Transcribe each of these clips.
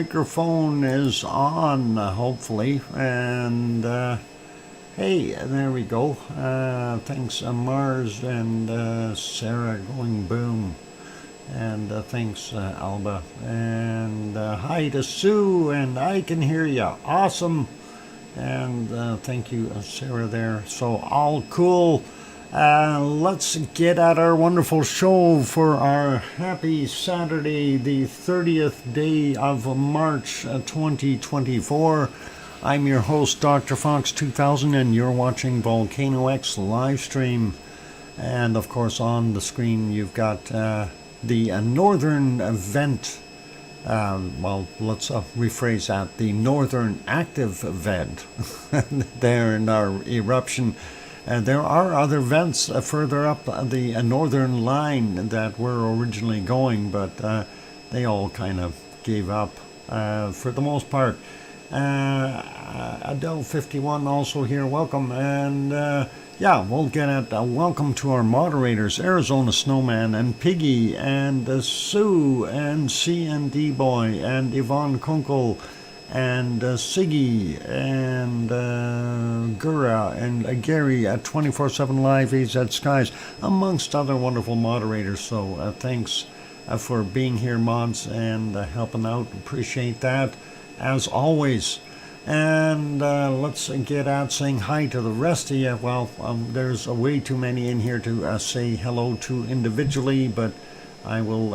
microphone is on, hopefully. And hey, there we go. Thanks, Mars and Sarah going boom. And thanks, Alba. And hi to Sue, and I can hear you. Awesome. And thank you, Sarah, there. So, all cool. Let's get at our wonderful show for our happy Saturday, the 30th day of March 2024. I'm your host, DrFox2000, and you're watching VolcanoX live stream. And of course, on the screen, you've got the northern vent. Well, let's rephrase that. The northern active vent there in our eruption. There are other vents further up the northern line that were originally going, but they all kind of gave up for the most part. Adele51 also here, welcome. And yeah, we'll get at welcome to our moderators, Arizona Snowman and Piggy and Sue and C&D Boy and Yvonne Kunkel and Siggy and Gura and Gary at 24/7 Live, AZ Skies, amongst other wonderful moderators. So thanks for being here, mods, and helping out. Appreciate that, as always. And let's get out saying hi to the rest of you. Well, there's way too many in here to say hello to individually, but I will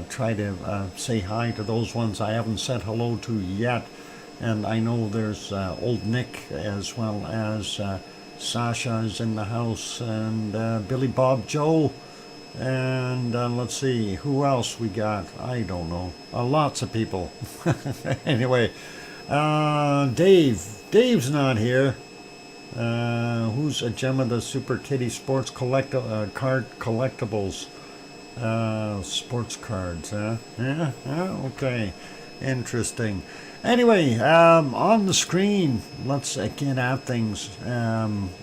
try to say hi to those ones I haven't said hello to yet. And I know there's old Nick, as well as Sasha is in the house, and Billy Bob Joe. And let's see, who else we got? I don't know. Lots of people. Anyway, Dave's not here. Who's Gemma, the Super Kitty Sports card collectibles? Sports cards, huh? Yeah, okay. Interesting. Anyway, on the screen, let's get at things.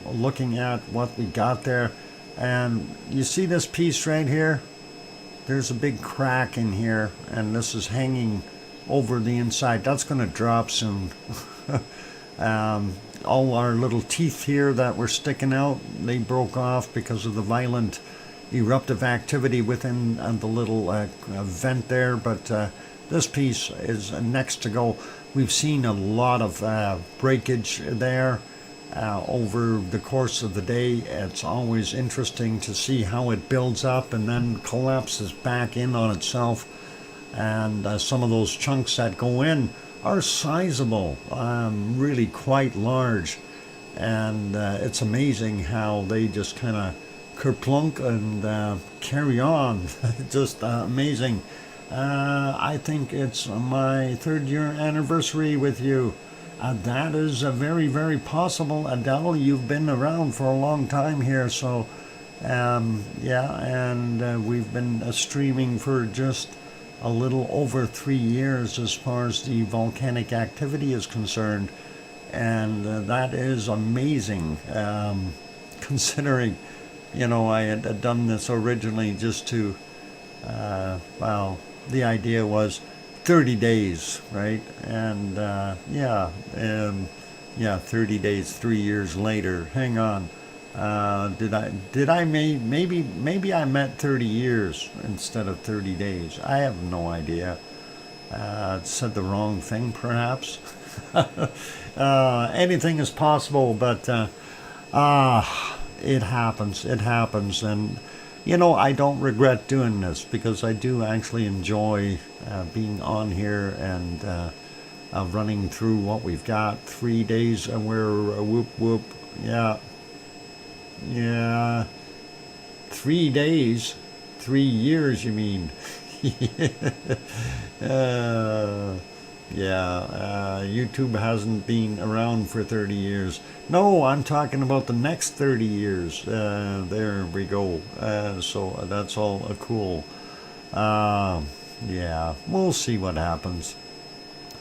Looking at what we got there. And you see this piece right here? There's a big crack in here, and this is hanging over the inside. That's going to drop soon. All our little teeth here that were sticking out, they broke off because of the violent eruptive activity within the little vent there. But this piece is next to go. We've seen a lot of breakage there over the course of the day. It's always interesting to see how it builds up and then collapses back in on itself. And some of those chunks that go in are sizable, really quite large. And it's amazing how they just kind of kerplunk and carry on. Just amazing. I think it's my 3rd year anniversary with you. That is very, very possible. Adele, you've been around for a long time here, so yeah, and we've been streaming for just a little over 3 years as far as the volcanic activity is concerned, and that is amazing, considering, you know, I had done this originally just to, well, the idea was 30 days, right? And yeah, 30 days, 3 years later. Hang on. Did I maybe I meant 30 years instead of 30 days. I have no idea. Said the wrong thing, perhaps. Anything is possible, but it happens. It happens, and you know, I don't regret doing this because I do actually enjoy being on here and running through what we've got. 3 days, and we're whoop, yeah. 3 days, 3 years, you mean? YouTube hasn't been around for 30 years. No, I'm talking about the next 30 years. There we go. So that's all cool. Yeah, we'll see what happens.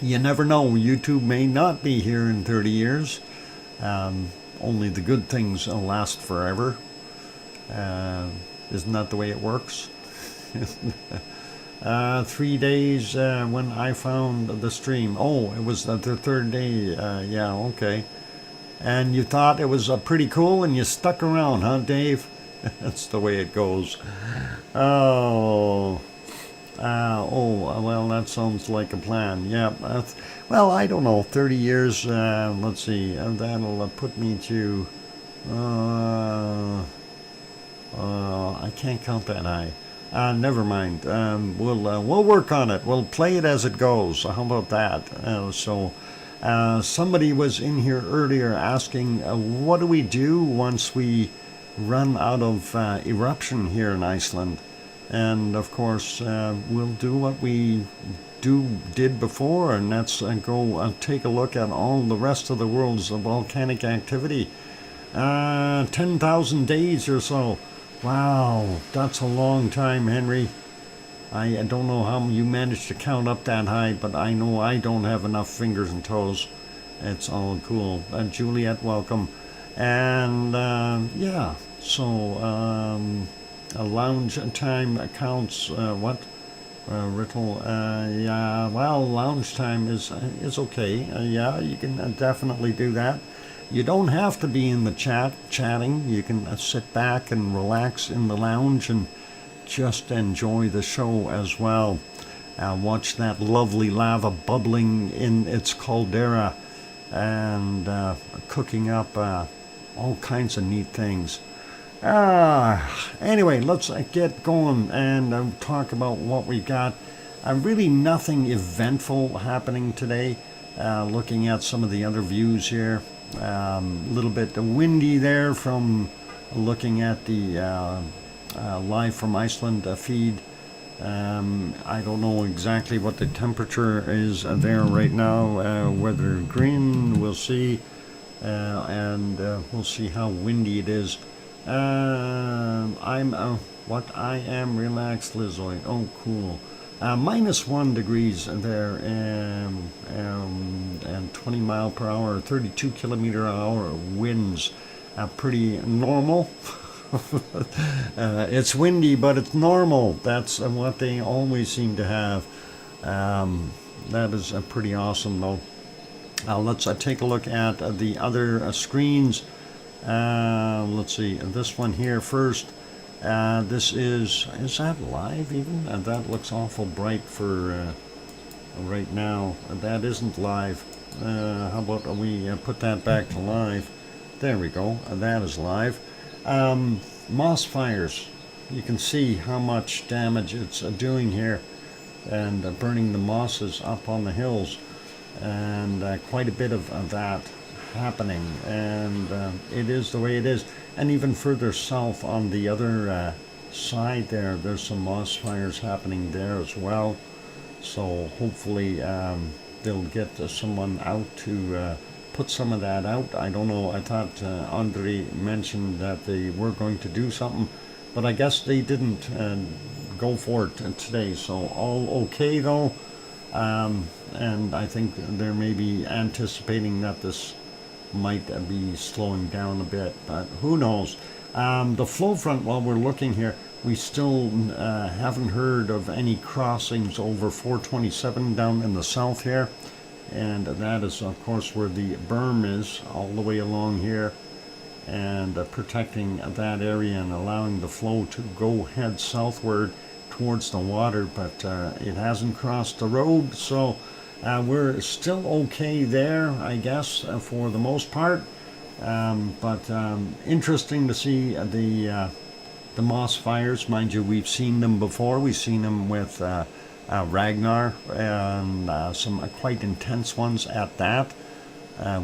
You never know. YouTube may not be here in 30 years. Only the good things last forever. Isn't that the way it works? 3 days when I found the stream. Oh, it was the third day. Yeah, okay. And you thought it was pretty cool and you stuck around, huh, Dave? That's the way it goes. Oh. Well, that sounds like a plan. Yeah. Well, I don't know. 30 years, let's see. That'll put me to. I can't count that high. Never mind. We'll work on it. We'll play it as it goes. How about that? Somebody was in here earlier asking, what do we do once we run out of eruption here in Iceland? And of course, we'll do what we did before, and that's go take a look at all the rest of the world's volcanic activity. 10,000 days or so. Wow, that's a long time, Henry. I don't know how you managed to count up that high, but I know I don't have enough fingers and toes. It's all cool. Juliet, welcome. And yeah, so a lounge time counts. What? Riddle. Yeah, well, lounge time is okay. Yeah, you can definitely do that. You don't have to be in the chatting. You can sit back and relax in the lounge and just enjoy the show as well. Watch that lovely lava bubbling in its caldera and cooking up all kinds of neat things. Anyway, let's get going and talk about what we got. Really nothing eventful happening today. Looking at some of the other views here. A little bit windy there from looking at the live from Iceland feed. I don't know exactly what the temperature is there right now. Whether green, we'll see. And we'll see how windy it is. I am relaxed, Lizoid. Oh, cool. -1 degrees there, and 20 mile per hour, 32 kilometer an hour winds. Pretty normal. It's windy, but it's normal. That's what they always seem to have. That is pretty awesome, though. Let's take a look at the other screens. Let's see, this one here first. This is that live even? That looks awful bright for right now. That isn't live. How about we put that back to live? There we go. That is live. Moss fires. You can see how much damage it's doing here and burning the mosses up on the hills. And quite a bit of that happening, and it is the way it is. And even further south on the other side there's some moss fires happening there as well. So hopefully they'll get someone out to put some of that out. I don't know, I thought Andre mentioned that they were going to do something, but I guess they didn't go for it today. So all okay though. And I think they're maybe anticipating that this might be slowing down a bit, but who knows. The flow front, while we're looking here, we still haven't heard of any crossings over 427 down in the south here, and that is of course where the berm is, all the way along here, and protecting that area and allowing the flow to go head southward towards the water, but it hasn't crossed the road, so we're still okay there, I guess, for the most part. But interesting to see the moss fires. Mind you, we've seen them before. We've seen them with Ragnar, and some quite intense ones at that.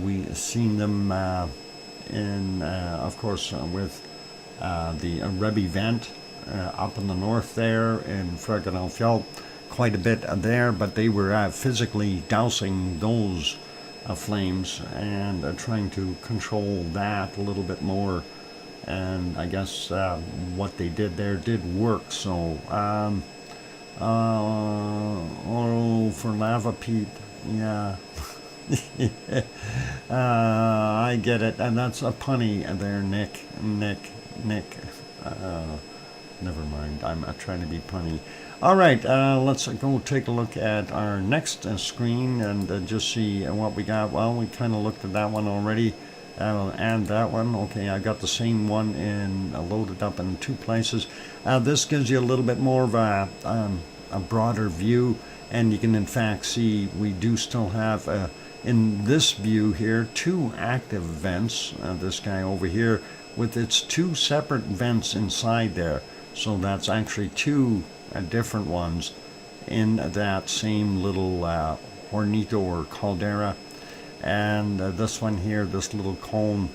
We've seen them of course, with the Rebbe vent up in the north there in Fraganalfjall. Quite a bit there, but they were physically dousing those flames and trying to control that a little bit more. And I guess what they did there did work. So, for Lava Pete, yeah. I get it, and that's a punny there, Nick. Never mind, I'm trying to be punny. All right, let's go take a look at our next screen and just see what we got. Well, we kind of looked at that one already, and that one. Okay, I got the same one loaded up in two places. This gives you a little bit more of a broader view, and you can in fact see we do still have in this view here two active vents. This guy over here with its two separate vents inside there, so that's actually two different ones in that same little hornito or caldera. And this one here, this little cone,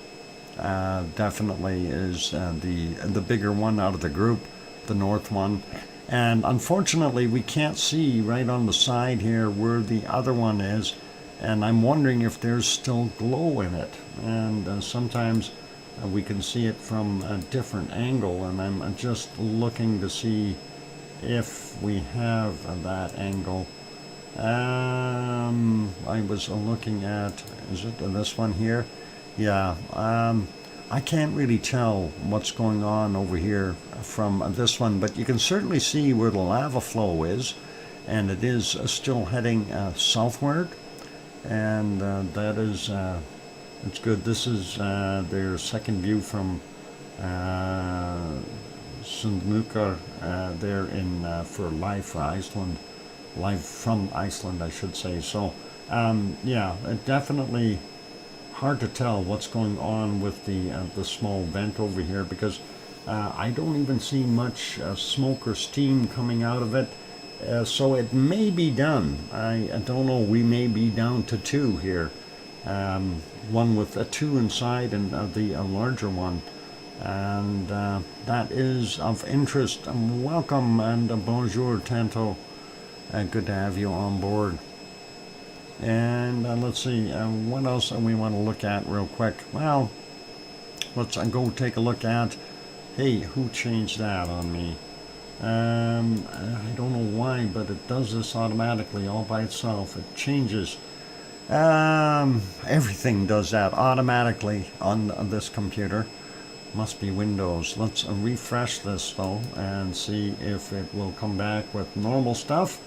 definitely is the bigger one out of the group, the north one. And unfortunately we can't see right on the side here where the other one is, and I'm wondering if there's still glow in it. And sometimes we can see it from a different angle, and I'm just looking to see if we have that angle. I was looking at, is it this one here? Yeah, I can't really tell what's going on over here from this one, but you can certainly see where the lava flow is, and it is still heading southward, and that is it's good. This is their second view from Sundnukar there in for live for Iceland, live from Iceland, I should say. So yeah, it definitely hard to tell what's going on with the small vent over here, because I don't even see much smoke or steam coming out of it. So it may be done. I don't know. We may be down to two here. One with a two inside and the larger one. And that is of interest. Welcome and bonjour, Tanto. Good to have you on board. And let's see, what else we want to look at real quick. Well, let's go take a look at, hey, who changed that on me? I don't know why, but it does this automatically all by itself. It changes. Everything does that automatically on this computer. Must be Windows. Let's refresh this though and see if it will come back with normal stuff.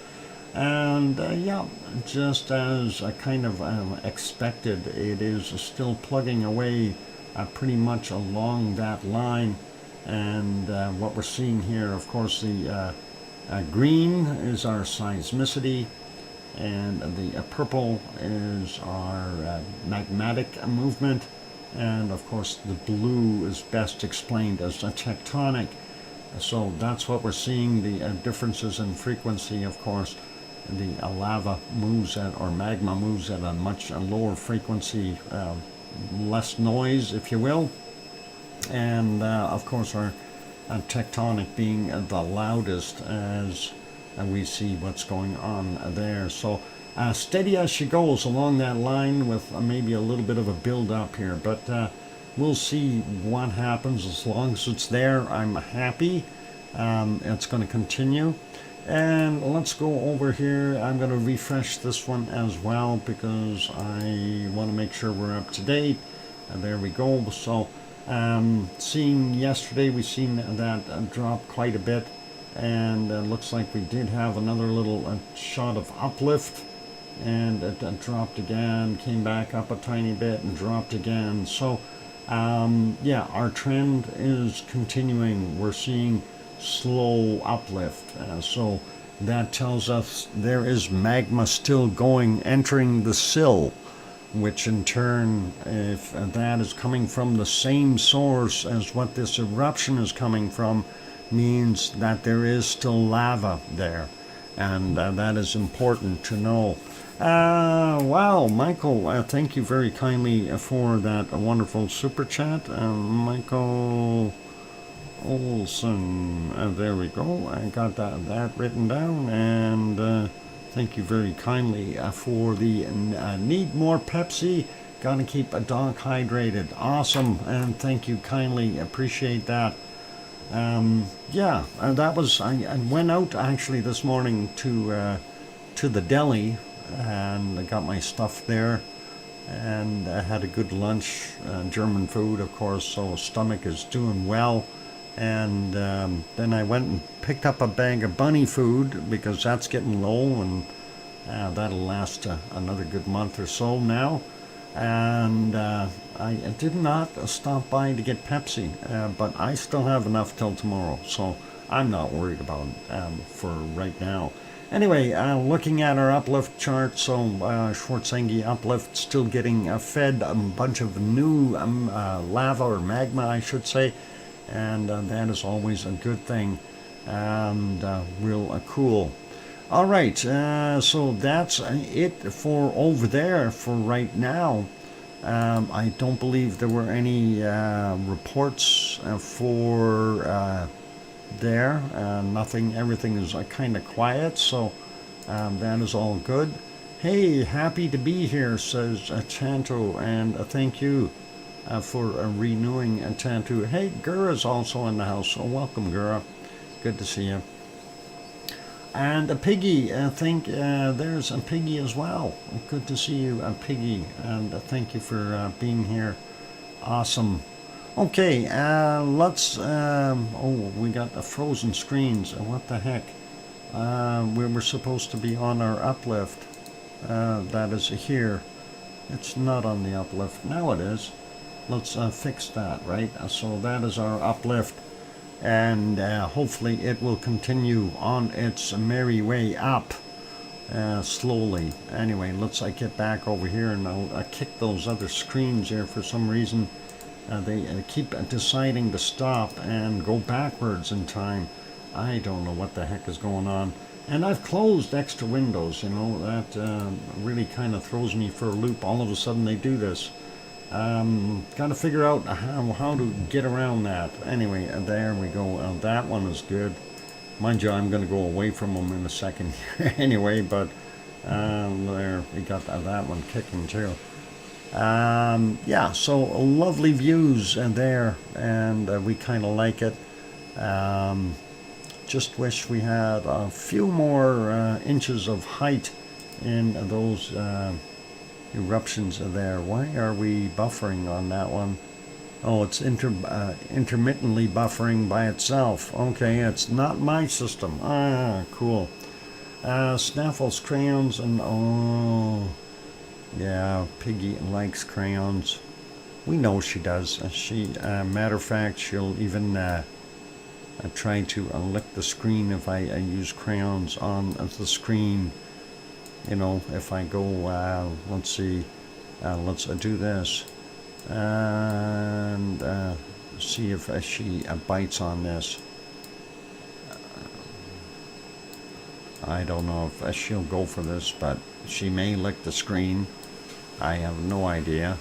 And yeah, just as I kind of expected, it is still plugging away pretty much along that line. And what we're seeing here, of course, the green is our seismicity, and the purple is our magmatic movement, and of course the blue is best explained as a tectonic. So that's what we're seeing, the differences in frequency. Of course, the lava moves at, or magma moves at a much lower frequency, less noise, if you will. And of course our tectonic being the loudest, as we see what's going on there. So steady as she goes along that line, with maybe a little bit of a build up here, but we'll see what happens. As long as it's there, I'm happy. It's going to continue. And let's go over here. I'm going to refresh this one as well, because I want to make sure we're up to date. And there we go. So seeing yesterday, we seen that drop quite a bit, and looks like we did have another little shot of uplift, and it dropped again, came back up a tiny bit and dropped again. So yeah, our trend is continuing. We're seeing slow uplift, so that tells us there is magma still going, entering the sill, which in turn, if that is coming from the same source as what this eruption is coming from, means that there is still lava there, and that is important to know. Wow, Michael, thank you very kindly for that wonderful super chat. Michael Olson, there we go. I got that written down, and thank you very kindly for the need more Pepsi. Gotta keep a dog hydrated. Awesome, and thank you kindly. Appreciate that. Yeah, that was. I went out actually this morning to the deli, and I got my stuff there, and I had a good lunch. German food, of course, so stomach is doing well. And then I went and picked up a bag of bunny food because that's getting low, and that'll last another good month or so now. And I did not stop by to get Pepsi, but I still have enough till tomorrow, so I'm not worried about it for right now. Anyway, looking at our uplift chart, so Schwarzenegger uplift still getting fed a bunch of new lava or magma, I should say, and that is always a good thing and real cool. All right, so that's it for over there for right now. I don't believe there were any reports for there. Nothing, everything is kind of quiet, so that is all good. Hey, happy to be here, says Chanto, and thank you for renewing Chanto. Hey, Gura's also in the house, so welcome, Gura. Good to see you. And a Piggy, I think there's a Piggy as well. Good to see you, Piggy, and thank you for being here. Awesome. Okay, let's, oh, we got the frozen screens. What the heck? We were supposed to be on our uplift. That is here. It's not on the uplift. Now it is. Let's fix that, right? So that is our uplift. And hopefully it will continue on its merry way up slowly. Anyway, let's get back over here, and I'll kick those other screens here for some reason. They keep deciding to stop and go backwards in time. I don't know what the heck is going on. And I've closed extra windows, you know, that really kind of throws me for a loop. All of a sudden they do this. Got to figure out how to get around that. Anyway, there we go. That one is good. Mind you, I'm going to go away from them in a second anyway, but there we got that one kicking too. Yeah, so lovely views there, and we kind of like it. Just wish we had a few more inches of height in those eruptions there. Why are we buffering on that one? Oh, it's intermittently buffering by itself. Okay, it's not my system. Ah, cool. Snaffles crayons, and oh, yeah, Piggy likes crayons. We know she does. She, matter of fact, she'll even try to lick the screen if I use crayons on the screen. You know, if I go, let's see, let's do this, and see if she bites on this. I don't know if she'll go for this, but she may lick the screen. I have no idea.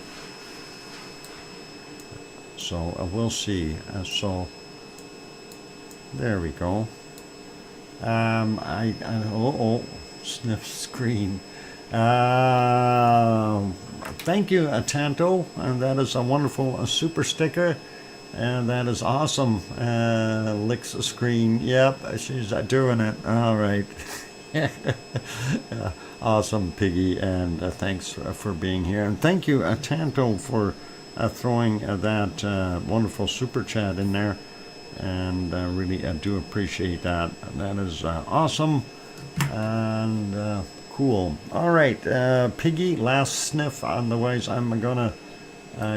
So we'll see. So there we go. Sniff screen. Thank you, Tanto, and that is a wonderful super sticker, and that is awesome. Licks the screen. Yep, she's doing it. All right. Awesome, Piggy, and thanks for being here, and thank you, Tanto, for throwing that wonderful super chat in there, and really do appreciate that. That is awesome. And cool. All right, Piggy, last sniff. Otherwise, I'm gonna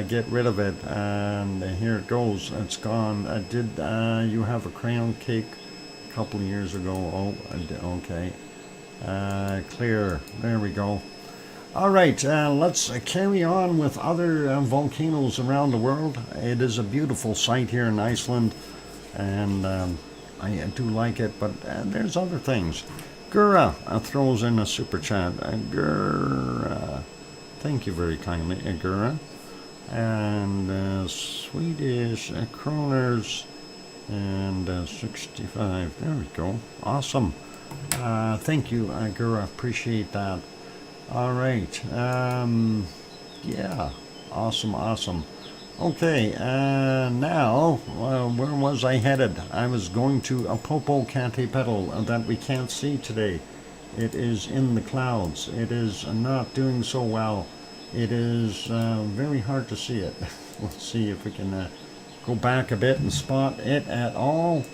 get rid of it. And here it goes. It's gone. Did you have a crayon cake a couple of years ago? Oh, okay. Clear. There we go. All right, let's carry on with other volcanoes around the world. It is a beautiful sight here in Iceland, and I do like it. But there's other things. Gura throws in a super chat. Gura, thank you very kindly, Gura. And Swedish kroners and 65. There we go. Awesome. Thank you, Gura. Appreciate that. All right. Yeah. Awesome. Okay, now, where was I headed? I was going to Popocatépetl that we can't see today. It is in the clouds. It is not doing so well. It is very hard to see it. Let's see if we can go back a bit and spot it at all.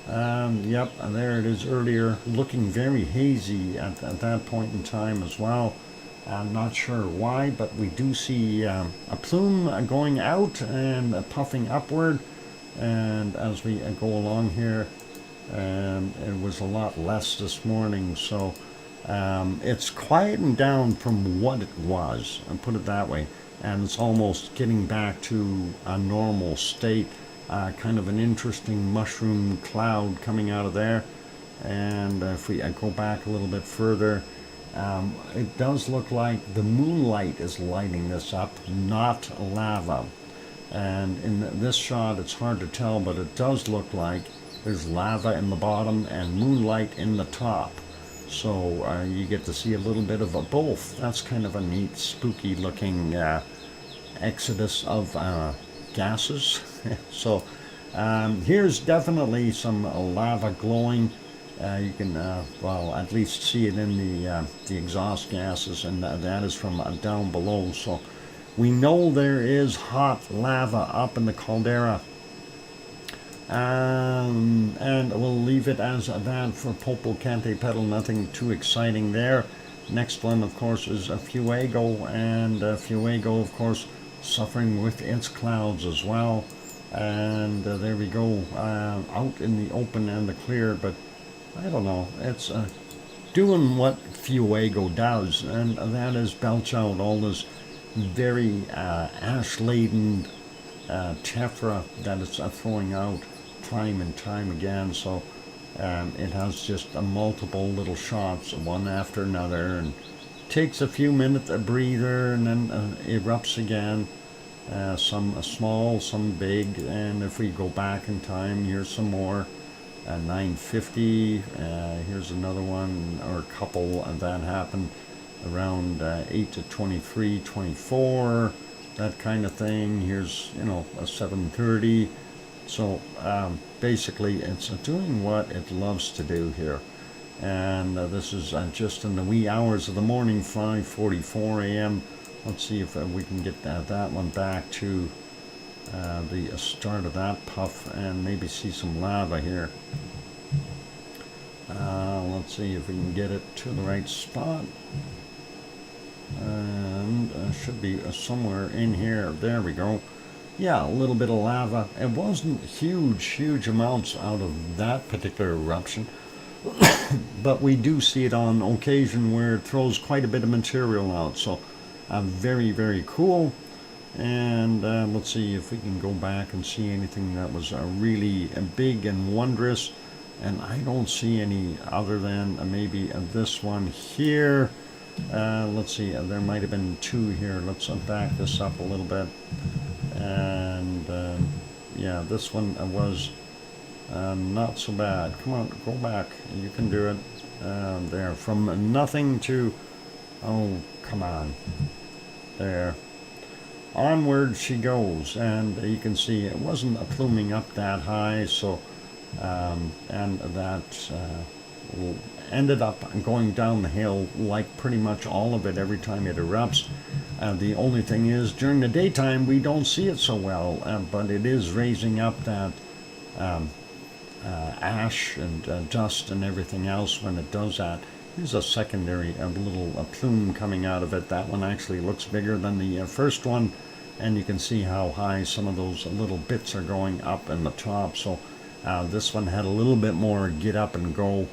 Yep, there it is earlier, looking very hazy at that point in time as well. I'm not sure why, but we do see a plume going out and puffing upward. And as we go along here, it was a lot less this morning. So it's quieting down from what it was, and put it that way. And it's almost getting back to a normal state. Kind of an interesting mushroom cloud coming out of there. And if we go back a little bit further, it does look like the moonlight is lighting this up, not lava. And in this shot it's hard to tell, but it does look like there's lava in the bottom and moonlight in the top. So you get to see a little bit of both. That's kind of a neat, spooky looking exodus of gases. So here's definitely some lava glowing. You can well, at least see it in the exhaust gases, and that is from down below. So we know there is hot lava up in the caldera. And we'll leave it as that for Popocatépetl. Nothing too exciting there. Next one, of course, is Fuego, and Fuego, of course, suffering with its clouds as well. And there we go, out in the open and the clear, but I don't know, it's doing what Fuego does, and that is belch out all this very ash-laden tephra that it's throwing out time and time again. So it has just some little shots, one after another, and takes a few minutes a breather, and then erupts again. Some small, some big, and if we go back in time, here's some more. 950, here's another one, or a couple that happened around 8 to 23, 24, that kind of thing. Here's, you know, a 730. So basically it's doing what it loves to do here. And this is just in the wee hours of the morning, 5:44 a.m. Let's see if we can get that one back to the start of that puff, and maybe see some lava here. Let's see if we can get it to the right spot. And should be somewhere in here. There we go. Yeah, a little bit of lava. It wasn't huge amounts out of that particular eruption, but we do see it on occasion where it throws quite a bit of material out. So very cool. And let's see if we can go back and see anything that was really big and wondrous. And I don't see any other than maybe this one here. Let's see, there might have been two here. Let's back this up a little bit. And yeah, this one was not so bad. Come on, go back. You can do it. There, from nothing to, oh, come on. There. Onward she goes, and you can see it wasn't pluming up that high, so and that ended up going down the hill like pretty much all of it every time it erupts. The only thing is, during the daytime we don't see it so well, but it is raising up that ash and dust and everything else when it does that. Here's a secondary little plume coming out of it. That one actually looks bigger than the first one, and you can see how high some of those little bits are going up in the top. So this one had a little bit more get up and go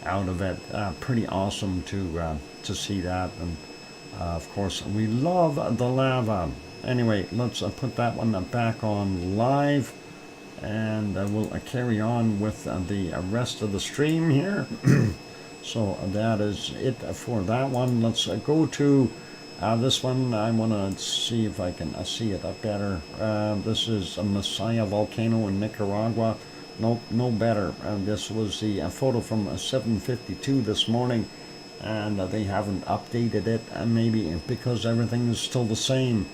out of it. Pretty awesome to see that. And of course we love the lava. Anyway, let's put that one back on live, and we'll carry on with the rest of the stream here. So that is it for that one. Let's go to this one. I want to see if I can see it up better. This is a Messiah volcano in Nicaragua. Nope, no better. This was the photo from 7:52 this morning, and they haven't updated it, maybe because everything is still the same.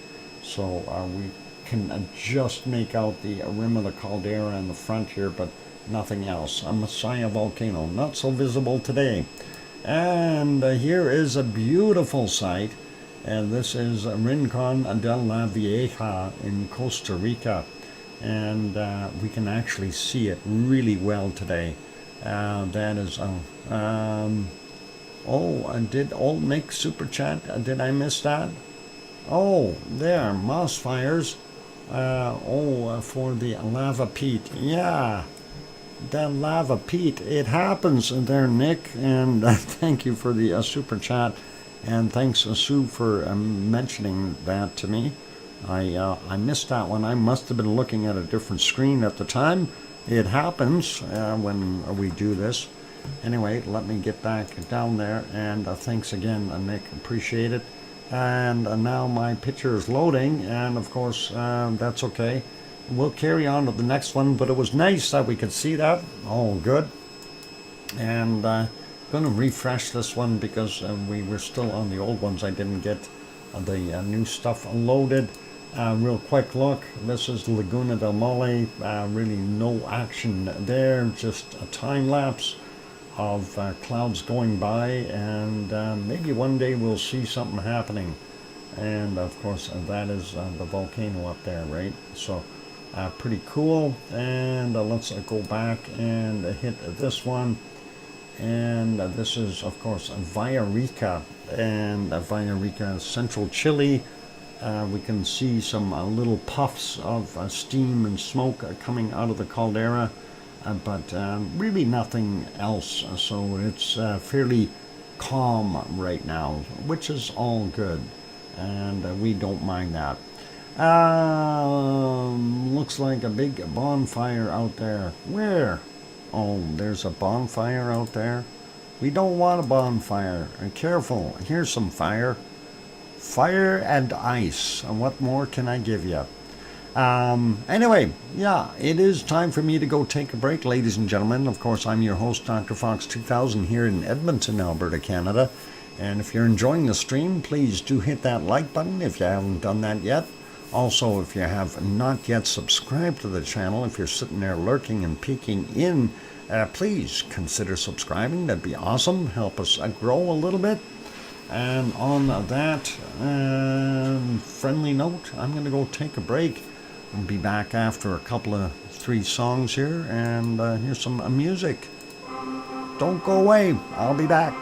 So we can just make out the rim of the caldera in the front here, but nothing else. A Messiah volcano, not so visible today. And here is a beautiful site, and this is Rincon de la Vieja in Costa Rica. and we can actually see it really well today. That is, did old Nick super chat? Did I miss that? Oh, there, moss fires. For the lava peat. Yeah, that lava peat. It happens there, Nick. And thank you for the super chat. And thanks, Sue, for mentioning that to me. I missed that one. I must have been looking at a different screen at the time. It happens when we do this. Anyway, let me get back down there. And thanks again, Nick. Appreciate it. And now my picture is loading, and of course that's okay. We'll carry on to the next one, but it was nice that we could see that. Oh, good. And going to refresh this one because we were still on the old ones. I didn't get the new stuff loaded. Real quick look. This is Laguna del Mole. Really no action there, just a time lapse of clouds going by, and maybe one day we'll see something happening. And of course that is the volcano up there, right? So pretty cool. And let's go back and hit this one. And this is of course Villarrica, and Villarrica, central Chile. We can see some little puffs of steam and smoke coming out of the caldera. But really nothing else, so it's fairly calm right now, which is all good, and we don't mind that. Looks like a big bonfire out there. Where? Oh, there's a bonfire out there. We don't want a bonfire. Careful, here's some fire. Fire and ice. And what more can I give you? Anyway, yeah, it is time for me to go take a break, ladies and gentlemen. Of course, I'm your host, DrFox2000, here in Edmonton, Alberta, Canada. And if you're enjoying the stream, please do hit that like button if you haven't done that yet. Also, if you have not yet subscribed to the channel, if you're sitting there lurking and peeking in, please consider subscribing. That'd be awesome. Help us grow a little bit. And on that friendly note, I'm going to go take a break. I'll be back after a couple of 3 songs here, and here's some music. Don't go away. I'll be back.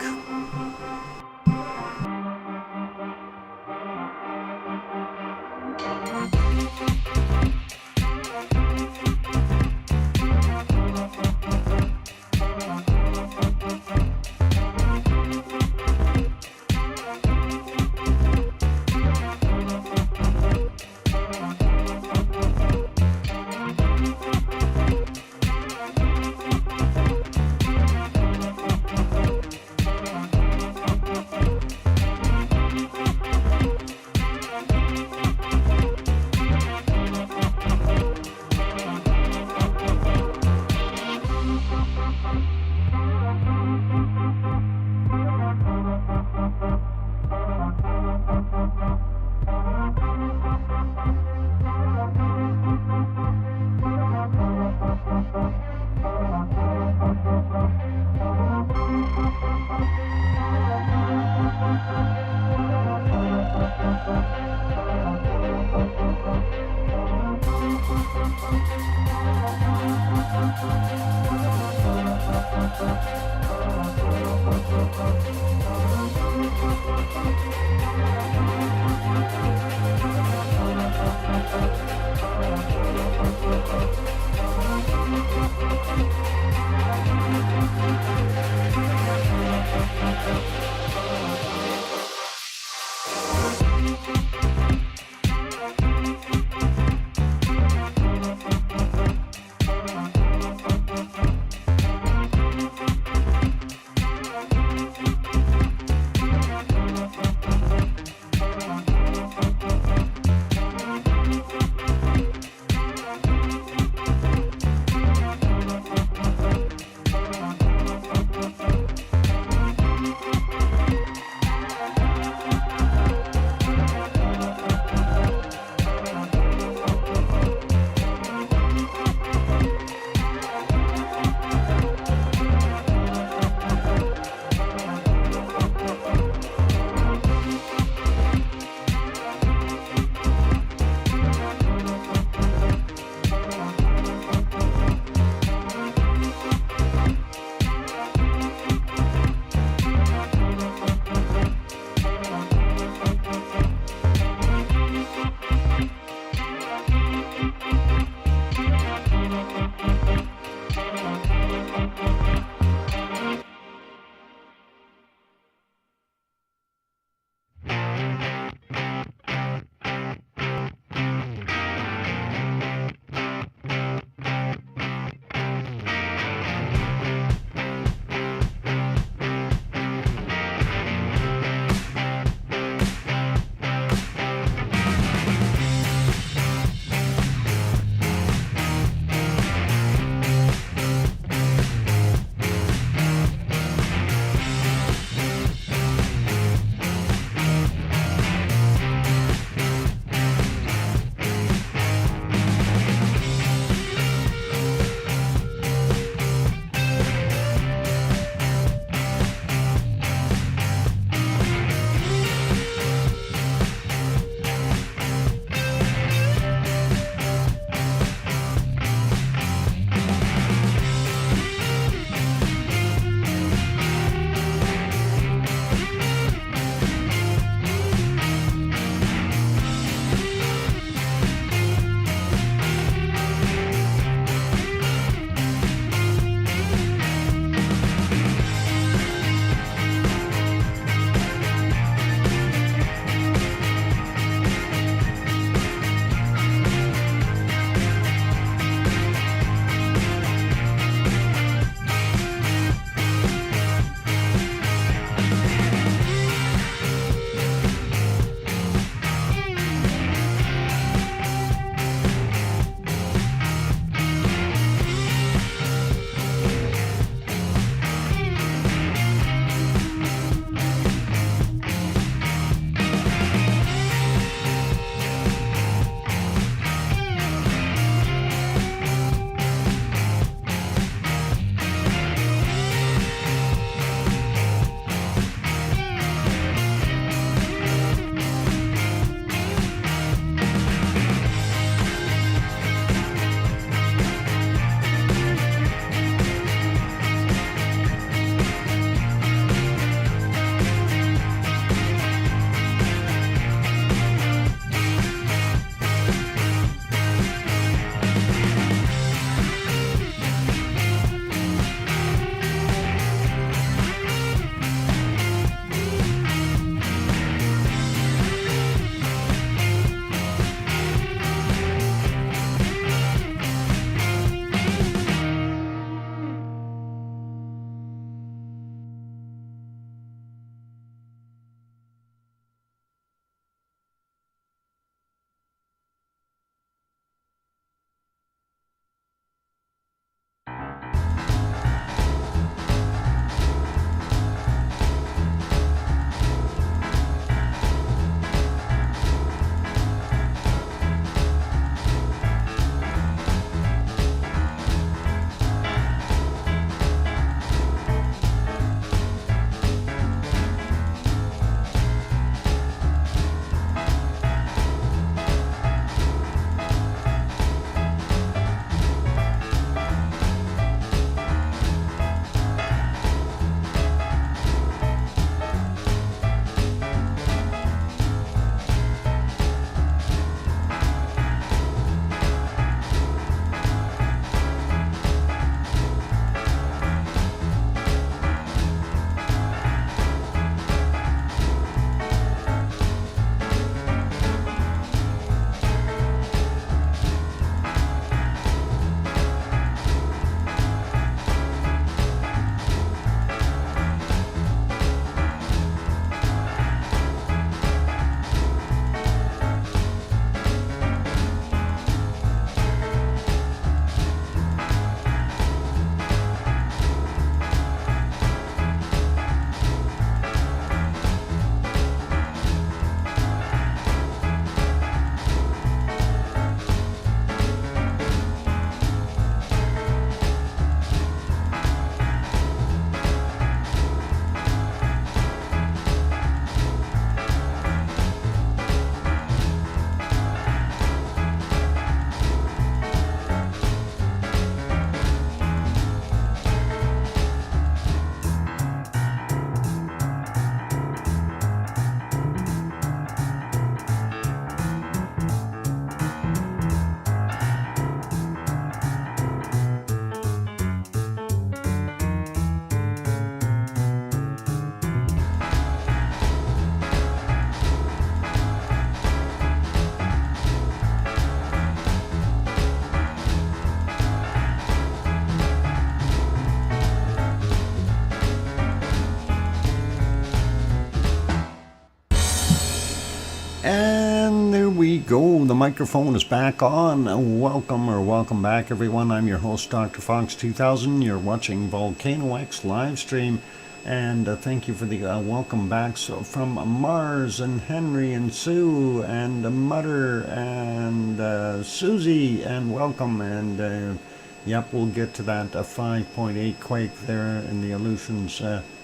go. The microphone is back on. Welcome back, everyone. I'm your host, DrFox2000. You're watching VolcanoX live stream. And thank you for the welcome back. So from Mars and Henry and Sue and Mutter and Susie, and welcome. And yep, we'll get to that 5.8 quake there in the Aleutians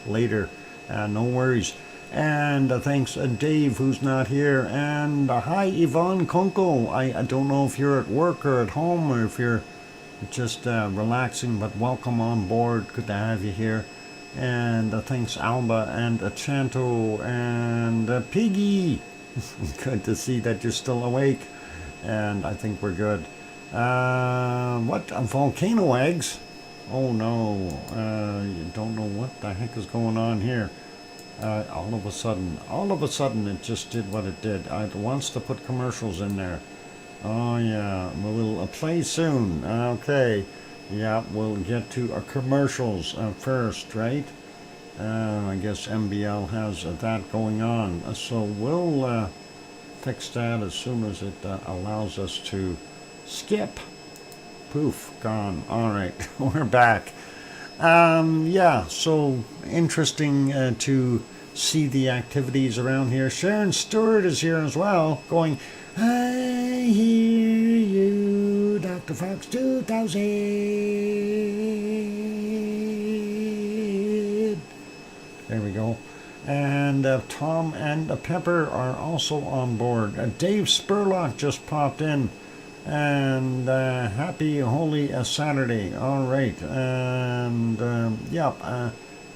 later. No worries. And thanks Dave, who's not here. And hi Yvonne Kunkel. I don't know if you're at work or at home or if you're just relaxing, but welcome on board. Good to have you here. And thanks Alba and Chanto and Piggy. Good to see that you're still awake. And I think we're good. What? Volcano eggs? Oh no. You don't know what the heck is going on here. All of a sudden it just did what it did. It wants to put commercials in there. Oh yeah, we'll play soon. Okay, yeah, we'll get to commercials first, right? I guess MBL has that going on, so we'll fix that as soon as it allows us to skip. Poof, gone. All right, we're back. Yeah, so interesting to see the activities around here. Sharon Stewart is here as well, going, I hear you, Dr. Fox 2000. There we go. And Tom and Pepper are also on board. Dave Spurlock just popped in. And happy holy Saturday. All right. And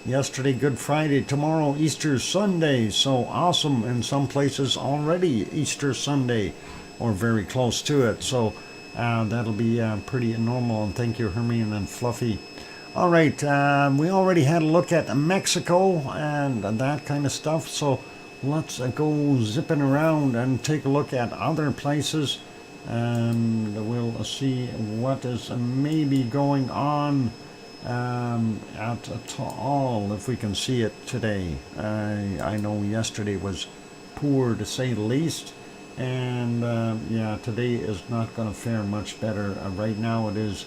yesterday Good Friday, tomorrow Easter Sunday. So awesome. In some places already Easter Sunday or very close to it. So that'll be pretty normal. And thank you, Hermione and Fluffy. All right. We already had a look at Mexico and that kind of stuff. So let's go zipping around and take a look at other places. And we'll see what is maybe going on at all, if we can see it today. I know yesterday was poor to say the least, and yeah, today is not going to fare much better. Right now it is,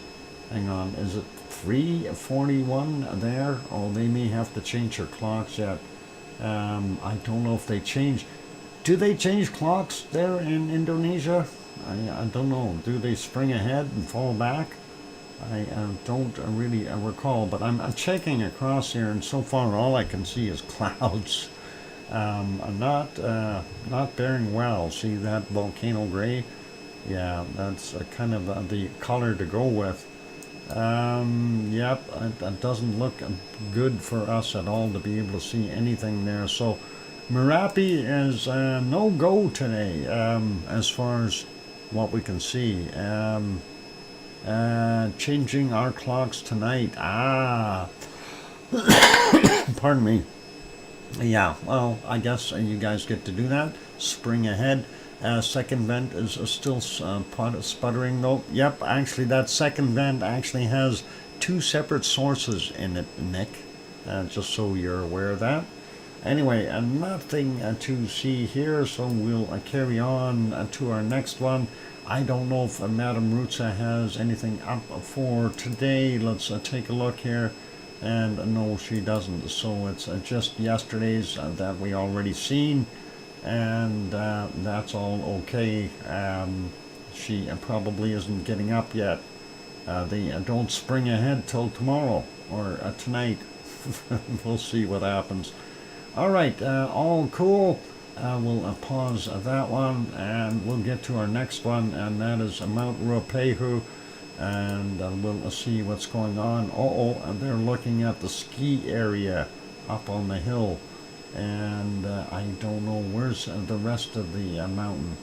hang on, is it 3:41 there? Oh, they may have to change their clocks yet. I don't know if they change. Do they change clocks there in Indonesia? I don't know. Do they spring ahead and fall back? I don't really recall, but I'm checking across here, and so far all I can see is clouds. Not bearing well. See that volcano gray? Yeah, that's kind of the color to go with. Yep, it doesn't look good for us at all to be able to see anything there. So Merapi is no go today, as far as what we can see. Changing our clocks tonight. Pardon me. Yeah, well, I guess you guys get to do that. Spring ahead. Second vent is still sputtering though. Yep, actually that second vent actually has two separate sources in it, Nick. Just so you're aware of that. Anyway, nothing to see here, so we'll carry on to our next one. I don't know if Madame Rutsa has anything up for today. Let's take a look here. And no, she doesn't. So it's just yesterday's that we already seen. And that's all okay. She probably isn't getting up yet. They don't spring ahead till tomorrow or tonight. We'll see what happens. All right, all cool. We'll pause that one, and we'll get to our next one, and that is Mount Ruapehu, and we'll see what's going on. And they're looking at the ski area up on the hill, and I don't know where's the rest of the mountain.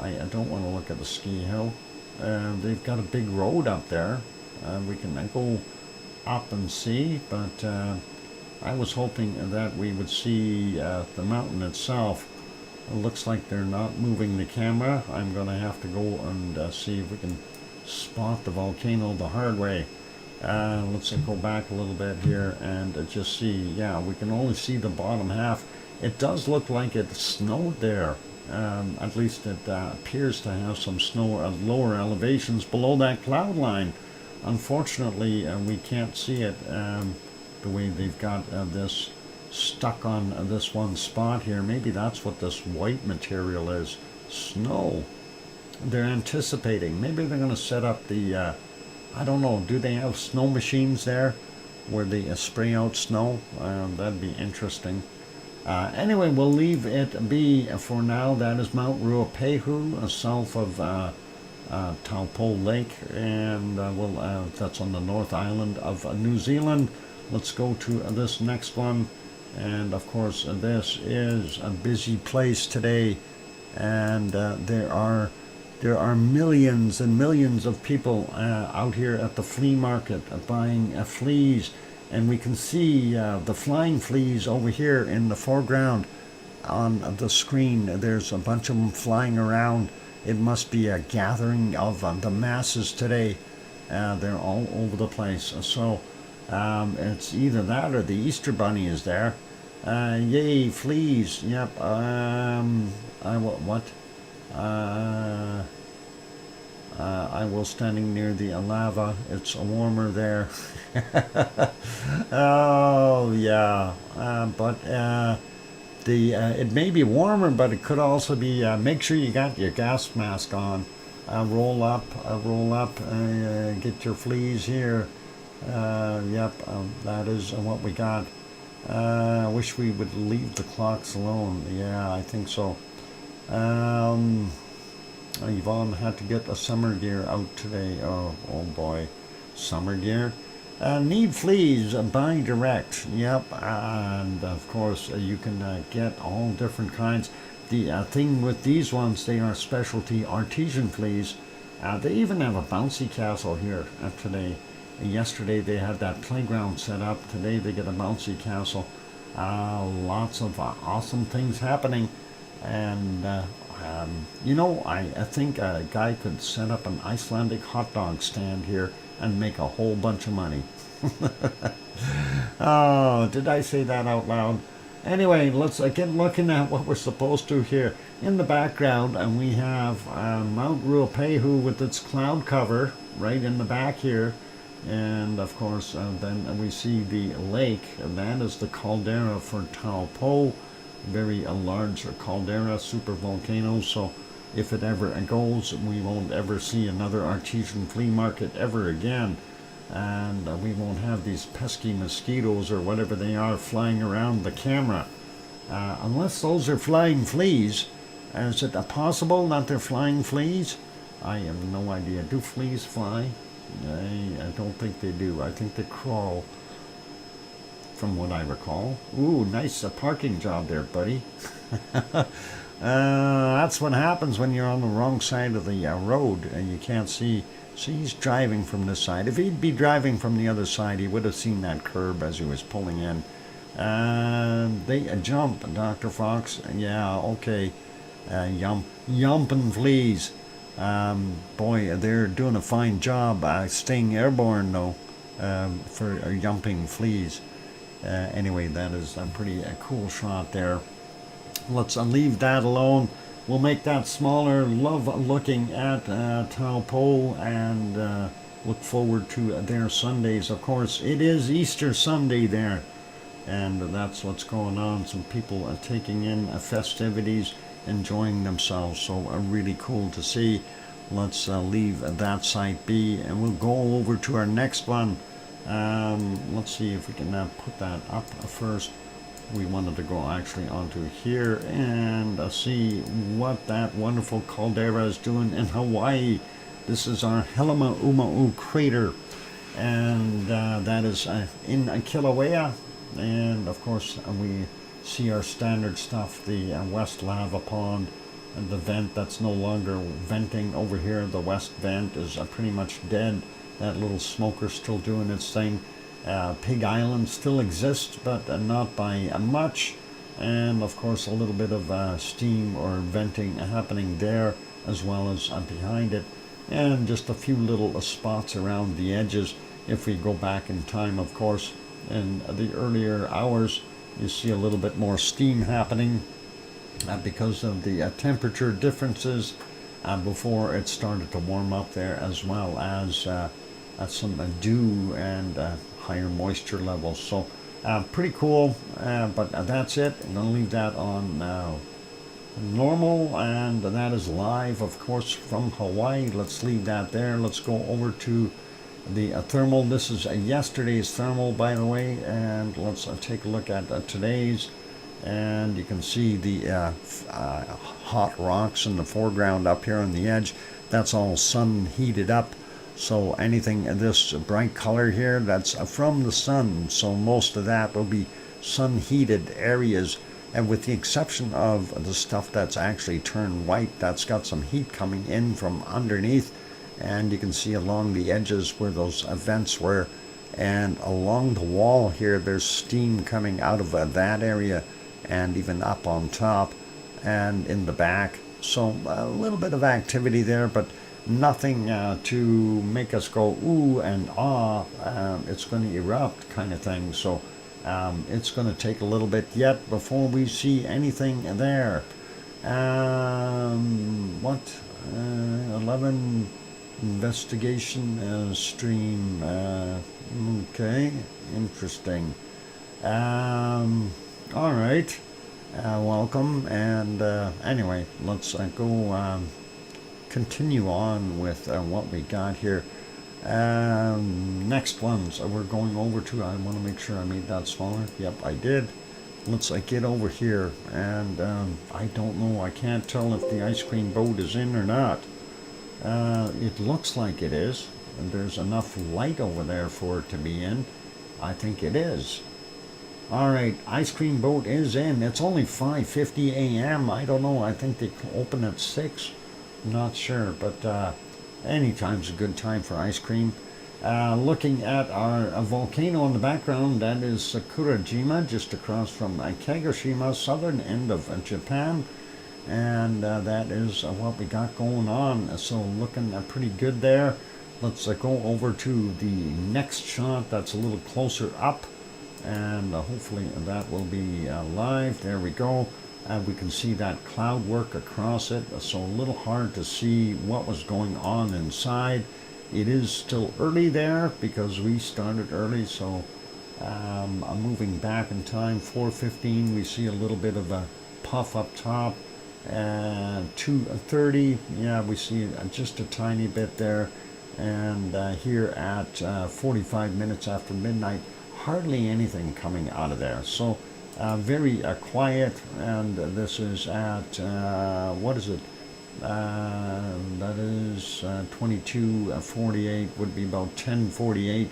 I don't want to look at the ski hill. They've got a big road up there. We can go up and see, but I was hoping that we would see the mountain itself. It looks like they're not moving the camera. I'm going to have to go and see if we can spot the volcano the hard way. Let's go back a little bit here and just see. Yeah, we can only see the bottom half. It does look like it snowed there At least it appears to have some snow at lower elevations below that cloud line. Unfortunately, we can't see it the way they've got this stuck on this one spot here. Maybe that's what this white material is. Snow. They're anticipating. Maybe they're going to set up the, I don't know, do they have snow machines there where they spray out snow? That'd be interesting. Anyway, we'll leave it be for now. That is Mount Ruapehu, south of Taupo Lake, and that's on the North Island of New Zealand. Let's go to this next one, and of course this is a busy place today, and there are millions and millions of people out here at the flea market buying fleas. And we can see the flying fleas over here in the foreground on the screen. There's a bunch of them flying around. It must be a gathering of the masses today. They're all over the place. So it's either that or the Easter Bunny is there. Yay, fleas. Yep. I was standing near the lava. It's warmer there. Oh yeah, but it may be warmer, but it could also be. Make sure you got your gas mask on. Roll up, get your fleas here. Yep, that is what we got. I wish we would leave the clocks alone. Yeah, I think so. Yvonne had to get a summer gear out today. Oh boy, summer gear. Need fleas, buy direct. Yep, and of course you can get all different kinds. The thing with these ones, they are specialty artesian fleas. They even have a bouncy castle here today. Yesterday they had that playground set up. Today they get a bouncy castle. Lots of awesome things happening. And I think a guy could set up an Icelandic hot dog stand here and make a whole bunch of money. Oh, did I say that out loud? Anyway, let's get looking at what we're supposed to here. In the background, and we have Mount Ruapehu with its cloud cover right in the back here. And of course, then we see the lake, and that is the caldera for Taupo. Very large caldera, super volcano. So if it ever goes, we won't ever see another artesian flea market ever again. And we won't have these pesky mosquitoes or whatever they are flying around the camera. Unless those are flying fleas. Is it possible that they're flying fleas? I have no idea. Do fleas fly? I don't think they do. I think they crawl, from what I recall. Ooh, nice parking job there, buddy. That's what happens when you're on the wrong side of the road and you can't see. See, he's driving from this side. If he'd be driving from the other side, he would have seen that curb as he was pulling in. They jump, Dr. Fox. Yeah, okay. Yumping fleas. Boy, they're doing a fine job staying airborne, though, for yumping fleas. Anyway, that is a pretty cool shot there. Let's leave that alone. We'll make that smaller. Love looking at Taupo and look forward to their Sundays. Of course, it is Easter Sunday there, and that's what's going on. Some people are taking in festivities, enjoying themselves, so really cool to see. Let's leave that site be, and we'll go over to our next one. Let's see if we can put that up first. We wanted to go actually onto here and see what that wonderful caldera is doing in Hawaii. This is our Helemaumau crater, and that is in Kilauea. And of course we see our standard stuff, the West Lava Pond, and the vent that's no longer venting over here. The west vent is pretty much dead. That little smoker's still doing its thing. Pig Island still exists, but not by much. And of course a little bit of steam or venting happening there as well as behind it. And just a few little spots around the edges. If we go back in time, of course, in the earlier hours, you see a little bit more steam happening. because of the temperature differences before it started to warm up there, as well as some dew and higher moisture levels. So pretty cool, but that's it. I'm going to leave that on normal, and that is live, of course, from Hawaii. Let's leave that there. Let's go over to the thermal. This is yesterday's thermal, by the way, and let's take a look at today's. And you can see the hot rocks in the foreground up here on the edge. That's all sun heated up. So anything this bright color here, that's from the sun. So most of that will be sun heated areas. And with the exception of the stuff that's actually turned white, that's got some heat coming in from underneath. And you can see along the edges where those vents were. And along the wall here, there's steam coming out of that area, and even up on top and in the back. So a little bit of activity there, but nothing to make us go ooh and ah, it's going to erupt kind of thing. So it's going to take a little bit yet before we see anything there. 11 investigation stream. Okay, interesting. All right, welcome. And anyway, let's go continue on with what we got here. Next ones we're going over to. I want to make sure I made that smaller. Yep, I did. Let's get over here, and I don't know. I can't tell if the ice cream boat is in or not. It looks like it is, and there's enough light over there for it to be in. I think it is. All right, ice cream boat is in. It's only 5:50 a.m. I don't know. I think they open at 6. I'm not sure, but any time's a good time for ice cream. Looking at our volcano in the background, that is Sakurajima, just across from Kagoshima, southern end of Japan. And that is what we got going on. So looking pretty good there. Let's go over to the next shot that's a little closer up. And hopefully that will be live. There we go. We can see that cloud work across it, so a little hard to see what was going on inside. It is still early there because we started early, so I'm moving back in time. 4:15, we see a little bit of a puff up top. 2:30, yeah, we see just a tiny bit there. And here at 45 minutes after midnight, hardly anything coming out of there. So very quiet, and this is at, what is it? That is 22:48, would be about 10:48,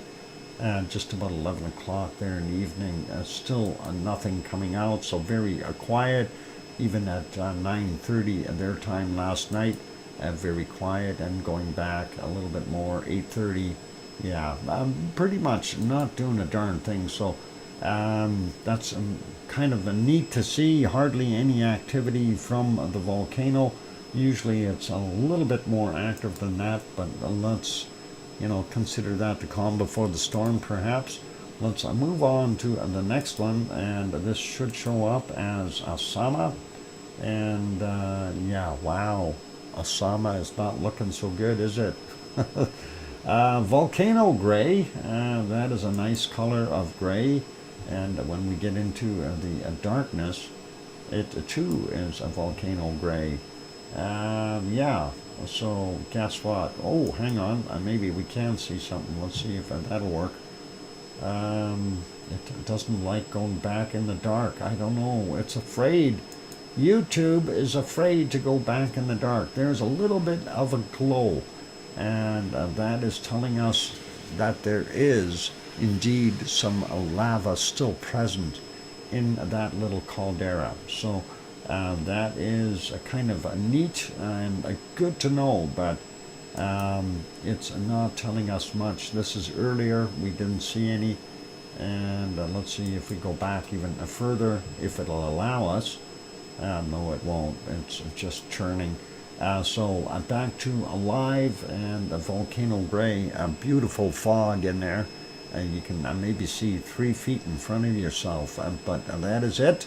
just about 11 o'clock there in the evening. Still nothing coming out, so very quiet. Even at 9:30 their time last night, very quiet, and going back a little bit more, 8:30. Yeah, pretty much not doing a darn thing. So that's kind of neat to see. Hardly any activity from the volcano. Usually it's a little bit more active than that, but let's consider that the calm before the storm, perhaps. Let's move on to the next one, and this should show up as Asama. And yeah, wow, Asama is not looking so good, is it? Volcano gray, that is a nice color of gray. And when we get into the darkness, it too is a volcano gray. Yeah, so guess what? Oh, hang on, maybe we can see something. Let's see if that'll work. It doesn't like going back in the dark. I don't know, it's afraid. YouTube is afraid to go back in the dark. There's a little bit of a glow, and that is telling us that there is indeed some lava still present in that little caldera. So that is kind of neat and good to know, but it's not telling us much. This is earlier, we didn't see any, and let's see if we go back even further, if it'll allow us. No, it won't. It's just churning. So back to alive and a volcano gray, a beautiful fog in there. You can maybe see 3 feet in front of yourself, but that is it.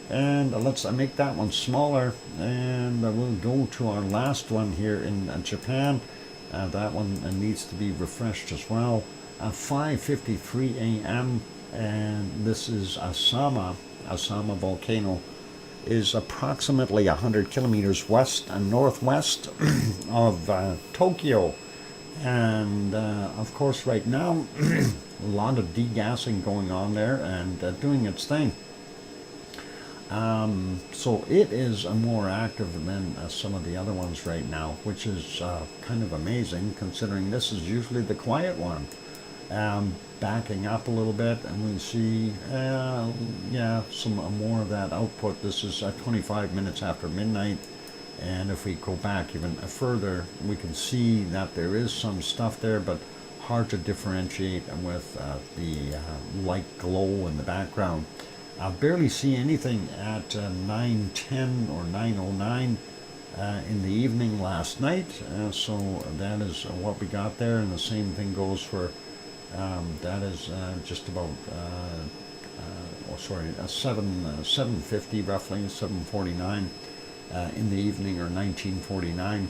And let's make that one smaller, and we'll go to our last one here in Japan. That one needs to be refreshed as well. 5:53 a.m. and this is Asama. Asama volcano is approximately 100 kilometers west and northwest of Tokyo. And of course, right now, a lot of degassing going on there and doing its thing. So it is more active than some of the other ones right now, which is kind of amazing considering this is usually the quiet one. Backing up a little bit, and we see, yeah, some more of that output. This is 25 minutes after midnight, and if we go back even further, we can see that there is some stuff there, but hard to differentiate with the light glow in the background. I barely see anything at 9:10 or 9:09 in the evening last night, so that is what we got there, and the same thing goes for that is just about 7:50 roughly, 7:49 in the evening, or 19:49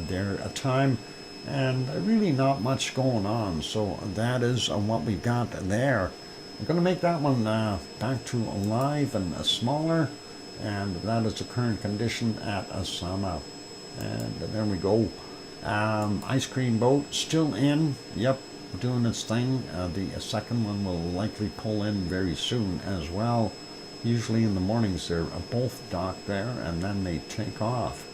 there a time, and really not much going on. So that is what we got there. I'm going to make that one back to alive and smaller, and that is the current condition at Asama. And there we go. Ice cream boat still in, yep, doing its thing. The second one will likely pull in very soon as well. Usually in the mornings they're both docked there, and then they take off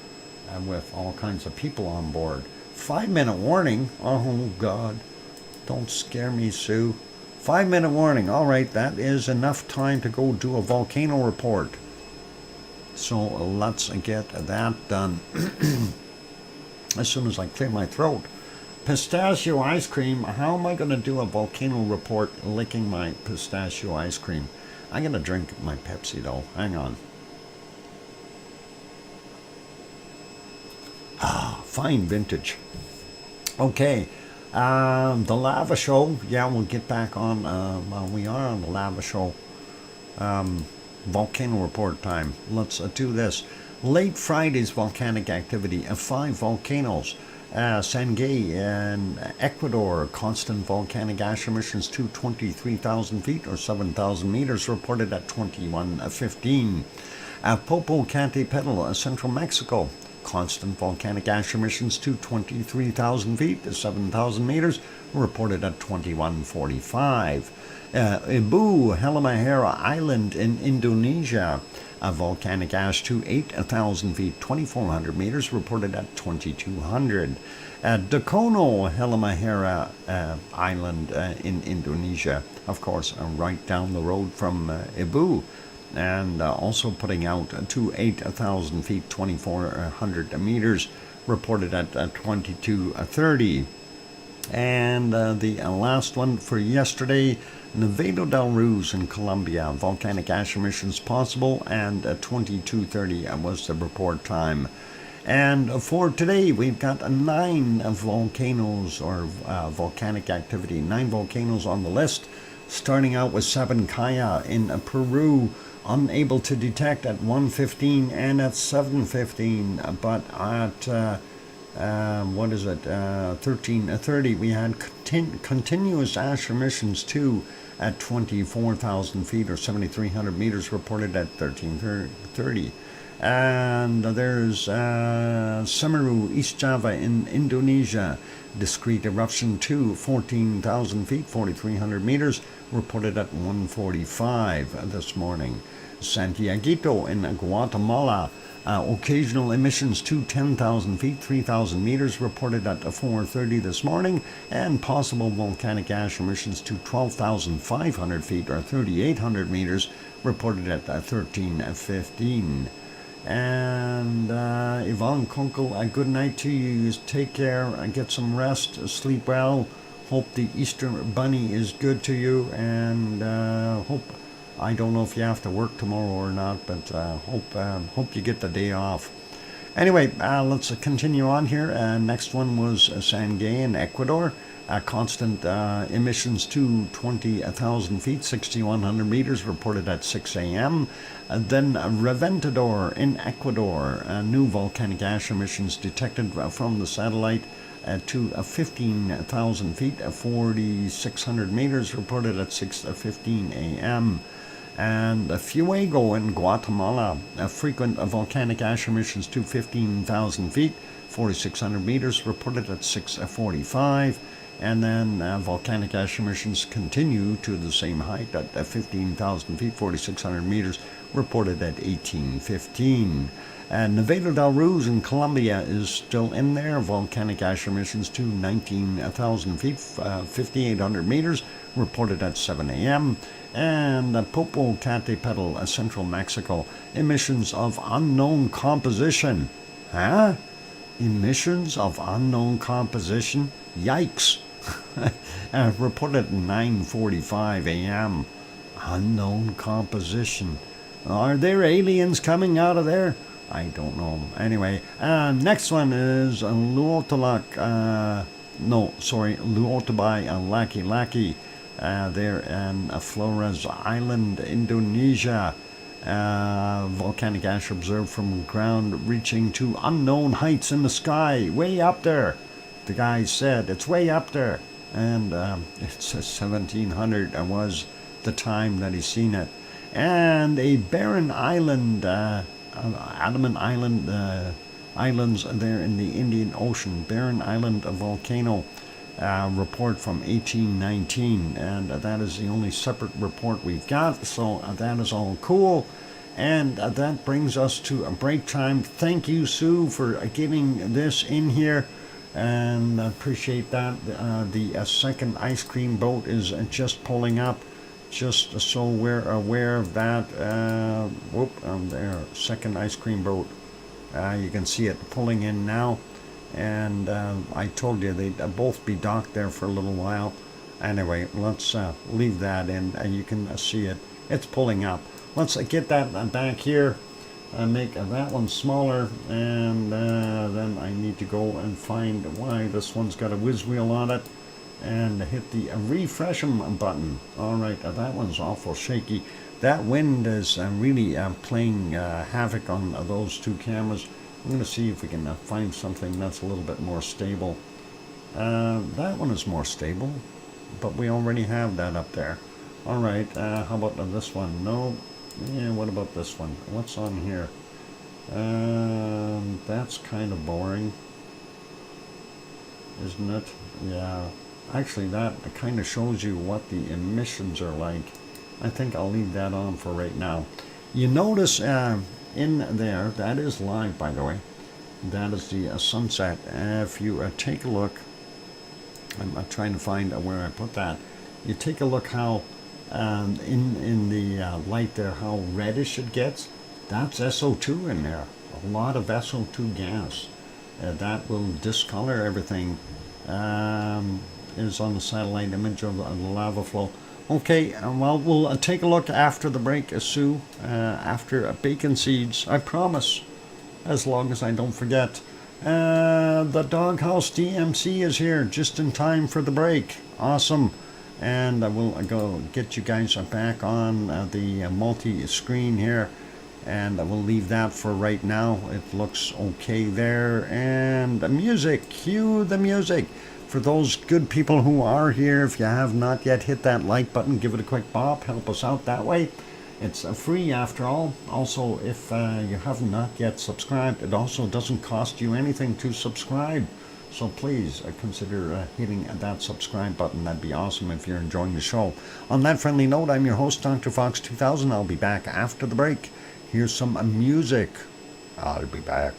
with all kinds of people on board. 5-minute warning. Oh God, don't scare me, Sue. 5-minute warning. All right, that is enough time to go do a volcano report. So let's get that done as soon as I clear my throat. Pistachio ice cream. How am I going to do a volcano report licking my pistachio ice cream? I'm going to drink my Pepsi though. Hang on. Fine vintage. Okay. The lava show, yeah, we'll get back on, well, we are on the lava show, volcano report time. Let's do this. Late Friday's volcanic activity, 5 volcanoes, Sangay in Ecuador, constant volcanic ash emissions to 23,000 feet or 7,000 meters, reported at 21:15. Popocatépetl, Central Mexico, constant volcanic ash emissions to 23,000 feet to 7,000 meters, reported at 21:45. Ibu, Halmahera Island in Indonesia, volcanic ash to 8,000 feet, 2,400 meters, reported at 2,200. Dakono, Halmahera Island in Indonesia, of course, right down the road from Ibu, and also putting out to 8,000 feet, 2,400 meters, reported at 22:30. And the last one for yesterday, Nevado del Ruiz in Colombia, volcanic ash emissions possible, and 22:30 was the report time. And for today, we've got 9 volcanoes, or volcanic activity, 9 volcanoes on the list, starting out with Sabancaya in Peru, unable to detect at 1:15 and at 7:15, but at 13:30 we had continuous ash emissions too at 24,000 feet or 7,300 meters, reported at 13:30. And there's Semeru, East Java in Indonesia, discrete eruption 2, 14,000 feet, 4,300 meters, reported at 1:45 this morning. Santiaguito in Guatemala, occasional emissions to 10,000 feet, 3,000 meters, reported at 4:30 this morning, and possible volcanic ash emissions to 12,500 feet or 3,800 meters, reported at 13:15. And Yvonne Kunkel, a good night to you. Take care, get some rest, sleep well. Hope the Easter Bunny is good to you, and hope, I don't know if you have to work tomorrow or not, but hope you get the day off. Anyway, let's continue on here. Next one was Sangay in Ecuador. Constant emissions to 20,000 feet, 6,100 meters, reported at 6 a.m. Then Reventador in Ecuador. New volcanic ash emissions detected from the satellite to 15,000 feet, 4,600 meters, reported at 6:15 a.m. And Fuego in Guatemala, frequent volcanic ash emissions to 15,000 feet, 4,600 meters, reported at 6:45. And then volcanic ash emissions continue to the same height at 15,000 feet, 4,600 meters, reported at 18:15. And Nevado del Ruiz in Colombia is still in there. Volcanic ash emissions to 19,000 feet, 5,800 meters, reported at 7 a.m. And Popocatépetl, central Mexico, emissions of unknown composition. Huh? Emissions of unknown composition? Yikes. Reported at 9:45 a.m. Unknown composition. Are there aliens coming out of there? I don't know. Anyway, next one is Luotobai Laki Laki. There in Flores Island, Indonesia. Volcanic ash observed from ground reaching to unknown heights in the sky, way up there. The guy said it's way up there, and it's 1700 was the time that he's seen it. And a barren island, Andaman Island, islands there in the Indian Ocean, barren island volcano. Report from 1819, and that is the only separate report we've got, so that is all cool. And that brings us to a break time. Thank you, Sue, for getting this in here, and appreciate that. The second ice cream boat is just pulling up, just so we're aware of that. There, second ice cream boat. You can see it pulling in now. And I told you they'd both be docked there for a little while. Anyway, let's leave that in, and you can see it. It's pulling up. Let's get that back here, make that one smaller, and then I need to go and find why this one's got a whiz wheel on it, and hit the refresh button. All right, that one's awful shaky. That wind is really playing havoc on those two cameras. I'm going to see if we can find something that's a little bit more stable. That one is more stable, but we already have that up there. All right, how about this one? No. Yeah, what about this one? What's on here? That's kind of boring, isn't it? Yeah. Actually, that kind of shows you what the emissions are like. I think I'll leave that on for right now. You notice in there, that is live, by the way. That is the sunset. If you take a look, I'm trying to find where I put that. You take a look how in the light there, how reddish it gets. That's SO2 in there. A lot of SO2 gas. That will discolor everything. Is on the satellite image of the lava flow. Okay, well, we'll take a look after the break, Sue, after bacon seeds, I promise, as long as I don't forget. The Doghouse DMC is here just in time for the break. Awesome. And I will go get you guys back on the multi-screen here, and I will leave that for right now. It looks okay there. And the music, cue the music. For those good people who are here, if you have not yet hit that like button, give it a quick bop, help us out that way. It's free after all. Also, if you have not yet subscribed, it also doesn't cost you anything to subscribe. So please consider hitting that subscribe button. That'd be awesome if you're enjoying the show. On that friendly note, I'm your host, DrFox2000. I'll be back after the break. Here's some music. I'll be back.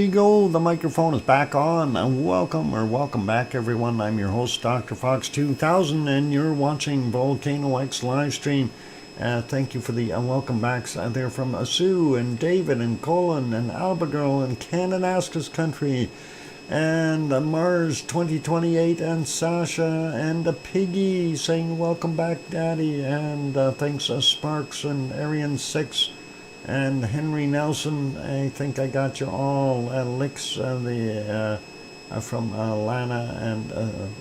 we go. The microphone is back on. Welcome back, everyone. I'm your host, DrFox2000, and you're watching VolcanoX live stream. Thank you for the welcome backs there from Sue and David and Colin and Albagirl and Canadaska's country and Mars 2028 and Sasha and Piggy saying welcome back, Daddy, and thanks Sparks and Arian 6 and Henry Nelson. I think I got you all. Licks from Lana and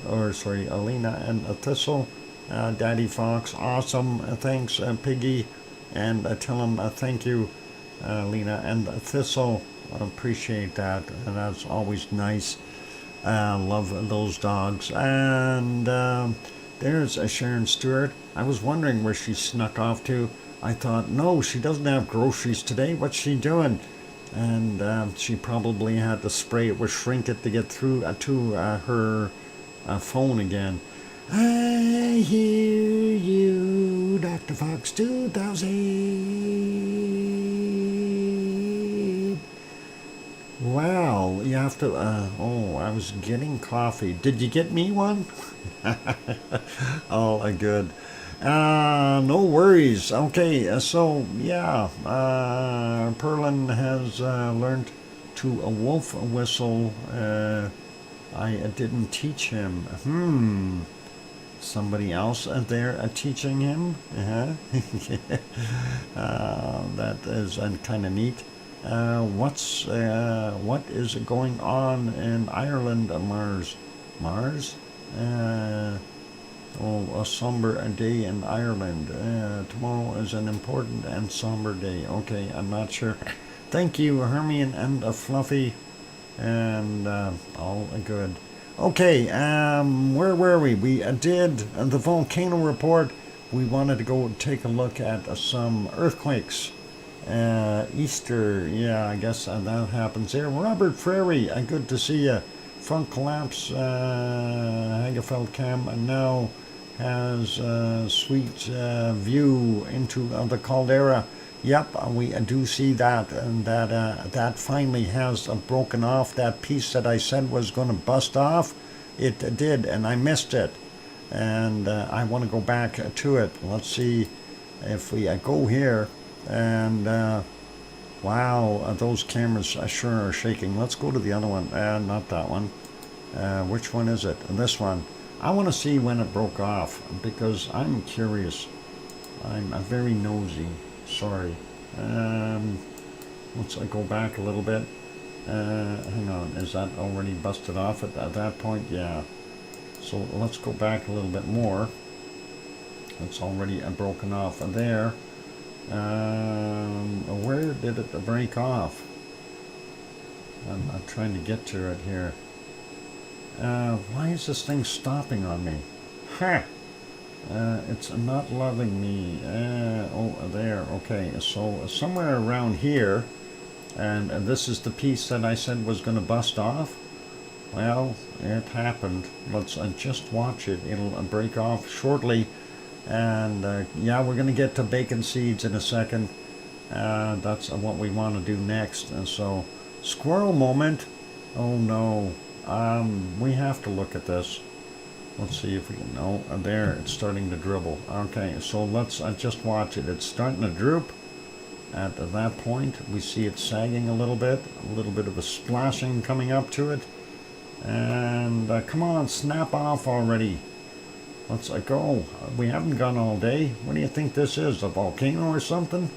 Alina and Thistle. Daddy Fox, awesome. Thanks, Piggy, and tell him thank you, Lena and Thistle. I appreciate that, and that's always nice. Love those dogs. And there's Sharon Stewart. I was wondering where she snuck off to. I thought, no, she doesn't have groceries today. What's she doing? And she probably had to spray it with Shrink It to get through to her phone again. I hear you, Dr. Fox 2000. Wow, you have to, I was getting coffee. Did you get me one? Oh, good. No worries. Okay, so, yeah, Perlin has learned to a wolf whistle. I didn't teach him. Somebody else there teaching him. That is kind of neat. What is going on in Ireland, Mars? A somber day in Ireland. Tomorrow is an important and somber day. Okay, I'm not sure. Thank you, Hermione and Fluffy, and all good. Okay, where were we? We did the volcano report. We wanted to go take a look at some earthquakes. Easter, yeah, I guess that happens there. Robert Frary, good to see you. Front collapse, Hagefeld Cam now has a sweet view into the caldera. Yep, we do see that, and that finally has broken off. That piece that I said was going to bust off, it did, and I missed it. And I want to go back to it. Let's see if we go here. And wow, those cameras sure are shaking. Let's go to the other one. Not that one. Which one is it? This one. I want to see when it broke off because I'm curious. I'm very nosy. Sorry. Let's go back a little bit. Hang on, is that already busted off at that point? Yeah. So let's go back a little bit more. It's already broken off there. Where did it break off? I'm trying to get to it here. Why is this thing stopping on me? Ha! It's not loving me. There. Okay, so somewhere around here, and this is the piece that I said was going to bust off. Well, it happened. Let's just watch it. It'll break off shortly. And yeah, we're going to get to bacon seeds in a second. That's what we want to do next. And so, squirrel moment. Oh no. We have to look at this. Let's see if we can. No, there, it's starting to dribble. Okay, so let's just watch it. It's starting to droop. At that point, we see it sagging a little bit of a splashing coming up to it. And come on, snap off already. Let's go. We haven't gone all day. What do you think this is? A volcano or something?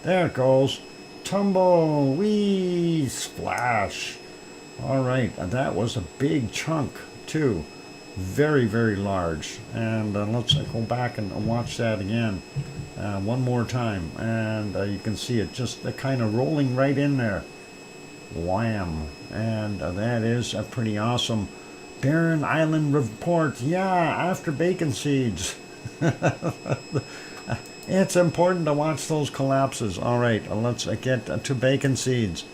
There it goes. Tumble. Wee. Splash. All right. That was a big chunk, too. Very, very large. And let's go back and watch that again. One more time. And you can see it just kind of rolling right in there. Wham. And that is pretty awesome. Barren Island report. Yeah, after bacon seeds. It's important to watch those collapses. All right, let's get to bacon seeds.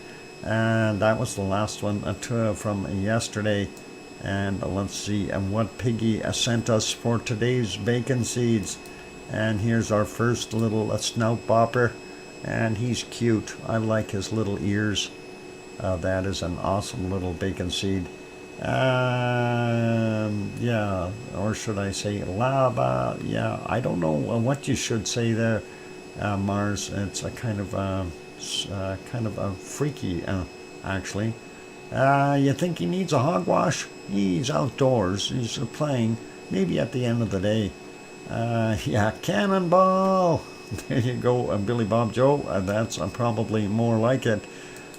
And that was the last one from yesterday. And let's see what Piggy sent us for today's bacon seeds. And here's our first little snout bopper. And he's cute. I like his little ears. That is an awesome little bacon seed. Yeah, or should I say lava? Yeah, I don't know what you should say there, Mars. It's a kind of a freaky, actually. You think he needs a hogwash? He's outdoors. He's playing. Maybe at the end of the day. Yeah, cannonball. There you go, Billy Bob Joe. That's probably more like it.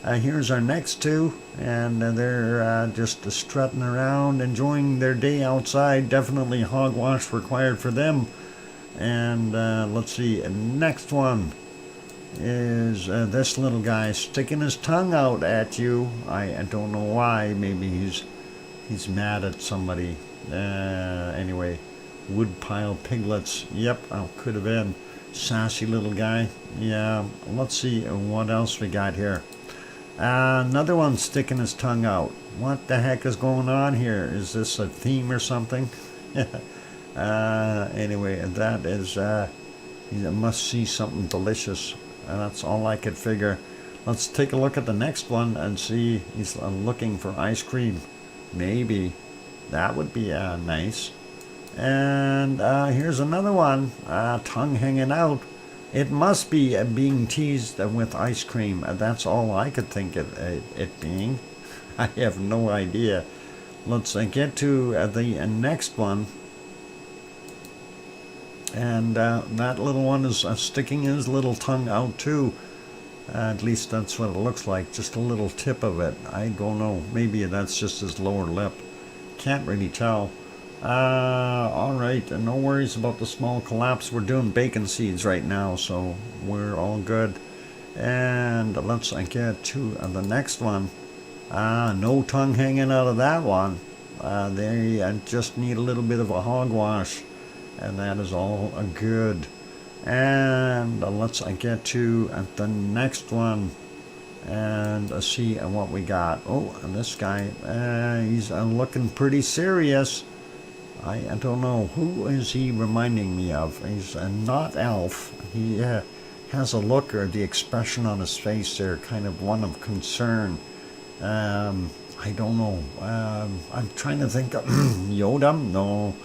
Here's our next two, and they're just strutting around, enjoying their day outside. Definitely hogwash required for them. And let's see, next one is this little guy sticking his tongue out at you. I don't know why. Maybe he's mad at somebody. Anyway, woodpile piglets. Yep, could have been. Sassy little guy. Yeah, let's see what else we got here. Another one sticking his tongue out. What the heck is going on here? Is this a theme or something? Anyway, that is, you must see something delicious. That's all I could figure. Let's take a look at the next one and see. He's looking for ice cream. Maybe. That would be nice. And here's another one. Tongue hanging out. It must be being teased with ice cream. That's all I could think of it being. I have no idea. Let's get to the next one. And that little one is sticking his little tongue out too. At least that's what it looks like. Just a little tip of it. I don't know. Maybe that's just his lower lip. Can't really tell. Alright, no worries about the small collapse. We're doing bacon seeds right now, so we're all good. And let's get to the next one. No tongue hanging out of that one. They just need a little bit of a hogwash, and that is all good. And let's get to the next one and see what we got. Oh, and this guy, he's looking pretty serious. I don't know, who is he reminding me of? He's not Elf. He has a look, or the expression on his face there, kind of one of concern. I don't know. I'm trying to think of Yoda? No.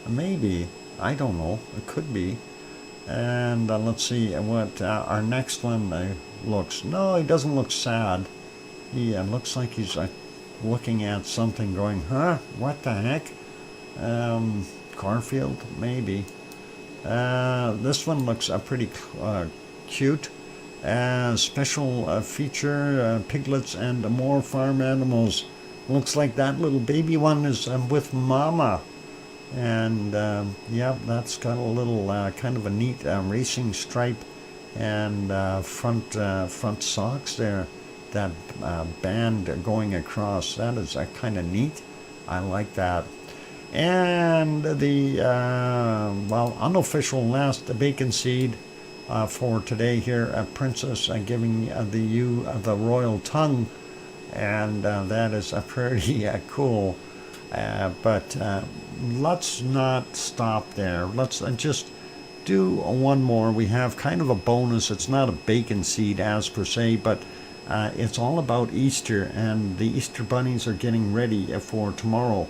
Maybe. I don't know. It could be. And let's see what our next one looks. No, he doesn't look sad. He looks like he's looking at something going, huh? What the heck? Cornfield, maybe. This one looks pretty cute. Special feature, piglets and more farm animals. Looks like that little baby one is with Mama. And yeah, that's got a little kind of a neat racing stripe and front socks there. That band going across. That is kind of neat. I like that. And the unofficial last bacon seed for today here, Princess giving you the royal tongue, and that is pretty cool. But let's not stop there. Let's just do one more. We have kind of a bonus. It's not a bacon seed as per se, but it's all about Easter, and the Easter bunnies are getting ready for tomorrow.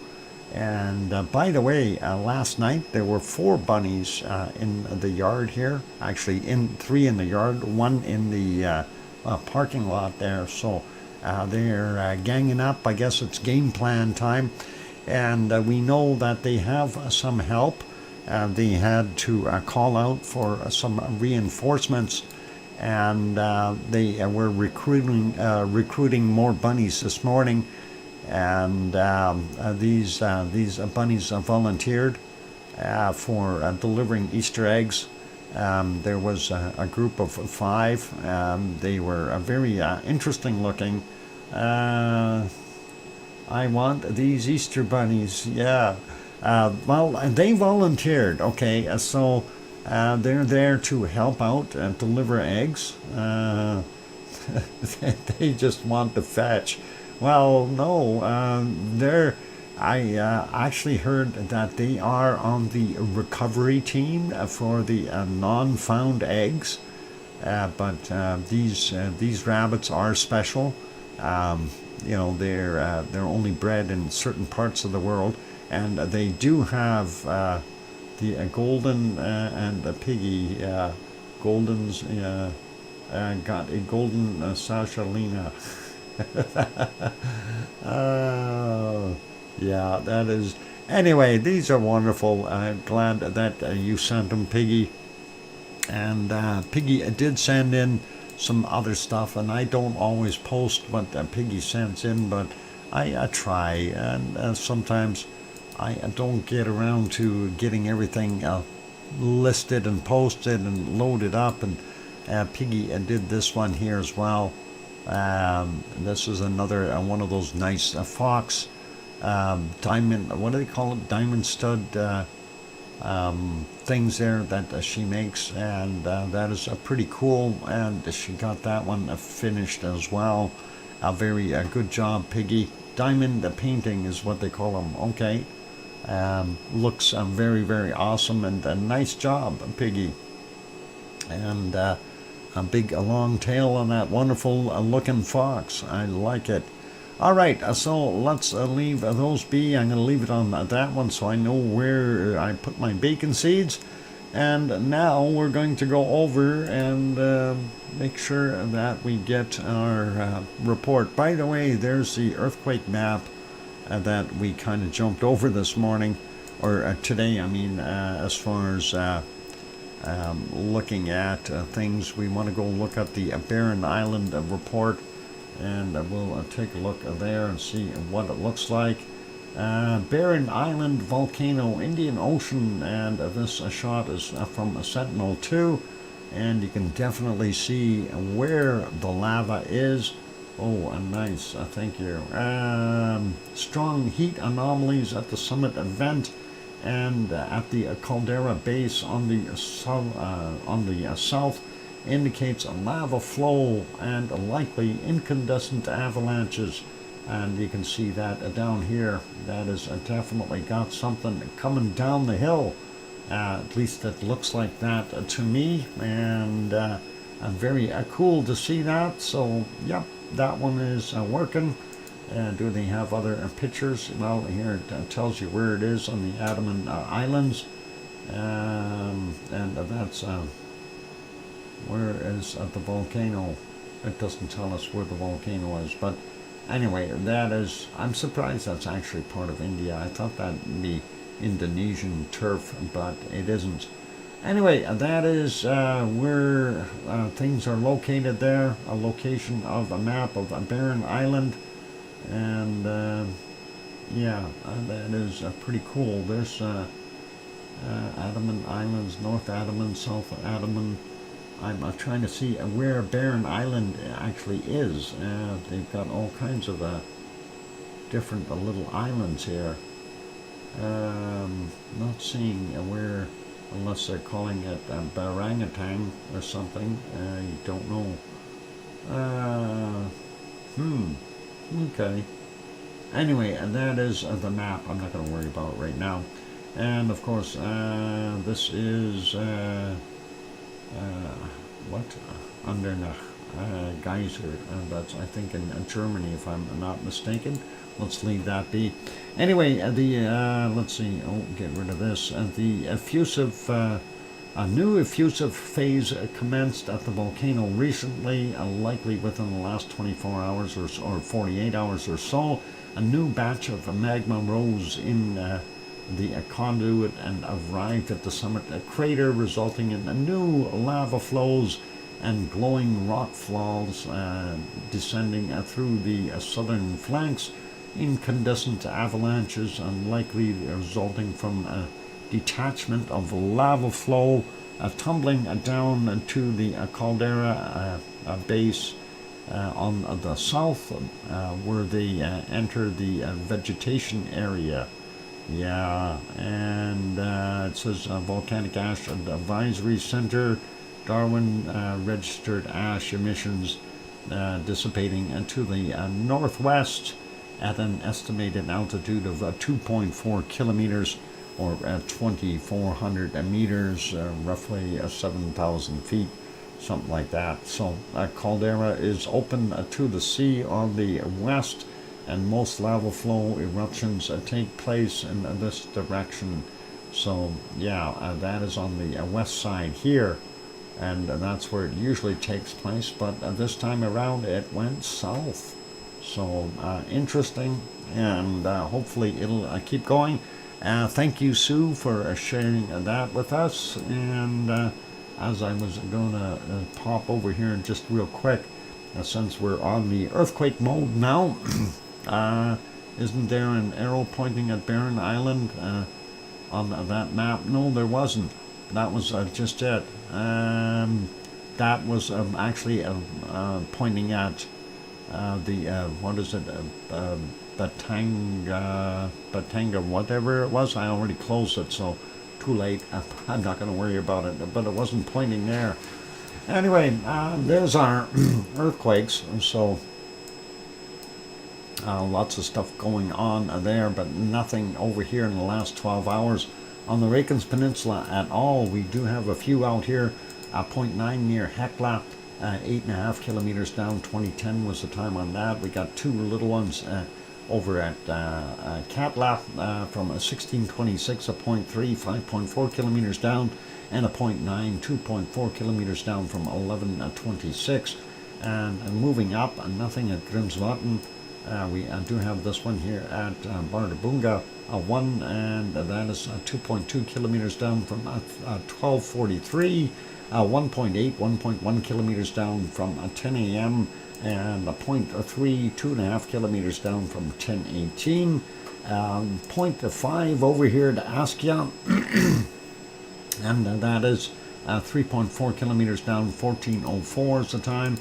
And by the way, last night there were 4 bunnies in the yard here. Actually, 3 in the yard, 1 in the parking lot there. So they're ganging up. I guess it's game plan time. And we know that they have some help. They had to call out for some reinforcements. And they were recruiting more bunnies this morning. And these bunnies volunteered for delivering Easter eggs. There was a group of 5. They were very interesting looking. I want these Easter bunnies. Yeah. Well, they volunteered. Okay, so they're there to help out and deliver eggs. They just want to fetch. Well, no, I actually heard that they are on the recovery team for the non-found eggs, but these rabbits are special, they're only bred in certain parts of the world, and they do have the golden and the piggy. Goldens got a golden Sashalina. Yeah, that is. Anyway, these are wonderful. I'm glad that you sent them, Piggy. And Piggy did send in some other stuff, and I don't always post what Piggy sends in, but I try, and sometimes I don't get around to getting everything listed and posted and loaded up, and Piggy did this one here as well. This is another one of those nice fox diamond, what do they call it, diamond stud things there that she makes, and that is pretty cool, and she got that one finished as well. A very good job, Piggy. Diamond painting is what they call them. Okay. Looks very, very awesome, and a nice job, Piggy. And a big long tail on that wonderful looking fox. I like it. All right, so let's leave those be. I'm going to leave it on that one so I know where I put my bacon seeds. And now we're going to go over and make sure that we get our report. By the way, there's the earthquake map that we kind of jumped over this morning, or today, I mean, as far as looking at things. We want to go look at the Barren Island report, and we'll take a look there and see what it looks like. Barren Island volcano, Indian Ocean, and this shot is from Sentinel-2, and you can definitely see where the lava is. Oh, nice, thank you. Strong heat anomalies at the summit vent and at the caldera base on the south indicates a lava flow and likely incandescent avalanches. And you can see that down here. That is definitely got something coming down the hill. At least it looks like that to me. And very cool to see that. So, yep, that one is working. Do they have other pictures? Well, here it tells you where it is on the Andaman Islands. And that's where is the volcano. It doesn't tell us where the volcano is, but anyway, that is, I'm surprised that's actually part of India. I thought that'd be Indonesian turf, but it isn't. Anyway, that is where things are located there, a location of a map of a barren island, and yeah, that is pretty cool. There's Andaman Islands, North Andaman, South Andaman. I'm trying to see where Barren Island actually is. They've got all kinds of different little islands here. Not seeing where, unless they're calling it Barangatang or something. You don't know. Okay. Anyway, that is the map. I'm not going to worry about it right now. And of course, this is what? Andernach geyser. That's, I think, in Germany, if I'm not mistaken. Let's leave that be. Anyway, let's see. Oh, get rid of this. The effusive, a new effusive phase commenced at the volcano recently, likely within the last 24 hours or 48 hours or so. A new batch of magma rose in the conduit and arrived at the summit crater, resulting in new lava flows and glowing rock falls descending through the southern flanks. Incandescent avalanches, unlikely resulting from a detachment of lava flow tumbling down to the caldera base on the south, where they enter the vegetation area. Yeah, and it says Volcanic Ash Advisory Center, Darwin registered ash emissions dissipating to the northwest at an estimated altitude of 2.4 kilometers or 2,400 meters, roughly 7,000 feet. something like that. So caldera is open to the sea on the west, and most lava flow eruptions take place in this direction. So yeah, that is on the west side here, and that's where it usually takes place, but this time around it went south. So interesting, and hopefully it'll keep going. Thank you, Sue, for sharing that with us. And as I was going to pop over here just real quick, since we're on the earthquake mode now, isn't there an arrow pointing at Barren Island on that map? No, there wasn't. That was just it. That was actually pointing at what is it? Batanga, whatever it was. I already closed it, so too late. I'm not going to worry about it. But it wasn't pointing there. Anyway, there's our earthquakes. So lots of stuff going on there, but nothing over here in the last 12 hours on the Reykjanes Peninsula at all. We do have a few out here. 0.9 near Hekla, 8.5 kilometers down. 2010 was the time on that. We got two little ones over at Katla from a 1626, a 0.3, 5.4 kilometers down, and a 0.9, 2.4 kilometers down from 1126. And moving up, nothing at Grimsvatn. We do have this one here at Bardabunga, 1, and that is 2.2 kilometers down from 1243, 1.8, 1.1 kilometers down from 10 a.m., and a 0.3, 2.5 kilometers down from 10:18. 0.5 over here to Askia, and that is 3.4 kilometers down, 14:04 is the time.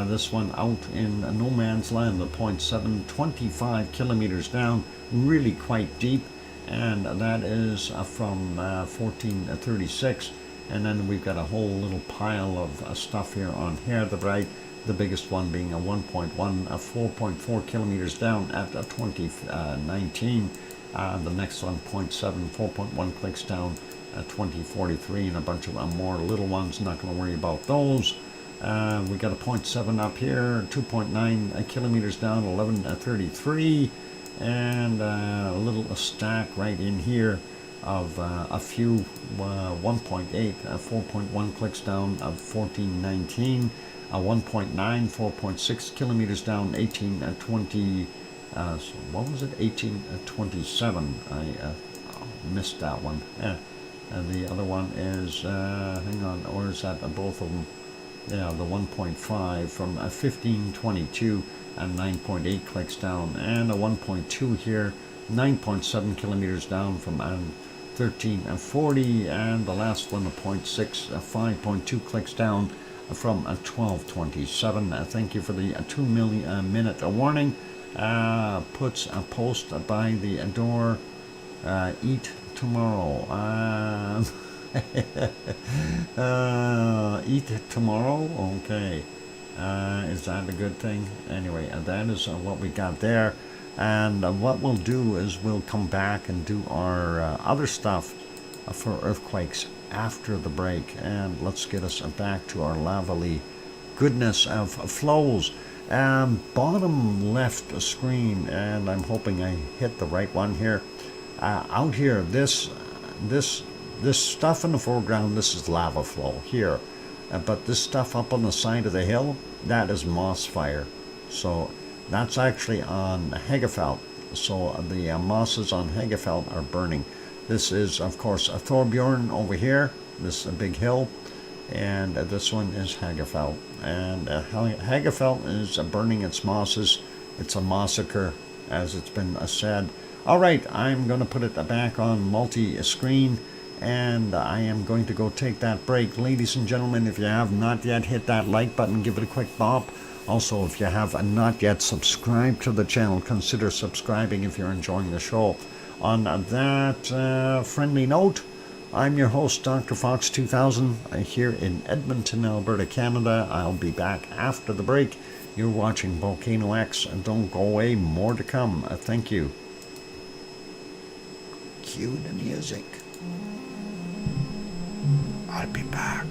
This one out in no man's land, the 0.7, 25 kilometers down, really quite deep, and that is from 1436. And then we've got a whole little pile of stuff here on here, the right. The biggest one being a 1.1, 4.4 kilometers down at 2019. The next one, 0.7, 4.1 clicks down at 2043, and a bunch of more little ones. Not going to worry about those. We got a 0.7 up here, 2.9 kilometers down, 1133, and a little stack right in here of a few 1.8, 4.1 clicks down of 1419. 1.9, 4.6 kilometers down, 1820. So what was it? 1827. I missed that one. And the other one is, hang on, or is that both of them? Yeah, the 1.5 from 1522 and 9.8 clicks down, and a 1.2 here, 9.7 kilometers down from 1340, and the last one, a 0.6, 5.2 clicks down from 1227. Thank you for the 2 minute warning. Puts a post by the door. Eat tomorrow. Eat tomorrow. Okay. Is that a good thing? Anyway, that is what we got there. And what we'll do is we'll come back and do our other stuff for earthquakes after the break, and let's get us back to our lavally goodness of flows. Bottom left screen, and I'm hoping I hit the right one here. Out here, this stuff in the foreground, this is lava flow here, but this stuff up on the side of the hill, that is moss fire. So that's actually on Hegefeld. So the mosses on Hegefeld are burning. This is, of course, a Thorbjorn over here, this big hill, and this one is Hagefeld. And Hagefeld is burning its mosses. It's a massacre, as it's been said. All right, I'm going to put it back on multi-screen, and I am going to go take that break. Ladies and gentlemen, if you have not yet hit that like button, give it a quick bop. Also, if you have not yet subscribed to the channel, consider subscribing if you're enjoying the show. On that friendly note, I'm your host, DrFox2000, here in Edmonton, Alberta, Canada. I'll be back after the break. You're watching VolcanoX, and don't go away, more to come. Thank you. Cue the music. I'll be back.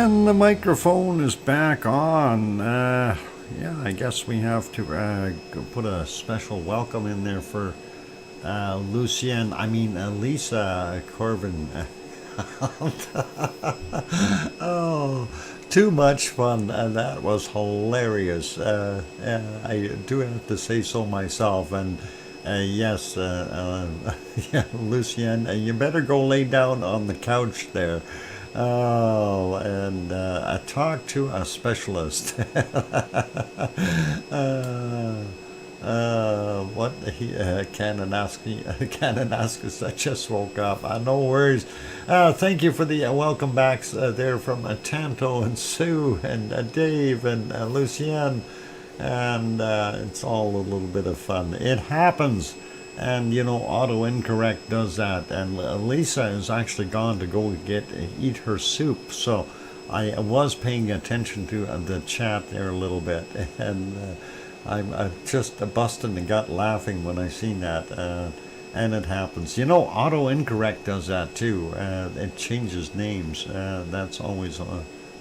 And the microphone is back on. Yeah, I guess we have to put a special welcome in there for Lisa Corbin. Oh, too much fun, and that was hilarious. I do have to say so myself. And yes, yeah, Lucien, you better go lay down on the couch there. Oh, and I talked to a specialist. What he Kananaskis, I just woke up. No worries. Thank you for the welcome backs there from Tanto and Sue and Dave and Lucien. And it's all a little bit of fun. It happens. And auto incorrect does that. And Lisa is actually gone to go eat her soup. So I was paying attention to the chat there a little bit, and I'm just busting the gut laughing when I seen that. And it happens. Auto incorrect does that too. It changes names. That's always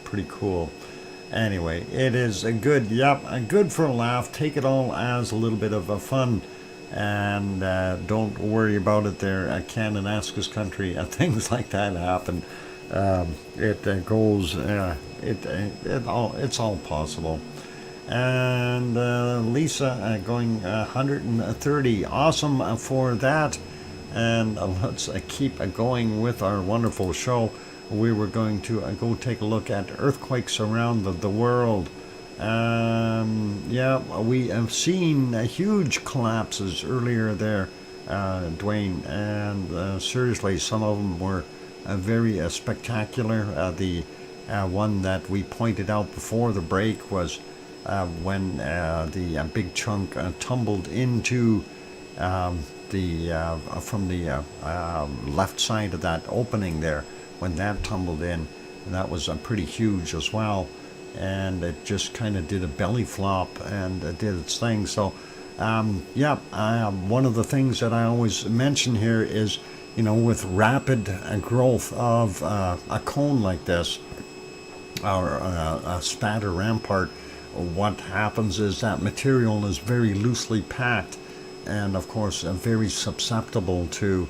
pretty cool. Anyway, it is a good. Yep, good for a laugh. Take it all as a little bit of a fun. And don't worry about it there. Kananaskis country, things like that happen. It goes. It's all possible. And Lisa going 130. Awesome for that. And let's keep going with our wonderful show. We were going to go take a look at earthquakes around the world. Yeah, we have seen huge collapses earlier there, Dwayne, and seriously, some of them were very spectacular. The one that we pointed out before the break was when the big chunk tumbled into from the left side of that opening there. When that tumbled in, that was pretty huge as well. And it just kind of did a belly flop and did its thing. So, one of the things that I always mention here is, with rapid growth of a cone like this, or a spatter rampart, what happens is that material is very loosely packed, and of course very susceptible to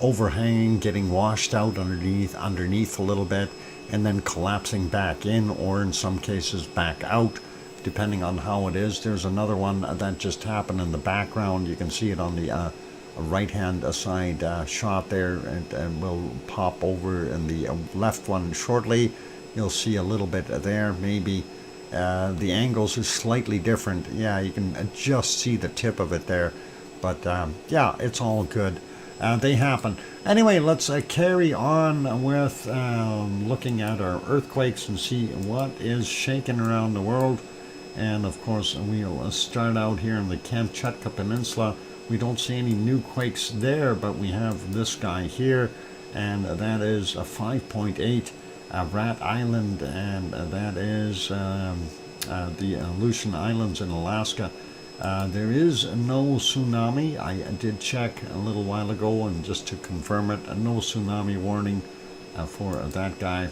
overhanging, getting washed out underneath a little bit, and then collapsing back in, or in some cases back out, depending on how it is. There's another one that just happened in the background. You can see it on the right-hand side shot there, and will pop over in the left one shortly. You'll see a little bit there, maybe. The angles are slightly different. Yeah, you can just see the tip of it there. But yeah, it's all good. They happen. Anyway, let's carry on with looking at our earthquakes and see what is shaking around the world. And of course, we'll start out here in the Kamchatka Peninsula. We don't see any new quakes there, but we have this guy here, and that is a 5.8 Rat Island, and that is the Aleutian Islands in Alaska. There is no tsunami. I did check a little while ago, and just to confirm it, no tsunami warning for that guy,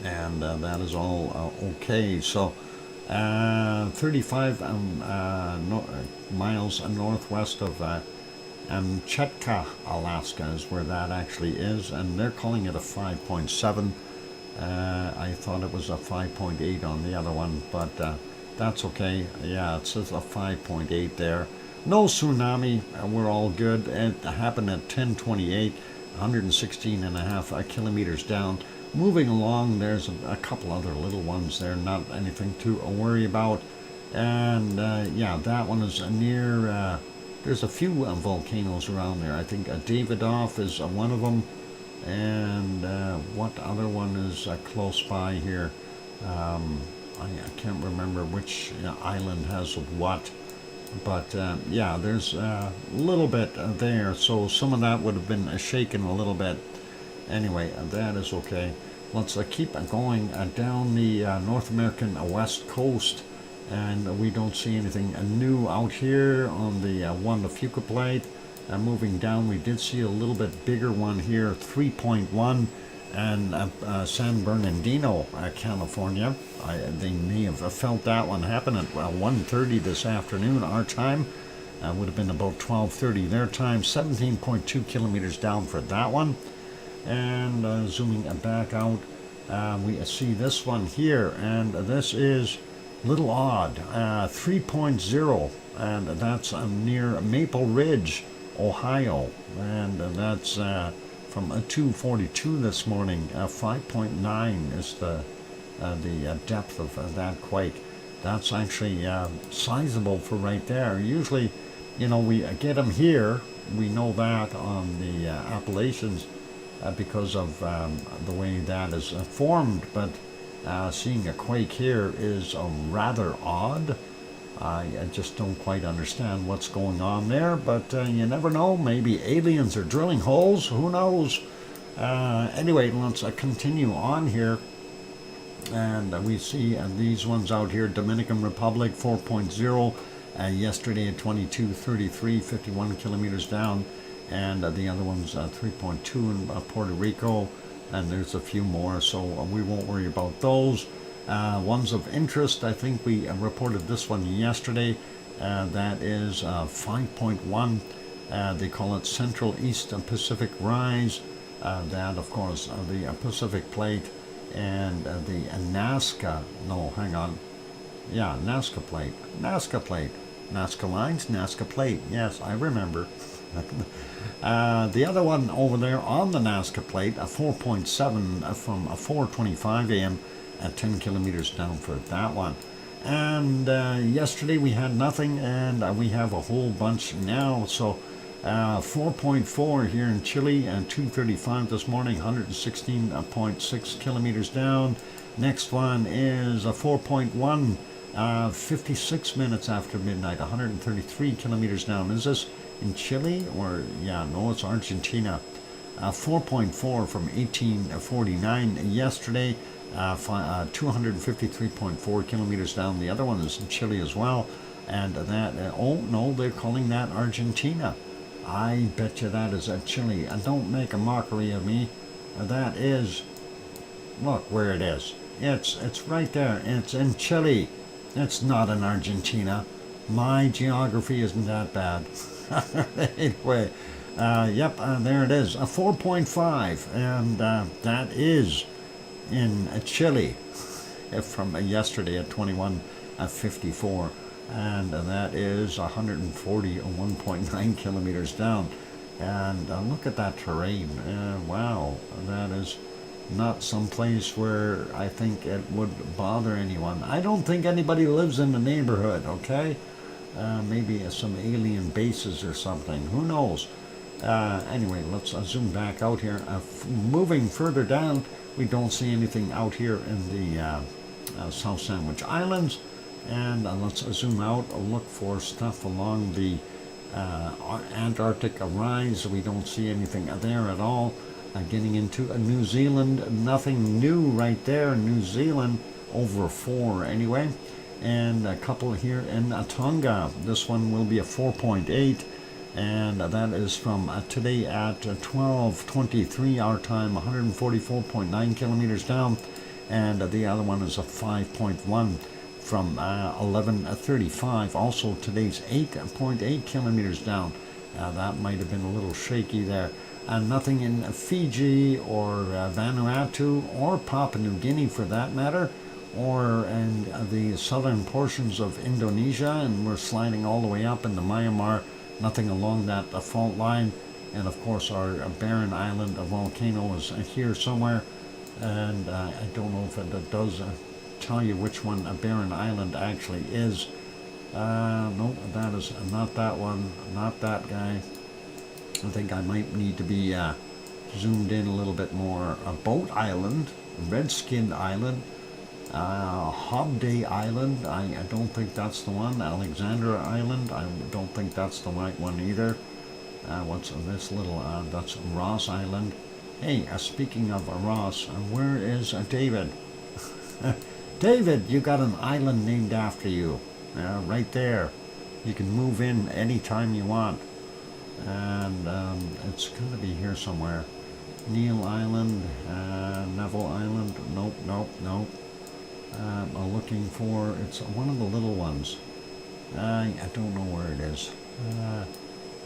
and that is all okay. So 35 miles northwest of Kamchatka, Alaska is where that actually is, and they're calling it a 5.7. I thought it was a 5.8 on the other one, but that's okay. Yeah, it says a 5.8 there. No tsunami. We're all good. It happened at 10:28, 116.5 kilometers down. Moving along, there's a couple other little ones there, not anything to worry about. And yeah, that one is near. There's a few volcanoes around there. I think Davidoff is one of them. And what other one is close by here? I can't remember which island has what, but yeah, there's a little bit there, so some of that would have been shaken a little bit. Anyway, that is okay. Let's keep going down the North American west coast, and we don't see anything new out here on the the Fuca plate. Moving down, we did see a little bit bigger one here, 3.1. and San Bernardino, California. They may have felt that one happen at 1:30 this afternoon, our time. Would have been about 12:30 their time. 17.2 kilometers down for that one. And zooming back out, we see this one here, and this is a little odd. 3.0, and that's near Maple Ridge, Ohio, and that's from 2:42 this morning. 5.9 is the depth of that quake. That's actually sizable for right there. Usually, we get them here. We know that on the Appalachians because of the way that is formed, but seeing a quake here is rather odd. I just don't quite understand what's going on there, but you never know. Maybe aliens are drilling holes. Who knows? Anyway, let's continue on here. And we see these ones out here. Dominican Republic 4.0. Yesterday at 22:33, 51 kilometers down. And the other one's 3.2 in Puerto Rico. And there's a few more, so we won't worry about those. Ones of interest, I think we reported this one yesterday. That is 5.1. They call it Central East Pacific Rise. That, of course, the Pacific Plate and the Nazca. No, hang on. Yeah, Nazca Plate. Nazca Plate. Nazca Lines, Nazca Plate. Yes, I remember. The other one over there on the Nazca Plate, a 4.7 from 4:25 a.m. at 10 kilometers down for that one. And yesterday we had nothing, and we have a whole bunch now. So 4.4 here in Chile, and 2:35 this morning, 116.6 kilometers down. Next one is a 4.1, 56 minutes after midnight, 133 kilometers down. Is this in Chile, or yeah, no, it's Argentina. 4.4 from 1849 yesterday, 253.4 kilometers down. The other one is in Chile as well, and that, oh no, they're calling that Argentina. I bet you that is Chile. Don't make a mockery of me. That is, look where it is. It's right there. It's in Chile. It's not in Argentina. My geography isn't that bad. Anyway, yep, there it is, a 4.5, and that is in Chile from yesterday at 21:54, and that is 141.9 kilometers down. And look at that terrain. Wow, that is not some place where I think it would bother anyone. I don't think anybody lives in the neighborhood, okay? Maybe some alien bases or something. Who knows? Anyway, let's zoom back out here. Moving further down, we don't see anything out here in the South Sandwich Islands. And let's zoom out, look for stuff along the Antarctic rise. We don't see anything there at all. Getting into New Zealand, nothing new right there. New Zealand over 4 anyway. And a couple here in Tonga. This one will be a 4.8, and that is from today at 12:23 our time, 144.9 kilometers down. And the other one is a 5.1 from 11:35. Also today's 8.8 kilometers down. That might have been a little shaky there. Nothing in Fiji or Vanuatu or Papua New Guinea for that matter, or in the southern portions of Indonesia, and we're sliding all the way up into Myanmar. Nothing along that fault line. And of course our barren island volcano is here somewhere, and I don't know if it does tell you which one a barren island actually is. No, that is not that one, not that guy. I think I might need to be zoomed in a little bit more. Boat Island, Redskin Island, Hobday Island, I don't think that's the one. Alexandra Island, I don't think that's the right one either. What's this little, that's Ross Island. Hey, speaking of Ross, where is David? David, you got an island named after you. Right there. You can move in anytime you want. And it's going to be here somewhere. Neil Island, Neville Island, nope, nope, nope. I'm looking for, it's one of the little ones. I don't know where it is.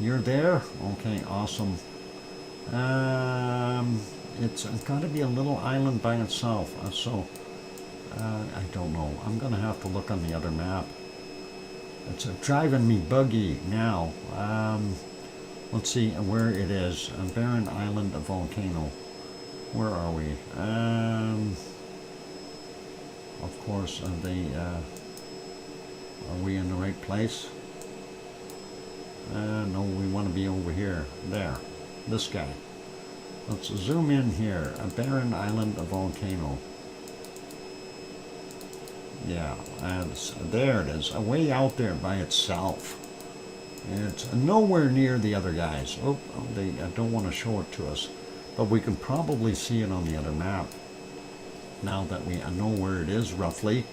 You're there? Okay, awesome. It's got to be a little island by itself, I don't know. I'm going to have to look on the other map. It's driving me buggy now. Let's see where it is. Barren Island Volcano. Where are we? Of course, are we in the right place? No, we want to be over here. There. This guy. Let's zoom in here. A barren island volcano. Yeah, there it is. Way out there by itself. It's nowhere near the other guys. Oh, they don't want to show it to us. But we can probably see it on the other map. Now that we know where it is roughly.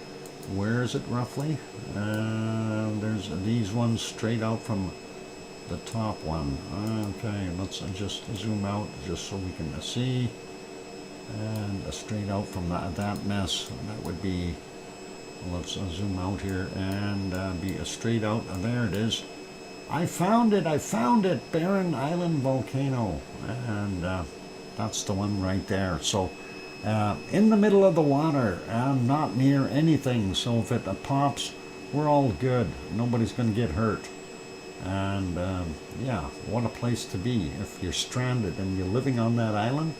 Where is it roughly? There's these ones straight out from the top one. Okay, let's just zoom out just so we can see. And straight out from that mess. That would be, let's zoom out here and be a straight out. There it is. I found it, Barren Island Volcano. And that's the one right there. So in the middle of the water, not near anything. So if it pops, we're all good. Nobody's going to get hurt. And yeah, what a place to be. If you're stranded and you're living on that island,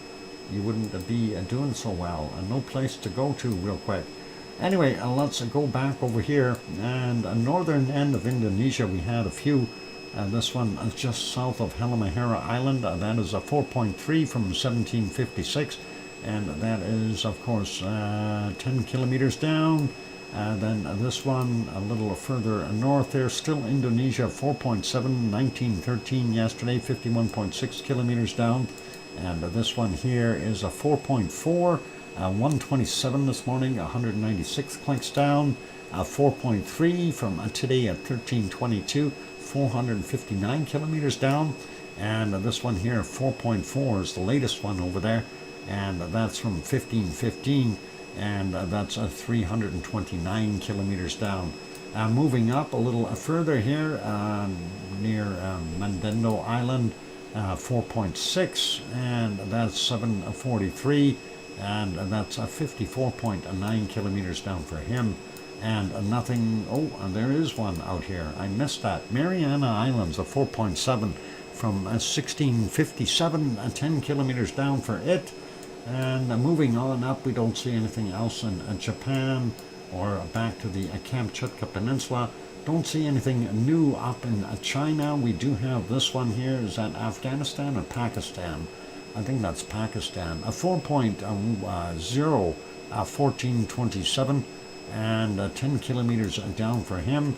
you wouldn't be doing so well. No place to go to real quick. Anyway, let's go back over here. And northern end of Indonesia, we had a few. This one is just south of Halmahera Island. That is a 4.3 from 1756. And that is, of course, 10 kilometers down. Then this one a little further north there, still Indonesia, 4.7, 1913 yesterday, 51.6 kilometers down. And this one here is a 4.4, 127 this morning, 196 clicks down. 4.3 from today at 1322, 459 kilometers down. And this one here, 4.4, is the latest one over there. And that's from 1515. And that's 329 kilometers down. Moving up a little further here near Mandendo Island, 4.6, and that's 743, and that's 54.9 kilometers down for him. And nothing, and there is one out here. I missed that. Mariana Islands, a 4.7 from 1657, 10 kilometers down for it. And moving on up, we don't see anything else in Japan or back to the Kamchatka Peninsula. Don't see anything new up in China. We do have this one here. Is that Afghanistan or Pakistan? I think that's Pakistan. A 4.0, 1427, and 10 kilometers down for him.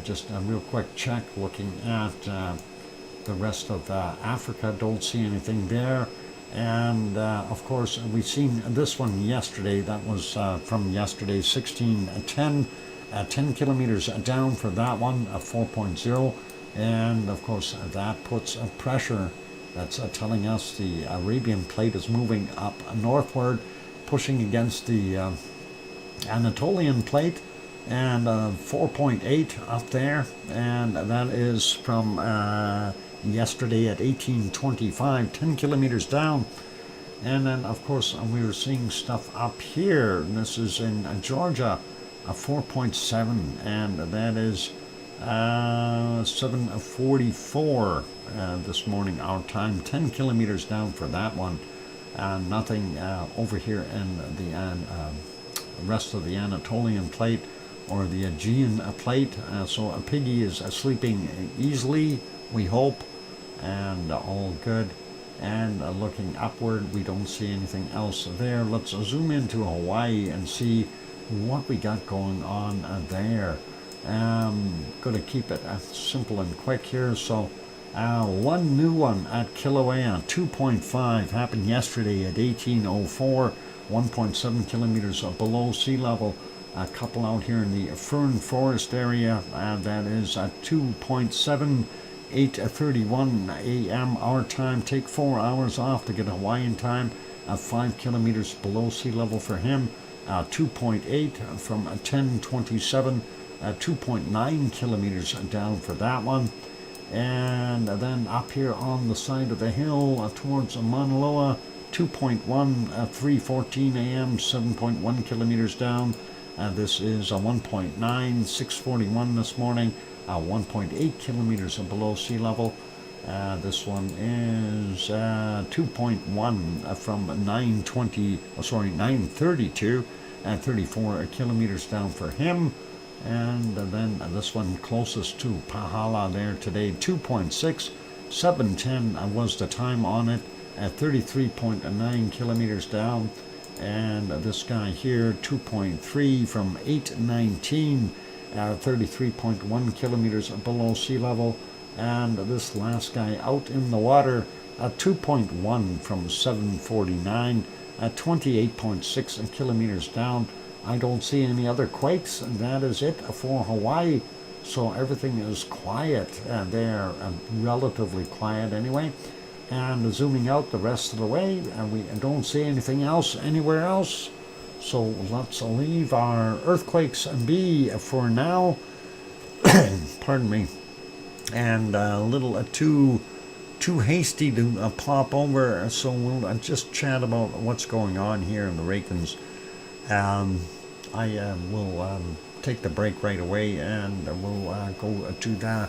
Just a real quick check looking at the rest of Africa. Don't see anything there. And of course, we've seen this one yesterday. That was from yesterday, 1610, 10 kilometers down for that one, a 4.0. And of course, that puts pressure. That's telling us the Arabian plate is moving up northward, pushing against the Anatolian plate, and 4.8 up there. And that is from yesterday at 1825, 10 kilometers down. And then of course we were seeing stuff up here. This is in Georgia, a 4.7, and that is 7:44 this morning our time, 10 kilometers down for that one. Nothing over here in the rest of the Anatolian plate or the Aegean plate. So a piggy is sleeping easily, we hope, and all good. And looking upward, we don't see anything else there. Let's zoom into Hawaii and see what we got going on there. Going to keep it simple and quick here. So one new one at Kilauea, 2.5, happened yesterday at 1804, 1.7 kilometers below sea level. A couple out here in the fern forest area, that is 2.7, 8:31 a.m. our time. Take 4 hours off to get Hawaiian time. 5 kilometers below sea level for him. 2.8 from 10:27. 2.9 kilometers down for that one. And then up here on the side of the hill towards Mauna Loa, 2.1, 3:14 a.m., 7.1 kilometers down. This is 1.9, 6:41 this morning, 1.8 kilometers below sea level. This one is 2.1 from 9:32, 34 kilometers down for him. And then this one closest to Pahala there today, 2.6, 7:10 was the time on it, at 33.9 kilometers down. And this guy here, 2.3 from 8:19, 33.1 kilometers below sea level. And this last guy out in the water, 2.1 from 7:49, 28.6 kilometers down. I don't see any other quakes, and that is it for Hawaii. So everything is quiet there, relatively quiet anyway. And zooming out the rest of the way, we don't see anything else anywhere else. So let's leave our earthquakes be for now. Pardon me. And a little too hasty to pop over, so we'll just chat about what's going on here in the Reykjans. I will take the break right away, and we'll go to the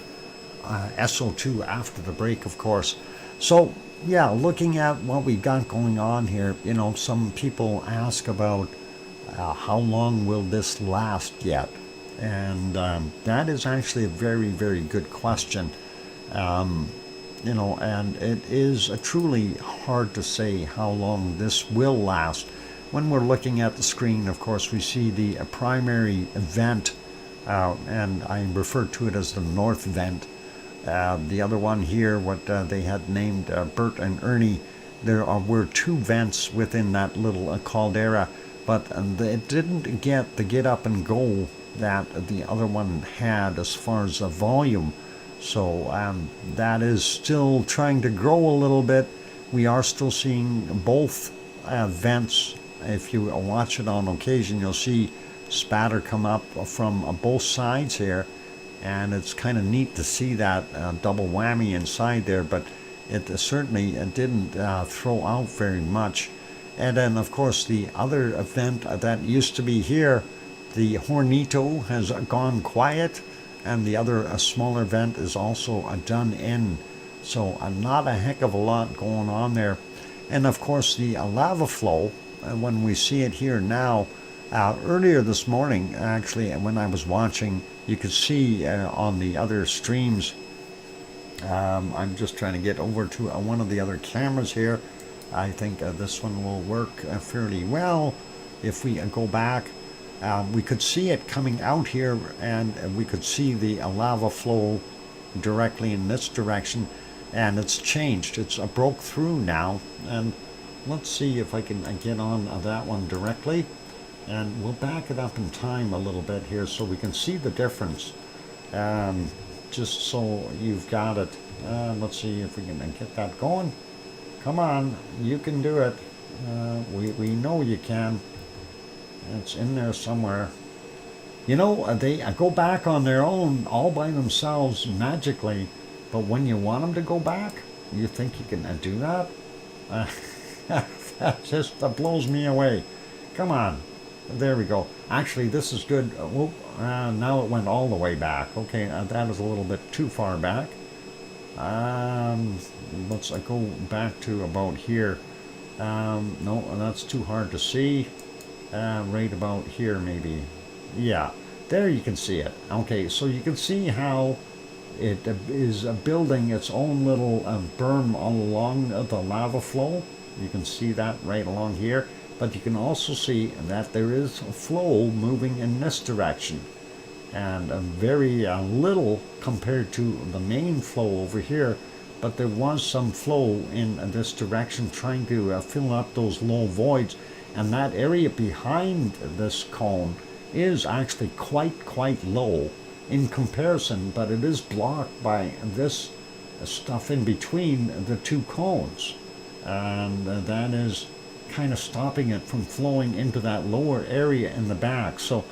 SO2 after the break, of course. So, yeah, looking at what we've got going on here, you know, some people ask about how long will this last yet? And that is actually a very, very good question. You know, and it is truly hard to say how long this will last. When we're looking at the screen, of course, we see the primary vent, and I refer to it as the north vent. The other one here, what they had named Bert and Ernie, there were 2 vents within that little caldera, but it didn't get the get up and go that the other one had as far as the volume. So that is still trying to grow a little bit. We are still seeing both vents. If you watch it on occasion, you'll see spatter come up from both sides here, and it's kind of neat to see that double whammy inside there, but it certainly didn't throw out very much. And then, of course, the other event that used to be here, the Hornito, has gone quiet, and the other smaller vent is also done in. So not a heck of a lot going on there. And of course, the lava flow, when we see it here now, earlier this morning, actually, when I was watching, you could see on the other streams, I'm just trying to get over to one of the other cameras here. I think this one will work fairly well. If we go back, we could see it coming out here, and we could see the lava flow directly in this direction, and it's changed. It's broke through now, and let's see if I can get on that one directly, and we'll back it up in time a little bit here so we can see the difference, just so you've got it. Let's see if we can get that going. Come on, you can do it. We know you can. It's in there somewhere. You know, they go back on their own all by themselves magically, but when you want them to go back, you think you can do that? That just blows me away. Come on. There we go. Actually, this is good. Now it went all the way back. Okay, that is a little bit too far back. Let's go back to about here. No, that's too hard to see. Right about here, maybe. Yeah, there you can see it. Okay, so you can see how it is building its own little berm all along the lava flow. You can see that right along here, but you can also see that there is a flow moving in this direction, and very little compared to the main flow over here, but there was some flow in this direction trying to fill up those low voids, and that area behind this cone is actually quite low in comparison, but it is blocked by this stuff in between the two cones, and that is kind of stopping it from flowing into that lower area in the back. So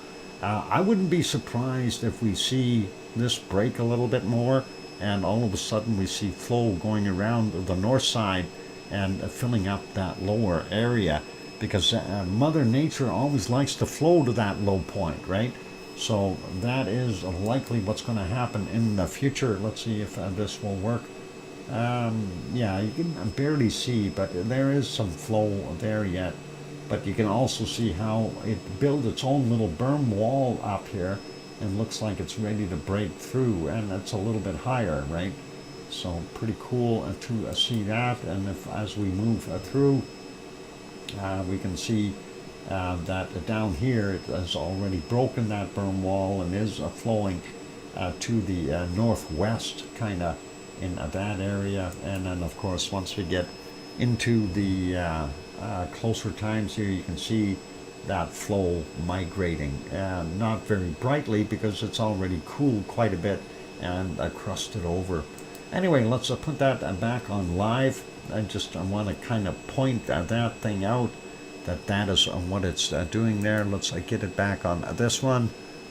I wouldn't be surprised if we see this break a little bit more, and all of a sudden we see flow going around the north side and filling up that lower area, because Mother Nature always likes to flow to that low point, right? So that is likely what's going to happen in the future. Let's see if this will work. Yeah, you can barely see, but there is some flow there yet. But you can also see how it built its own little berm wall up here, and looks like it's ready to break through, and it's a little bit higher, right? So pretty cool to see that. And if as we move through, we can see that down here it has already broken that berm wall and is flowing to the northwest, kind of in that area. And then of course once we get into the closer times here, you can see that flow migrating, not very brightly because it's already cooled quite a bit and crusted over. Anyway, let's put that back on live. I want to kind of point that thing out, that is what it's doing there. Let's get it back on this one.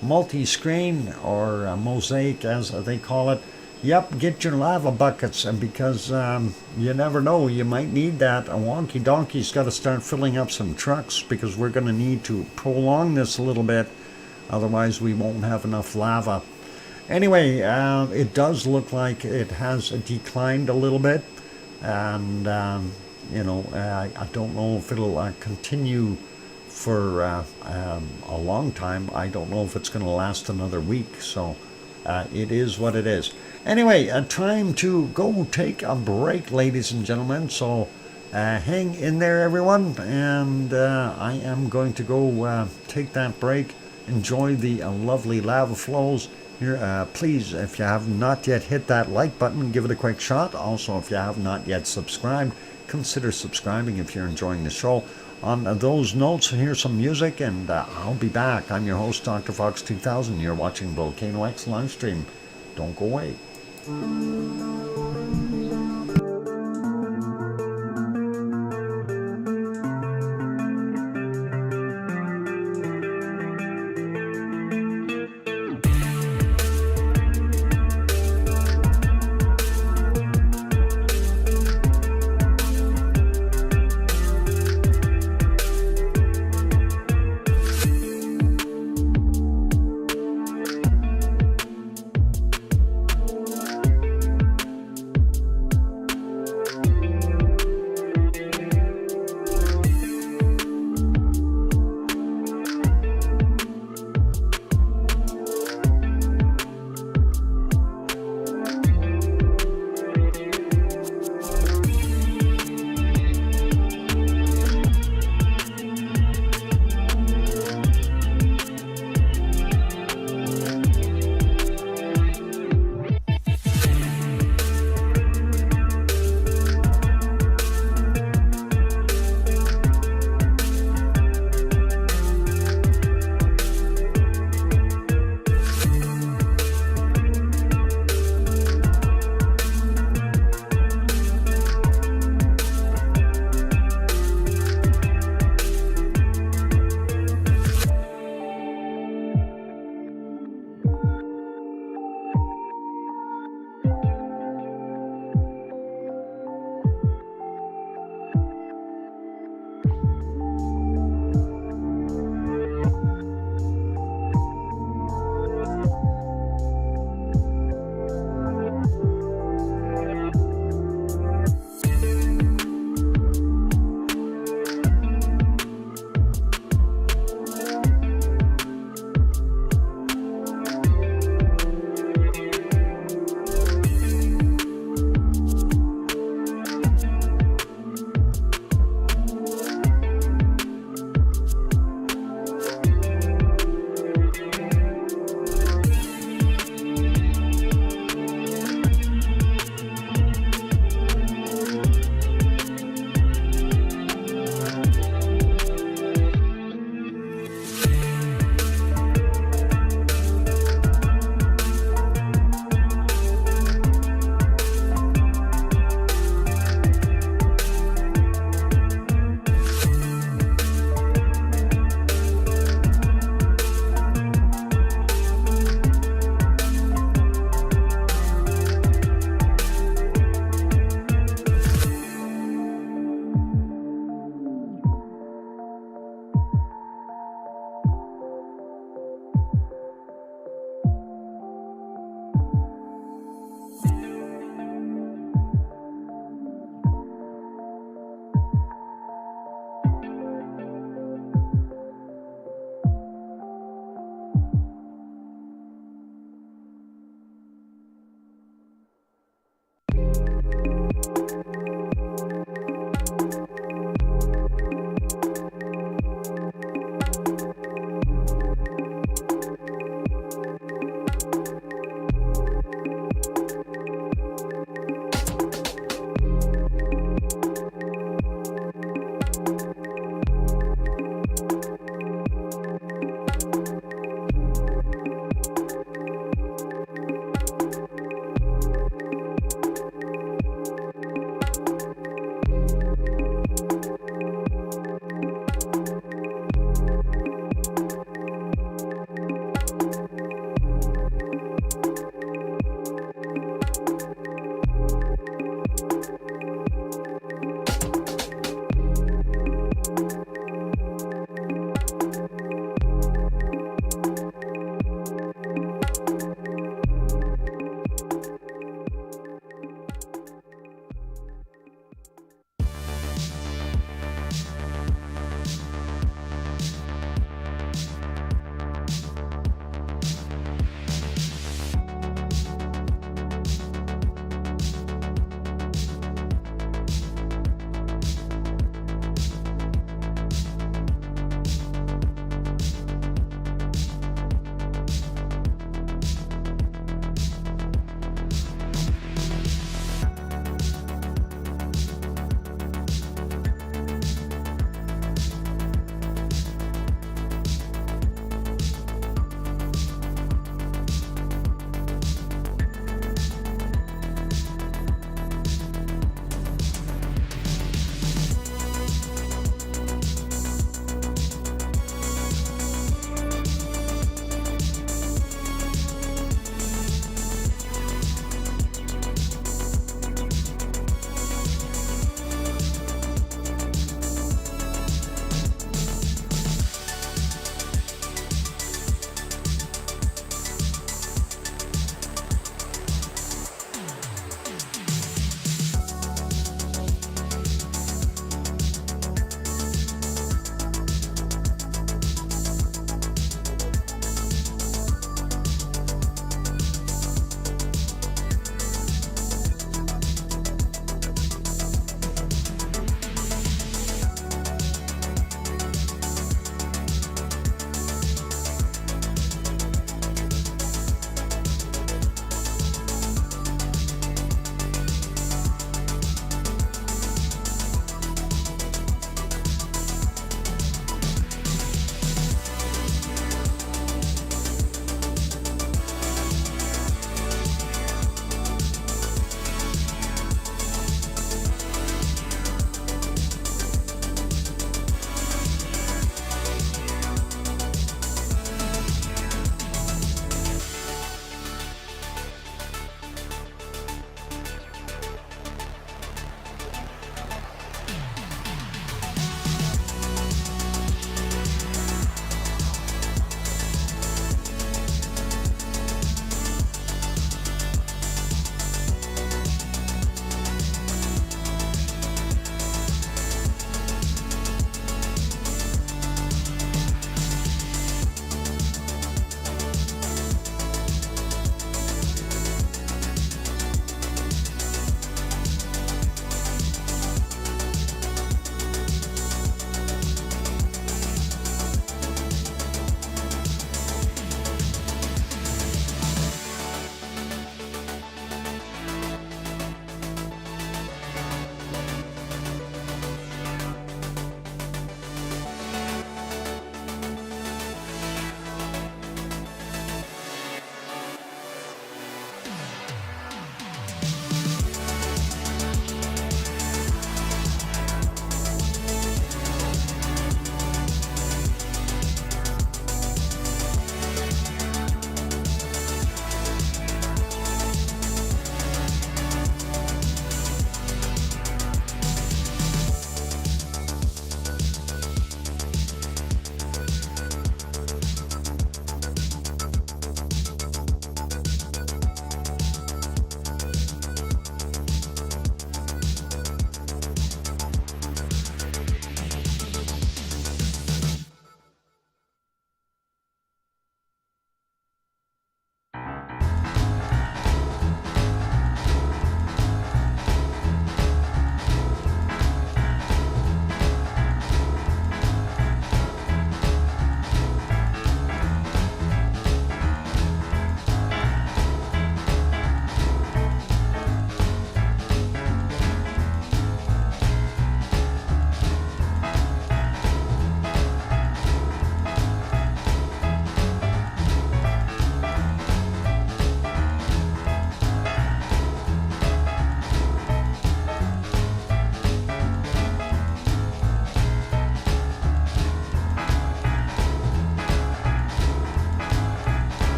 Multi-screen, or mosaic as they call it. Yep, get your lava buckets, because you never know, you might need that. A wonky donkey's got to start filling up some trucks, because we're going to need to prolong this a little bit, otherwise we won't have enough lava. Anyway, it does look like it has declined a little bit, and you know, I don't know if it'll continue for a long time. I don't know if it's going to last another week, so it is what it is. Anyway, time to go take a break, ladies and gentlemen, so hang in there, everyone, and I am going to go take that break, enjoy the lovely lava flows here. Please, if you have not yet hit that like button, give it a quick shot. Also, if you have not yet subscribed, consider subscribing if you're enjoying the show. On those notes, here's some music, and I'll be back. I'm your host, DrFox2000. You're watching VolcanoX live stream. Don't go away.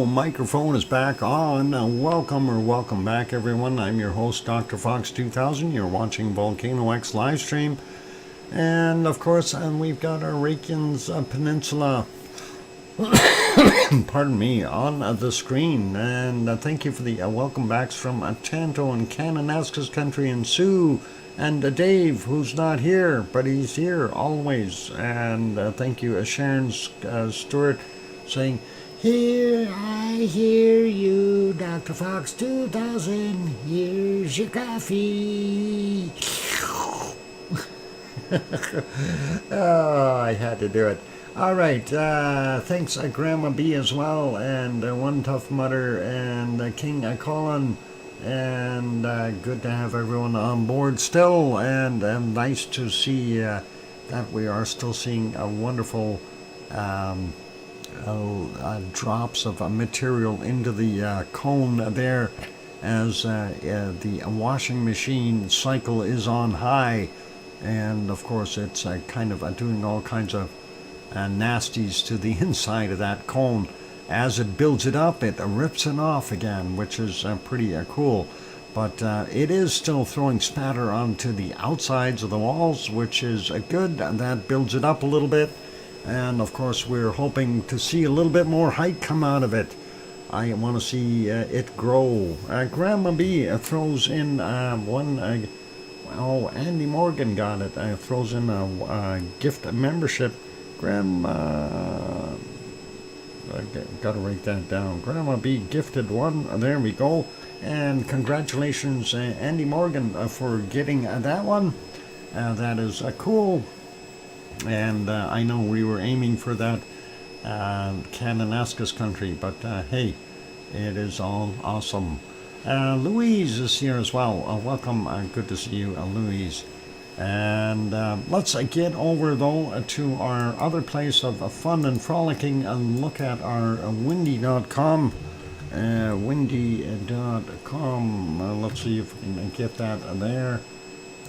microphone is back on. Welcome back, everyone. I'm your host, DrFox2000. You're watching VolcanoX live stream. And, of course, we've got our Reykjanes Peninsula, pardon me, on the screen. And thank you for the welcome backs from Tanto and Cananaska's country, and Sue, and Dave, who's not here, but he's here always. And thank you, Sharon Stewart, saying, "Here, I hear you, Dr. Fox 2000. Here's your coffee." Oh, I had to do it. All right. Thanks, Grandma B as well, and One Tough Mudder, and King Colin. And good to have everyone on board still, and nice to see that we are still seeing a wonderful drops of material into the cone there, as the washing machine cycle is on high, and of course it's kind of doing all kinds of nasties to the inside of that cone. As it builds it up, it rips it off again, which is pretty cool. But it is still throwing spatter onto the outsides of the walls, which is good. That builds it up a little bit. And of course, we're hoping to see a little bit more height come out of it. I want to see it grow. Grandma B throws in one. Andy Morgan got it. Throws in a gift membership. Grandma. I gotta write that down. Grandma B gifted one. There we go. And congratulations, Andy Morgan, for getting that one. That is cool. And I know we were aiming for that Kananaska's country, but hey, it is all awesome. Louise is here as well. Welcome. Good to see you, Louise. And let's get over, though, to our other place of fun and frolicking, and look at our windy.com. Windy.com. Let's see if we can get that there,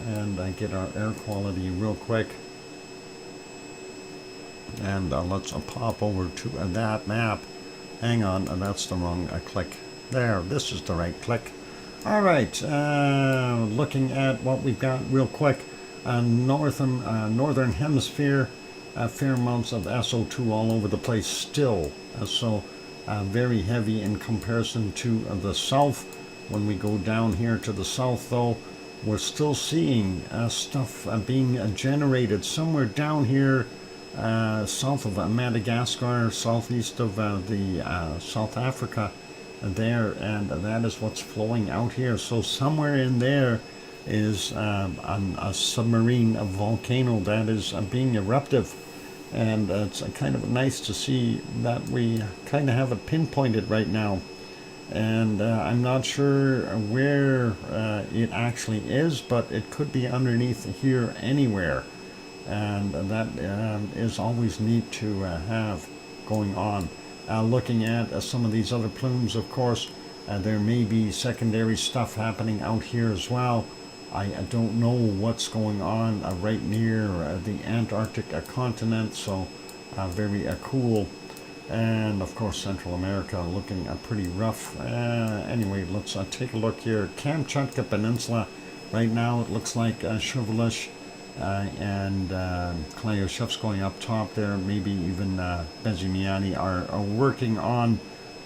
and get our air quality real quick. And let's pop over to that map. Hang on, that's the wrong click. There, this is the right click. All right, looking at what we've got real quick. Northern hemisphere, fair amounts of SO2 all over the place still. So very heavy in comparison to the south. When we go down here to the south, though, we're still seeing stuff being generated somewhere down here south of Madagascar, southeast of the South Africa there, and that is what's flowing out here. So somewhere in there is a submarine, a volcano that is being eruptive, and it's kind of nice to see that we kind of have it pinpointed right now. And I'm not sure where it actually is, but it could be underneath here anywhere, and that is always neat to have going on. Looking at some of these other plumes, of course, there may be secondary stuff happening out here as well. I don't know what's going on right near the Antarctic continent, so very cool. And of course, Central America looking pretty rough. Anyway, let's take a look here. Kamchatka Peninsula, right now it looks like Shuvalish and Klyushevskoye up top there, maybe even Bezimiani are working on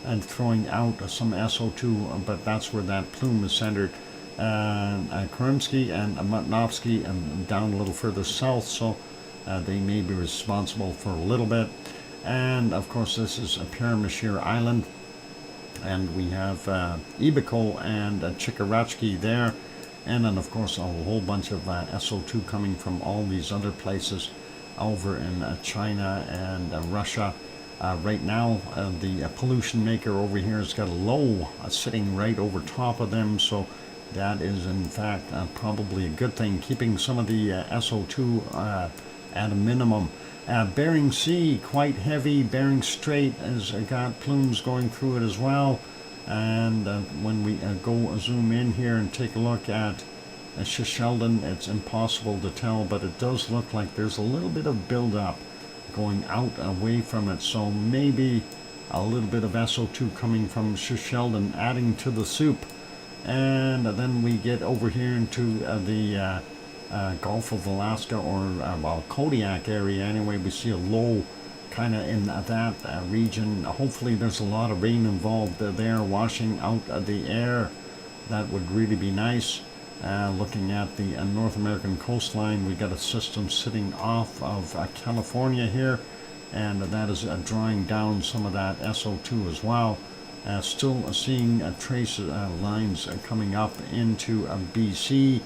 and throwing out some SO2, but that's where that plume is centered. Krimsky and Matnovsky and down a little further south, so they may be responsible for a little bit. And of course, this is Pyramashir Island, and we have Ibiko and Chikarachki there, and then of course a whole bunch of SO2 coming from all these other places over in China and Russia. Right now, the pollution maker over here has got a low sitting right over top of them, so that is in fact probably a good thing, keeping some of the SO2 at a minimum. Bering Sea, quite heavy. Bering Strait has got plumes going through it as well. And when we go zoom in here and take a look at Shisheldon, it's impossible to tell, but it does look like there's a little bit of buildup going out away from it. So maybe a little bit of SO2 coming from Sheldon adding to the soup. And then we get over here into the Gulf of Alaska, or well, Kodiak area anyway. We see a low kind of in that region. Hopefully there's a lot of rain involved there, washing out the air. That would really be nice. Looking at the North American coastline, we got a system sitting off of California here, and that is drawing down some of that SO2 as well. Still seeing trace lines coming up into BC,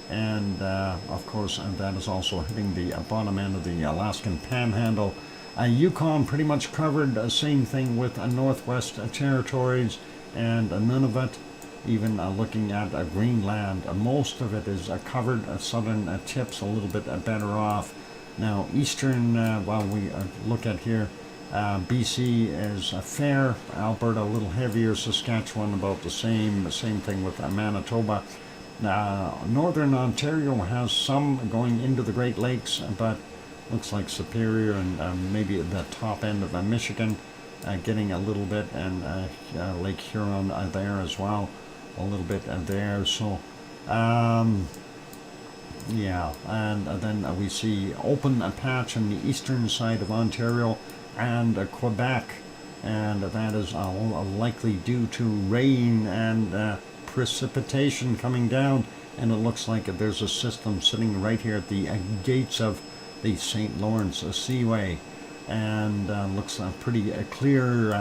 and of course that is also hitting the bottom end of the Alaskan Panhandle. Yukon pretty much covered, same thing with Northwest Territories and Nunavut. Even looking at Greenland, most of it is covered. Southern tips a little bit better off. Now eastern, while we look at here, BC is fair, Alberta a little heavier, Saskatchewan about the same thing with Manitoba. Northern Ontario has some going into the Great Lakes, but looks like Superior and maybe the top end of Michigan getting a little bit, and Lake Huron there as well, a little bit there. So yeah, and then we see open patch on the eastern side of Ontario and Quebec, and that is likely due to rain and precipitation coming down. And it looks like there's a system sitting right here at the gates of the St. Lawrence Seaway, and looks pretty clear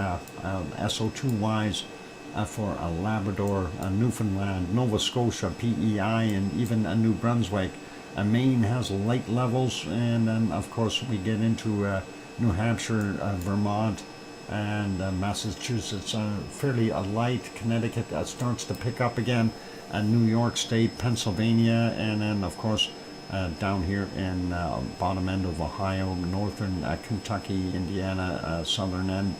SO2 wise for Labrador, Newfoundland, Nova Scotia, PEI, and even New Brunswick. Maine has light levels, and then of course we get into New Hampshire, Vermont, and Massachusetts fairly light. Connecticut starts to pick up again, New York State, Pennsylvania, and then of course down here in bottom end of Ohio, northern Kentucky, Indiana, southern end.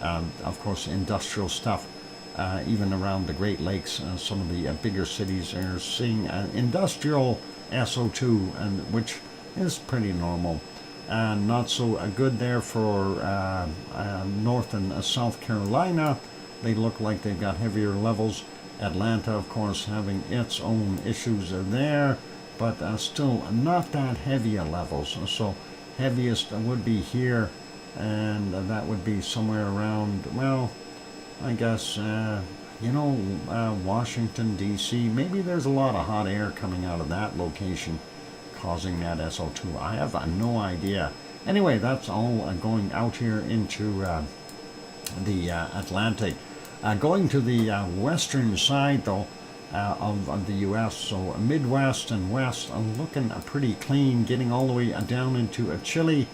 Of course industrial stuff, even around the Great Lakes. Some of the bigger cities are seeing industrial SO2, and which is pretty normal. Not so good there for North and South Carolina. They look like they've got heavier levels. Atlanta, of course, having its own issues there, but still not that heavy levels. So heaviest would be here, and that would be somewhere around, well, I guess, Washington, D.C. Maybe there's a lot of hot air coming out of that location causing that SO2. I have no idea. Anyway, that's all going out here into the Atlantic. Going to the western side, though, of the U.S., so Midwest and West are looking pretty clean, getting all the way down into Chile,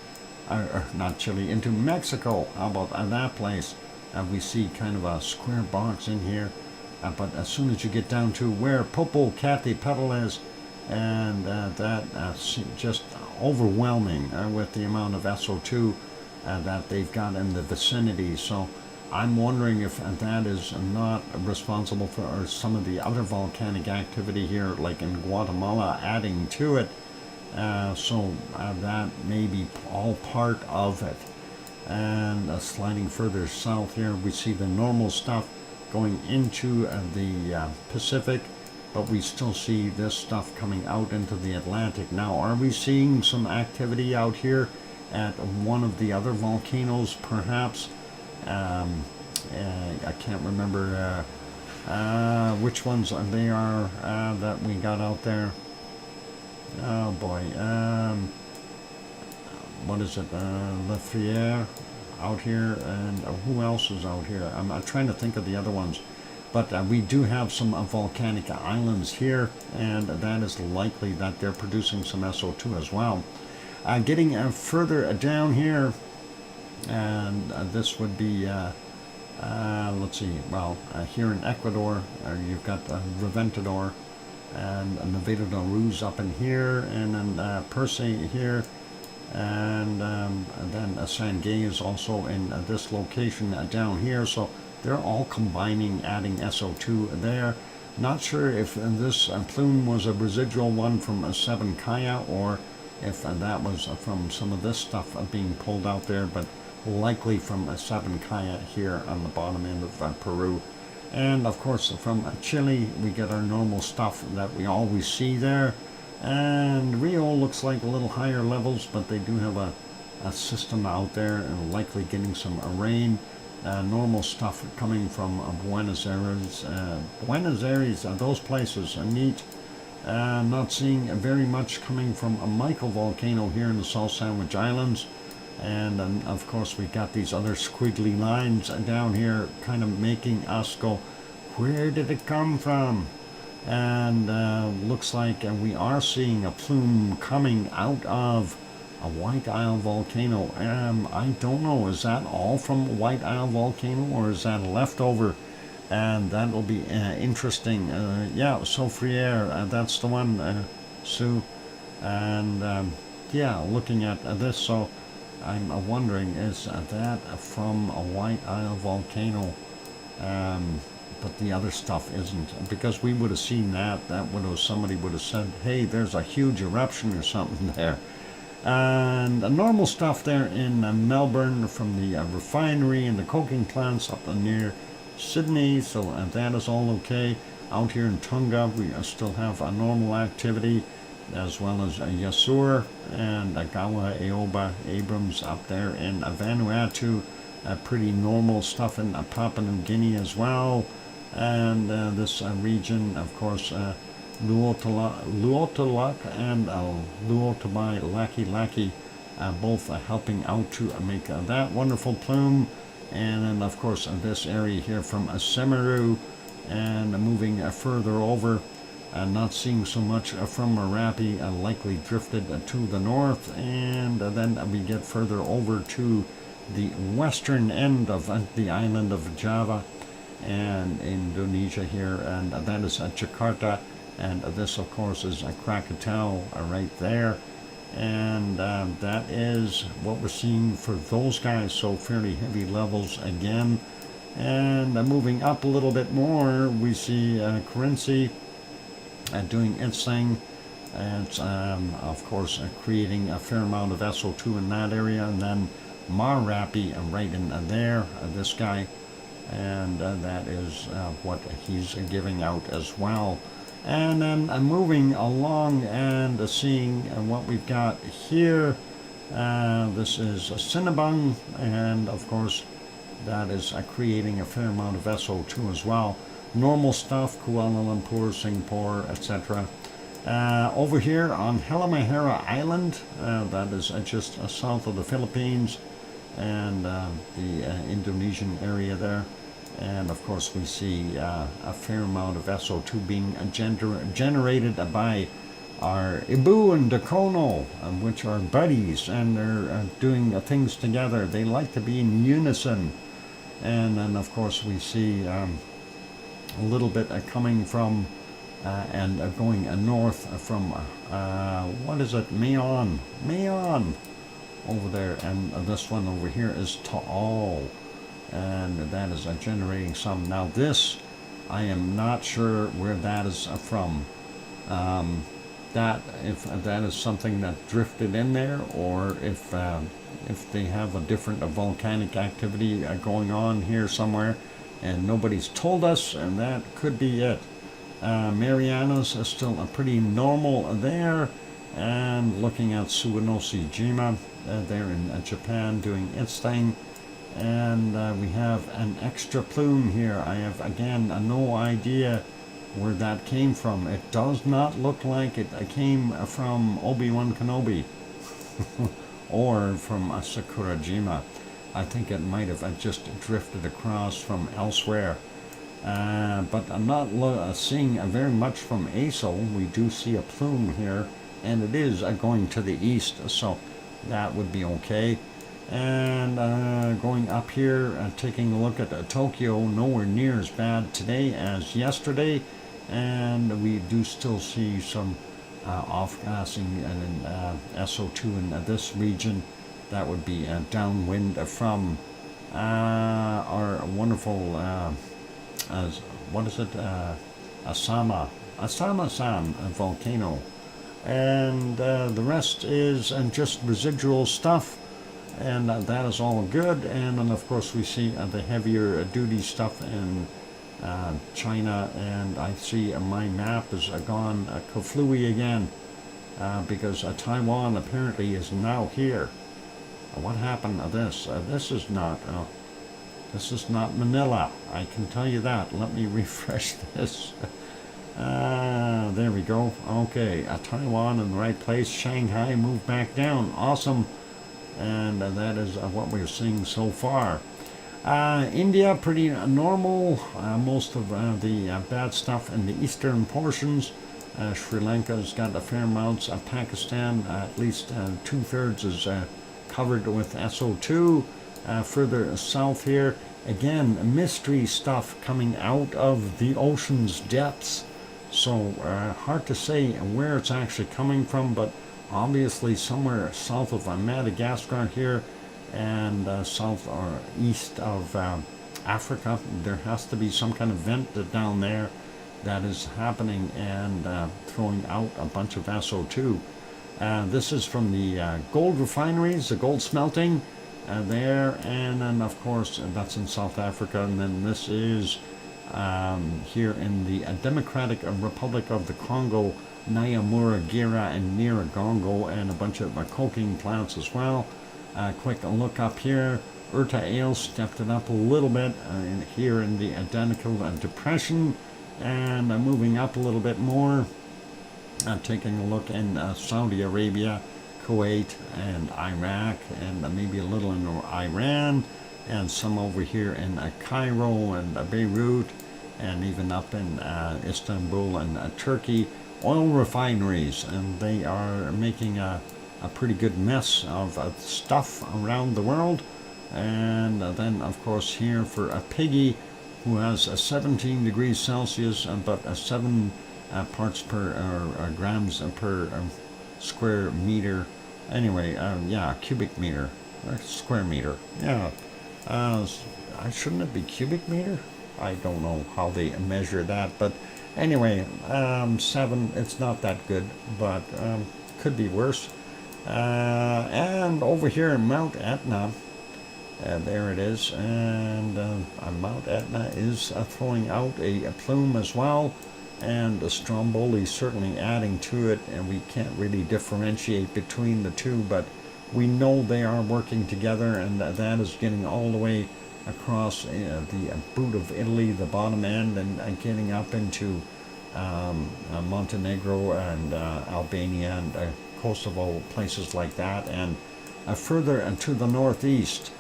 not Chile, into Mexico. How about that place? We see kind of a square box in here, but as soon as you get down to where Popocatépetl is, and that's just overwhelming with the amount of SO2 that they've got in the vicinity. So I'm wondering if that is not responsible for some of the other volcanic activity here, like in Guatemala, adding to it. So that may be all part of it. And sliding further south here, we see the normal stuff going into the Pacific, but we still see this stuff coming out into the Atlantic. Now, are we seeing some activity out here at one of the other volcanoes, perhaps? I can't remember which ones they are that we got out there. Oh boy. What is it? La Friere out here, and who else is out here? I'm trying to think of the other ones. But we do have some volcanic islands here, and that is likely that they're producing some SO2 as well. Getting further down here, and this would be, let's see, well, here in Ecuador, you've got Reventador and Nevado de Ruz up in here, and then Perse here, and then Sangay is also in this location down here. So they're all combining, adding SO2 there. Not sure if this plume was a residual one from Sabancaya, or if that was from some of this stuff being pulled out there, but likely from Sabancaya here on the bottom end of Peru. And of course from Chile we get our normal stuff that we always see there. And Rio looks like a little higher levels, but they do have a system out there and likely getting some rain. Normal stuff coming from Buenos Aires. Buenos Aires, those places are neat. Not seeing very much coming from a microvolcano here in the South Sandwich Islands. And of course we got these other squiggly lines down here kind of making us go, where did it come from? And looks like we are seeing a plume coming out of a White Isle volcano. I don't know, is that all from White Isle volcano or is that a leftover? And that will be interesting. Yeah, Soufriere, that's the one, Sue. And yeah, looking at this, so I'm wondering, is that from a White Isle volcano? But the other stuff isn't, because we would have seen that somebody would have said, hey, there's a huge eruption or something there. And the normal stuff there in Melbourne from the refinery and the coking plants up near Sydney, so that is all okay. Out here in Tonga we still have a normal activity, as well as Yasur and Agawa, Aoba, Abrams up there in Vanuatu. Pretty normal stuff in Papua New Guinea as well. And this region, of course, Luotolak and Luotobai Laki Laki, both helping out to make that wonderful plume. And then, of course, this area here from Semeru, and moving further over, not seeing so much from Merapi, likely drifted to the north. And then we get further over to the western end of the island of Java and Indonesia here, and that is Jakarta. And this, of course, is Krakatau right there. And that is what we're seeing for those guys, so fairly heavy levels again. And moving up a little bit more, we see Currency doing its thing. And it's, of course, creating a fair amount of SO2 in that area. And then Marapi right in there, this guy. And that is what he's giving out as well. And then moving along and seeing what we've got here. This is Cinnabung, and of course that is creating a fair amount of SO2 as well. Normal stuff, Kuala Lumpur, Singapore, etc. Over here on Halmahera Island, that is just south of the Philippines, and the Indonesian area there. And of course we see a fair amount of SO2 being generated by our Ibu and Dakono, which are buddies, and they're doing things together. They like to be in unison. And then of course we see a little bit coming from and going north from what is it, Mayon over there, and this one over here is Taal. And that is generating some. Now this, I am not sure where that is from. That if that is something that drifted in there, or if they have a different volcanic activity going on here somewhere, and nobody's told us, and that could be it. Marianas is still pretty normal there, and looking at Suwanoshi-jima there in Japan doing its thing. And we have an extra plume here. I have, again, no idea where that came from. It does not look like it came from Obi-Wan Kenobi or from Sakurajima. I think it might have just drifted across from elsewhere. But I'm not seeing very much from ASO. We do see a plume here, and it is going to the east, so that would be okay. And going up here and taking a look at Tokyo, nowhere near as bad today as yesterday, and we do still see some off-gassing and SO2 in this region. That would be downwind from our wonderful what is it, Asama-san volcano, and the rest is just residual stuff. and that is all good. And then of course we see the heavier duty stuff in China, and I see my map is gone kaflooey again because Taiwan apparently is now here. What happened to this? This is not Manila, I can tell you that. Let me refresh this. There we go. Okay, Taiwan in the right place. Shanghai moved back down. Awesome. And that is what we're seeing so far. India, pretty normal. Most of the bad stuff in the eastern portions. Sri Lanka's got a fair amount. Pakistan, at least 2/3 is covered with SO2. Further south here, again, mystery stuff coming out of the ocean's depths. So hard to say where it's actually coming from, but obviously somewhere south of Madagascar here, and south or east of Africa. There has to be some kind of vent down there that is happening and throwing out a bunch of SO2. This is from the gold refineries, the gold smelting there, and then of course that's in South Africa, and then this is here in the Democratic Republic of the Congo, Nyamura, Gira, and Nyiragongo, and a bunch of coking plants as well. Quick look up here. Urta Ale stepped it up a little bit here in the Identical Depression, and moving up a little bit more. Taking a look in Saudi Arabia, Kuwait, and Iraq, and maybe a little in Iran, and some over here in Cairo and Beirut, and even up in Istanbul and Turkey. Oil refineries, and they are making a pretty good mess of stuff around the world. And then of course here for a piggy who has 17 degrees Celsius, but 7 parts per grams per square meter. Anyway, yeah, cubic meter, square meter. Yeah, shouldn't it be cubic meter? I don't know how they measure that, but anyway, 7. It's not that good, but could be worse. And over here in Mount Etna, there it is, and Mount Etna is throwing out a plume as well. And the Stromboli certainly adding to it, and we can't really differentiate between the two, but we know they are working together, and that is getting all the way across the boot of Italy, the bottom end, and getting up into Montenegro and Albania and Kosovo, places like that, and further to the northeast.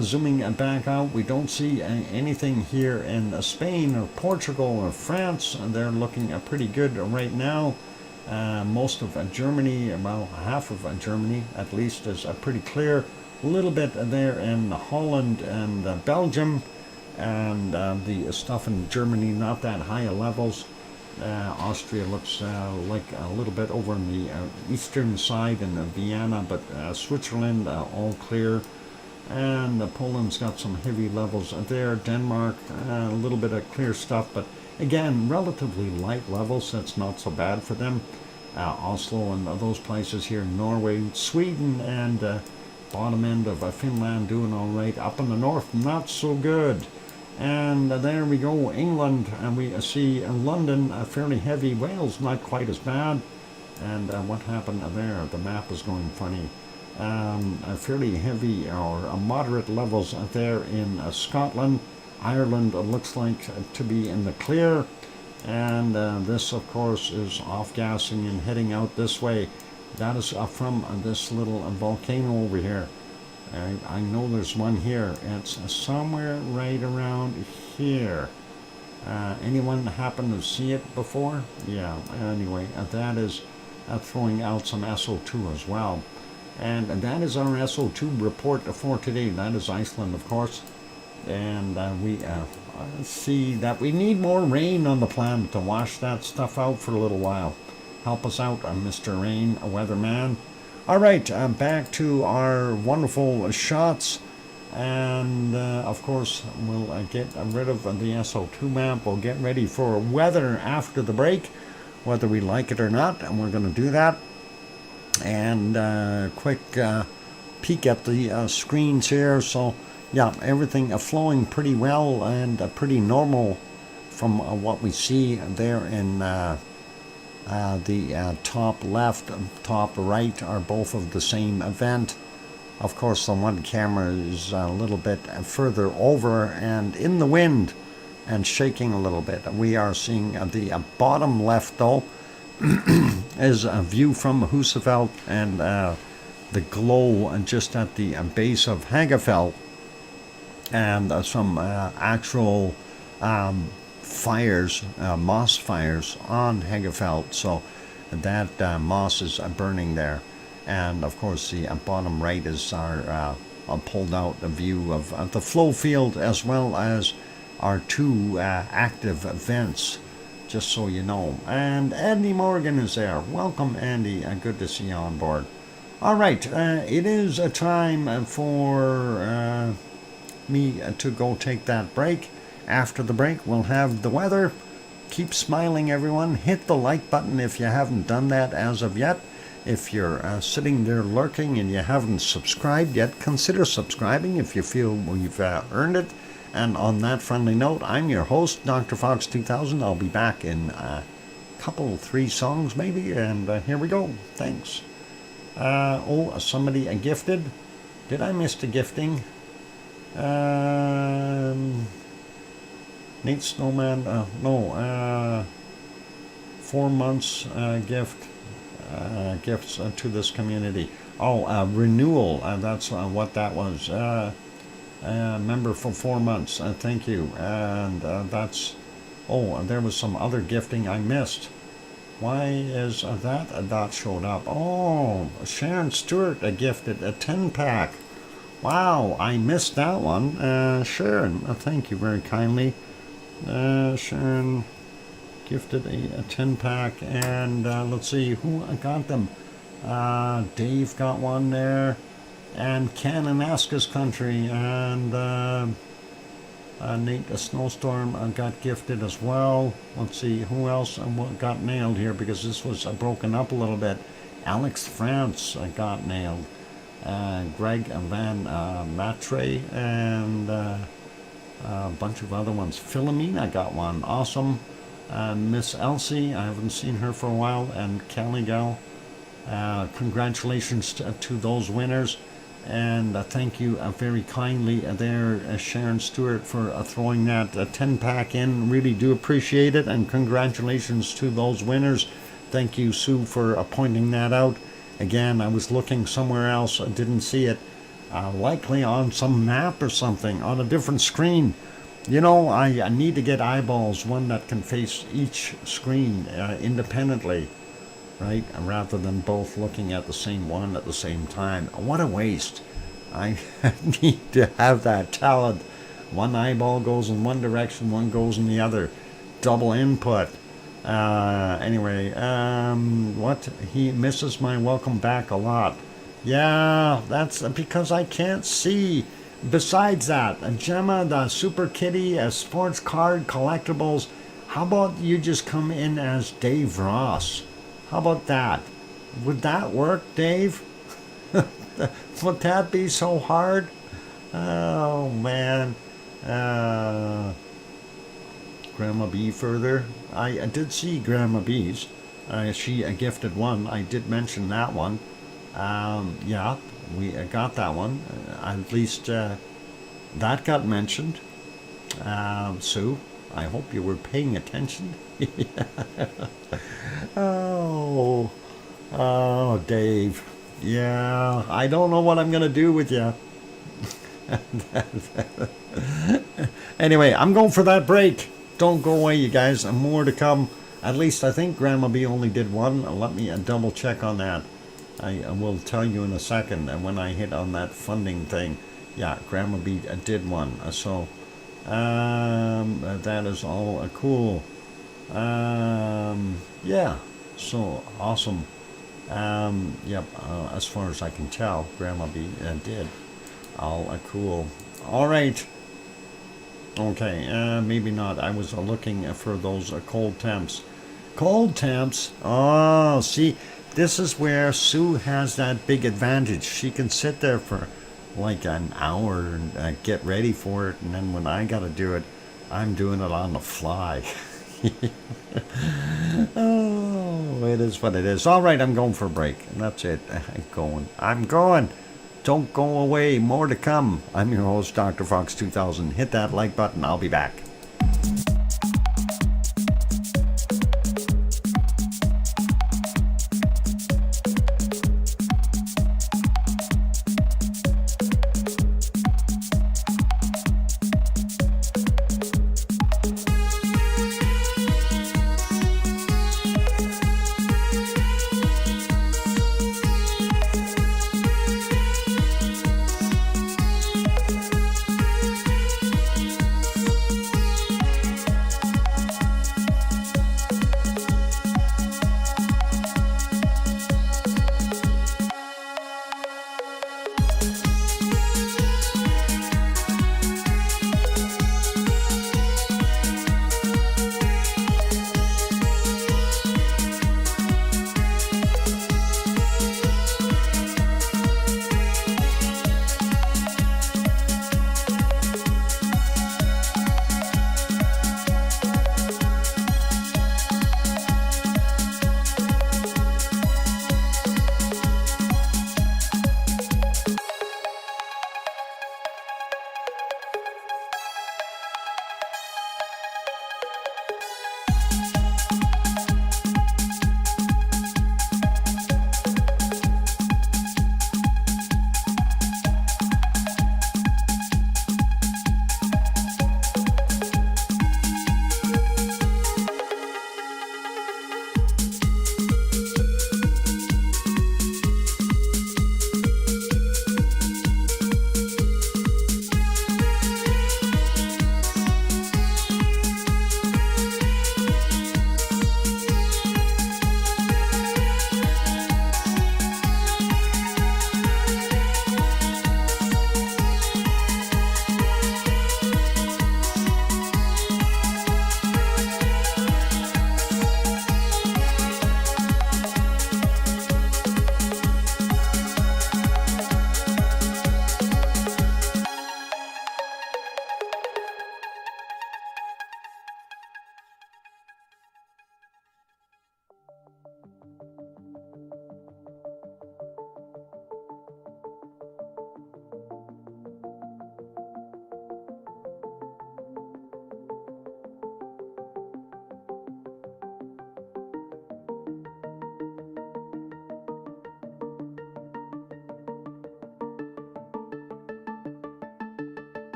Zooming back out, we don't see anything here in Spain or Portugal or France. They're looking pretty good right now. Most of Germany, about half of Germany at least, is pretty clear. A little bit there in Holland and Belgium, and the stuff in Germany not that high levels. Austria looks like a little bit over on the eastern side in Vienna, but Switzerland all clear. And Poland's got some heavy levels there. Denmark, a little bit of clear stuff, but again, relatively light levels. That's not so bad for them. Oslo and those places here, Norway, Sweden, and bottom end of Finland doing all right. Up in the north, not so good. And there we go, England, and we see London fairly heavy. Wales not quite as bad. And what happened there? The map is going funny. Fairly heavy or moderate levels there in Scotland. Ireland looks like to be in the clear, and this of course is off-gassing and heading out this way. That is from this little volcano over here. I know there's one here. It's somewhere right around here. Anyone happen to see it before? Yeah, anyway, that is throwing out some SO2 as well. And that is our SO2 report for today. That is Iceland, of course. And we see that we need more rain on the planet to wash that stuff out for a little while. Help us out, Mr. Rain, a weatherman. All right, back to our wonderful shots. And, of course, we'll get rid of the SO2 map. We'll get ready for weather after the break, whether we like it or not. And we're going to do that. And quick peek at the screens here. So yeah, everything flowing pretty well and pretty normal from what we see there in the top left and top right are both of the same event. Of course, the one camera is a little bit further over and in the wind and shaking a little bit. We are seeing the bottom left, though, is a view from Husefeld and the glow just at the base of Hagefeld, and some actual fires, moss fires on Hagefeld. So that moss is burning there. And of course, the bottom right is our pulled out view of the flow field, as well as our two active vents, just so you know. And Andy Morgan is there. Welcome, Andy. Good to see you on board. All right, it is a time for me to go take that break. After the break, we'll have the weather. Keep smiling, everyone. Hit the like button if you haven't done that as of yet. If you're sitting there lurking and you haven't subscribed yet, consider subscribing if you feel we've earned it. And on that friendly note, I'm your host, DrFox2000. I'll be back in a couple, 3 songs maybe, and here we go. Thanks. Oh, somebody gifted. Did I miss the gifting? Nate Snowman, no, 4 months gift. Gifts to this community. Oh, renewal. That's what that was. Member for 4 months. Thank you. And that's. Oh, there was some other gifting I missed. Why is that not showed up? Oh, Sharon Stewart gifted a 10-pack. Wow, I missed that one. Sharon, thank you very kindly. Sharon gifted a 10-pack, and let's see who got them. Dave got one there, and Kananaskis Country, and Nate the Snowstorm got gifted as well. Let's see who else got nailed here, because this was broken up a little bit. Alex France got nailed. Greg Van Matre, and a bunch of other ones. Philomena got one. Awesome. Miss Elsie, I haven't seen her for a while, and Caligal. Congratulations to those winners, and thank you very kindly there, Sharon Stewart, for throwing that 10-pack in. Really do appreciate it, and congratulations to those winners. Thank you, Sue, for pointing that out. Again, I was looking somewhere else, I didn't see it, likely on some map or something, on a different screen. You know, I need to get eyeballs, one that can face each screen independently, right? Rather than both looking at the same one at the same time. What a waste. I need to have that talent. One eyeball goes in one direction, one goes in the other. Double input. Anyway, what? He misses my welcome back a lot. Yeah, that's because I can't see. Besides that, Gemma, the Super Kitty, a sports card, collectibles. How about you just come in as Dave Ross? How about that? Would that work, Dave? Would that be so hard? Oh, man. Grandma B further. I did see Grandma B's. She gifted one. I did mention that one. Yeah, we got that one. At least that got mentioned. Sue, I hope you were paying attention. Oh, Dave. Yeah, I don't know what I'm going to do with you. Anyway, I'm going for that break. Don't go away, you guys. More to come. At least I think Grandma B only did one. Let me double check on that. I will tell you in a second. And when I hit on that funding thing, yeah, Grandma B did one. So that is all cool. Yeah, so awesome. Yep. As far as I can tell, Grandma B did. All cool. All right. Okay, maybe not. I was looking for those cold temps. Cold temps? Oh, see, this is where Sue has that big advantage. She can sit there for like an hour and get ready for it, and then when I gotta do it, I'm doing it on the fly. Oh, it is what it is. All right, I'm going for a break. And that's it. I'm going. Don't go away. More to come. I'm your host, DrFox2000. Hit that like button. I'll be back.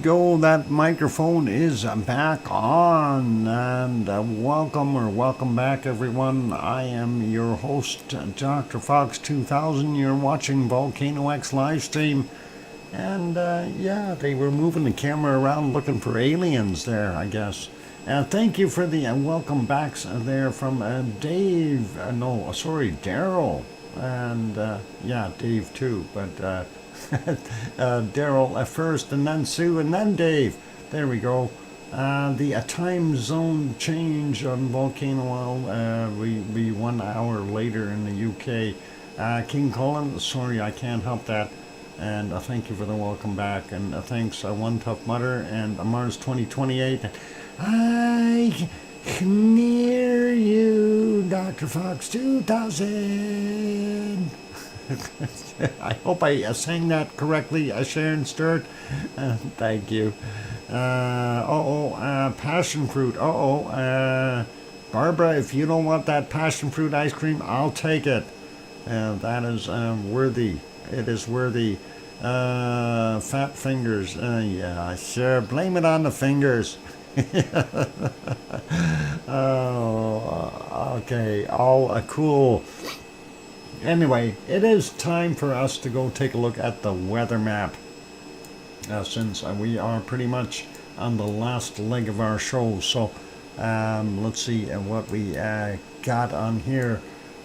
go. That microphone is back on, and welcome back, everyone. I am your host, DrFox2000. You're watching VolcanoX live stream, and yeah, they were moving the camera around looking for aliens there, I guess. Thank you for the welcome backs there from Dave. No, sorry, Daryl, and yeah, Dave too, but. Daryl first, and then Sue, and then Dave. There we go. The time zone change on Volcano, we 1 hour later in the UK. King Colin, sorry, I can't help that. And thank you for the welcome back. And thanks, One Tough Mudder and Mars 2028. I can hear you, Dr. Fox 2000. I hope I sang that correctly, Sharon Stewart. Thank you. Passion fruit. Barbara, if you don't want that passion fruit ice cream, I'll take it. That is worthy. It is worthy. Fat fingers. Yeah, sure. Blame it on the fingers. Oh, okay. All cool. Anyway, it is time for us to go take a look at the weather map, since we are pretty much on the last leg of our show. So let's see what we got on here.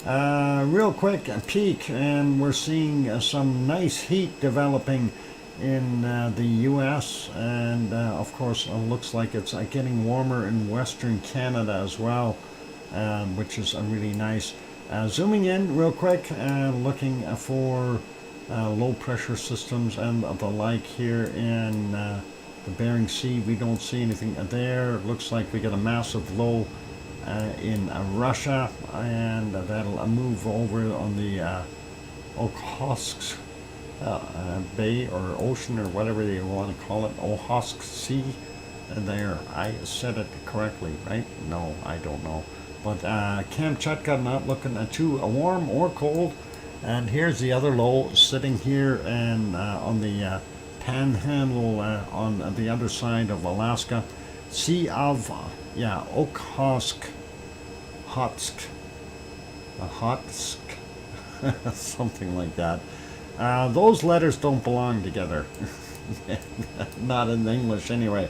Real quick, a peek, and we're seeing some nice heat developing in the US, and of course it looks like it's getting warmer in Western Canada as well, which is really nice. Zooming in real quick, looking for low pressure systems and the like here in the Bering Sea. We don't see anything there. Looks like we got a massive low in Russia, and that'll move over on the Okhotsk Bay or Ocean or whatever you want to call it, Okhotsk Sea. There, I said it correctly, right? No, I don't know. But Kamchatka not looking too warm or cold. And here's the other low sitting here and on the panhandle on the other side of Alaska. Sea of, Okhotsk, something like that. Those letters don't belong together. Not in English anyway.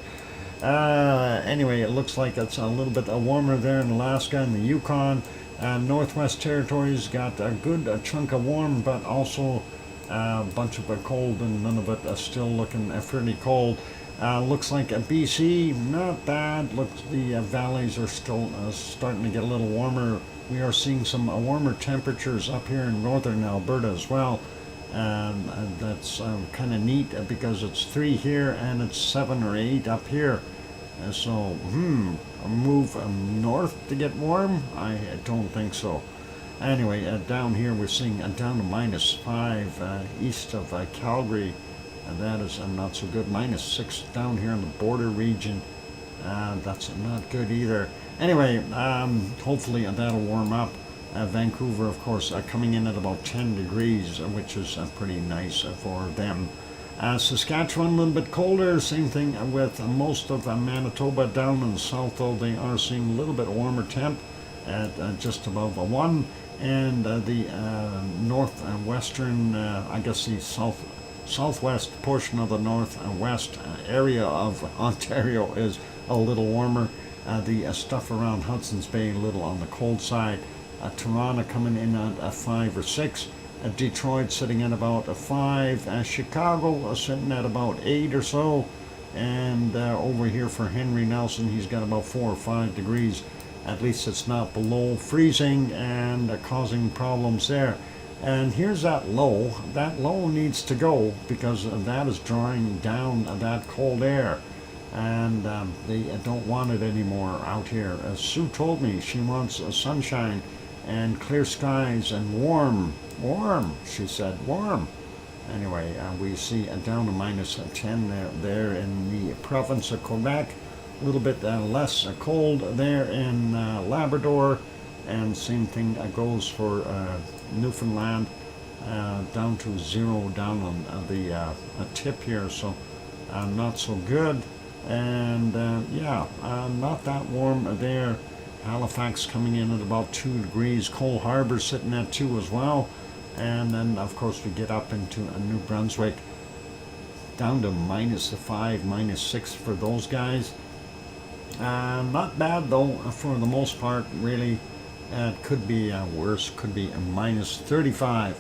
Anyway, it looks like it's a little bit warmer there in Alaska and the Yukon. Northwest Territories got a good chunk of warm, but also a bunch of cold, and none of it still looking fairly cold. Looks like BC, not bad. Looks the valleys are still starting to get a little warmer. We are seeing some warmer temperatures up here in northern Alberta as well. That's kind of neat because it's 3 here and it's 7 or 8 up here. So, move north to get warm? I don't think so. Anyway, down here we're seeing down to -5 east of Calgary. That is not so good. -6 down here in the border region. That's not good either. Anyway, hopefully that'll warm up. Vancouver, of course, coming in at about 10 degrees, which is pretty nice for them. Saskatchewan, a little bit colder. Same thing with most of Manitoba down in the south, though they are seeing a little bit warmer temp at just above 1. And the northwestern, I guess the southwest portion of the northwest area of Ontario is a little warmer. The stuff around Hudson's Bay a little on the cold side. Toronto coming in at 5 or 6. Detroit sitting at about 5. Chicago sitting at about 8 or so. And over here for Henry Nelson, he's got about 4 or 5 degrees. At least it's not below freezing and causing problems there. And here's that low. That low needs to go because that is drawing down that cold air. And they don't want it anymore out here. As Sue told me, she wants sunshine and clear skies and warm, she said, warm. Anyway, we see down to -10 there in the province of Quebec, a little bit less cold there in Labrador, and same thing goes for Newfoundland, down to 0 down on the tip here. So not so good. And yeah, not that warm there. Halifax coming in at about 2 degrees. Cole Harbour sitting at 2 as well. And then, of course, we get up into New Brunswick, down to -5, -6 for those guys. Not bad, though, for the most part, really. It could be worse, could be -35.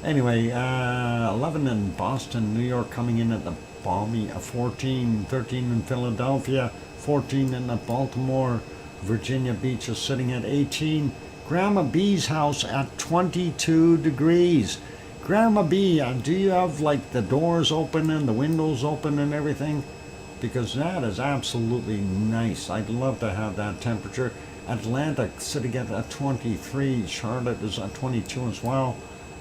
Anyway, 11 in Boston, New York coming in at the balmy 14, 13 in Philadelphia, 14 in Baltimore. Virginia Beach is sitting at 18. Grandma B's house at 22 degrees. Grandma B, do you have like the doors open and the windows open and everything? Because that is absolutely nice. I'd love to have that temperature. Atlanta sitting at 23. Charlotte is at 22 as well.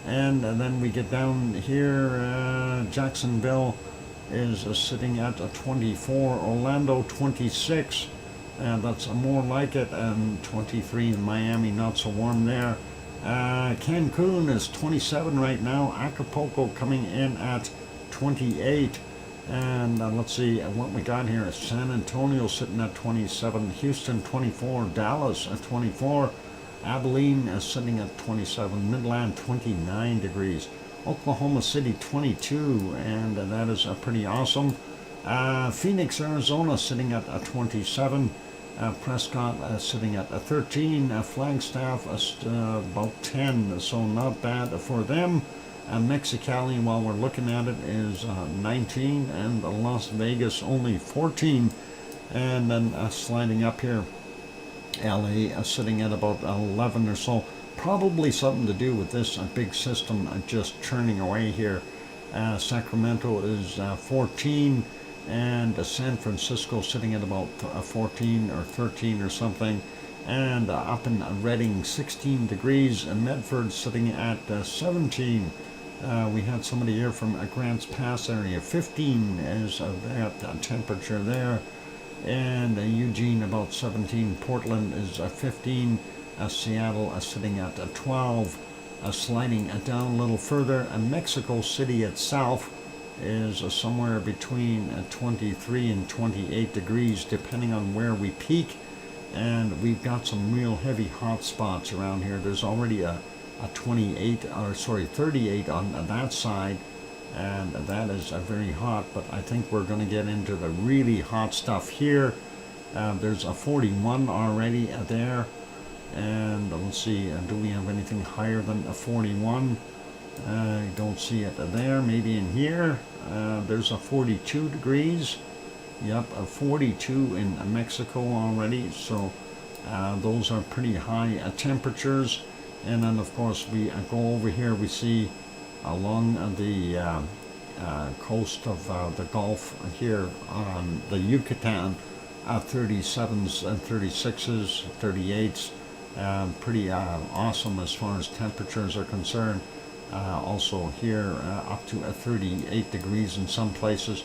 And then we get down here, Jacksonville is sitting at 24. Orlando 26. That's more like it, and 23 in Miami, not so warm there. Cancun is 27 right now. Acapulco coming in at 28. And let's see what we got here. San Antonio sitting at 27. Houston 24. Dallas at 24. Abilene is sitting at 27. Midland 29 degrees. Oklahoma City 22, and that is pretty awesome. Phoenix, Arizona sitting at 27. Prescott sitting at 13. Flagstaff about 10, so not bad for them. Mexicali, while we're looking at it, is 19, and Las Vegas only 14. And then sliding up here, LA sitting at about 11 or so. Probably something to do with this big system just churning away here. Sacramento is 14. And San Francisco sitting at about 14 or 13 or something. And up in Redding, 16 degrees. And Medford sitting at 17. We had somebody here from Grants Pass area. 15 is that temperature there. And Eugene about 17. Portland is 15. Seattle sitting at 12. Sliding down a little further. Mexico City itself is somewhere between 23 and 28 degrees, depending on where we peak. And we've got some real heavy hot spots around here. There's already a 38 on that side, and that is very hot. But I think we're going to get into the really hot stuff here. There's a 41 already there. And let's see, do we have anything higher than a 41? I don't see it there. Maybe in here. There's a 42 degrees. Yep, a 42 in Mexico already. So those are pretty high temperatures. And then, of course, we go over here. We see along the coast of the Gulf here on the Yucatan, 37s and 36s, 38s. Pretty awesome as far as temperatures are concerned. Also here up to 38 degrees in some places,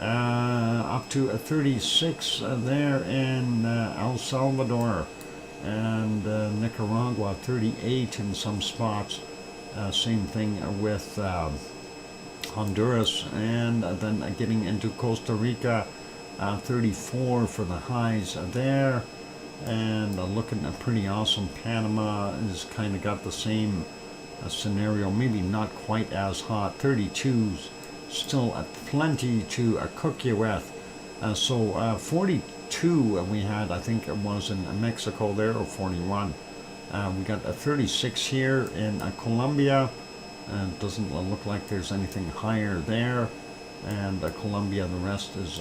up to 36 there in El Salvador, and Nicaragua 38 in some spots. Same thing with Honduras, and then getting into Costa Rica, 34 for the highs there. And looking pretty awesome. Panama has kind of got the same scenario, maybe not quite as hot. 32's still plenty to cook you with. So 42 we had, I think it was in Mexico there, or 41. We got a 36 here in Colombia. Doesn't look like there's anything higher there. And Colombia, the rest is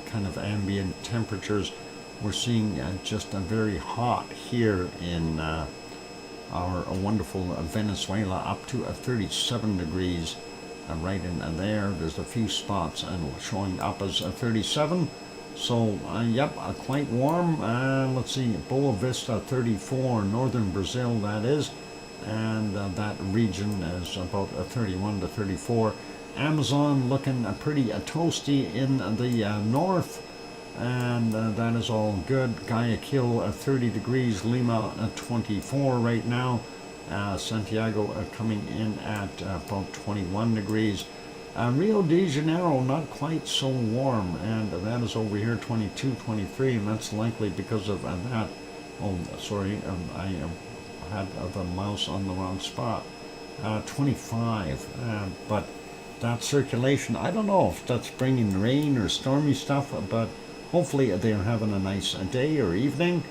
kind of ambient temperatures. We're seeing just very hot here in our wonderful Venezuela, up to 37 degrees right in there. There's a few spots and showing up as 37. So, yep, quite warm. Let's see, Boa Vista 34, northern Brazil that is. And that region is about 31 to 34. Amazon looking pretty toasty in the north. And that is all good. Guayaquil 30 degrees, Lima 24 right now. Santiago coming in at about 21 degrees. Rio de Janeiro, not quite so warm, and that is over here 22, 23, and that's likely because of that. Oh, sorry, I had the mouse on the wrong spot. 25, but that circulation, I don't know if that's bringing rain or stormy stuff, but hopefully they're having a nice day or evening.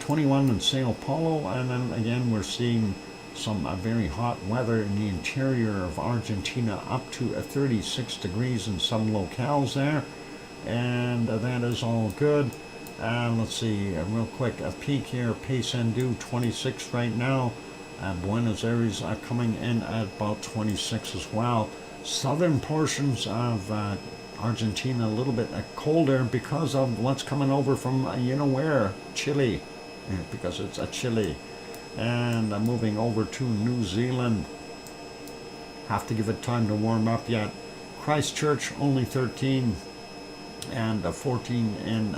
21 in Sao Paulo, and then again we're seeing some very hot weather in the interior of Argentina, up to 36 degrees in some locales there, and that is all good. Let's see, real quick, a peek here, Paysandú 26 right now. Buenos Aires are coming in at about 26 as well. Southern portions of Argentina a little bit colder because of what's coming over from you know where, Chile, because it's a Chile. And moving over to New Zealand, have to give it time to warm up yet. Christchurch only 13, and 14 in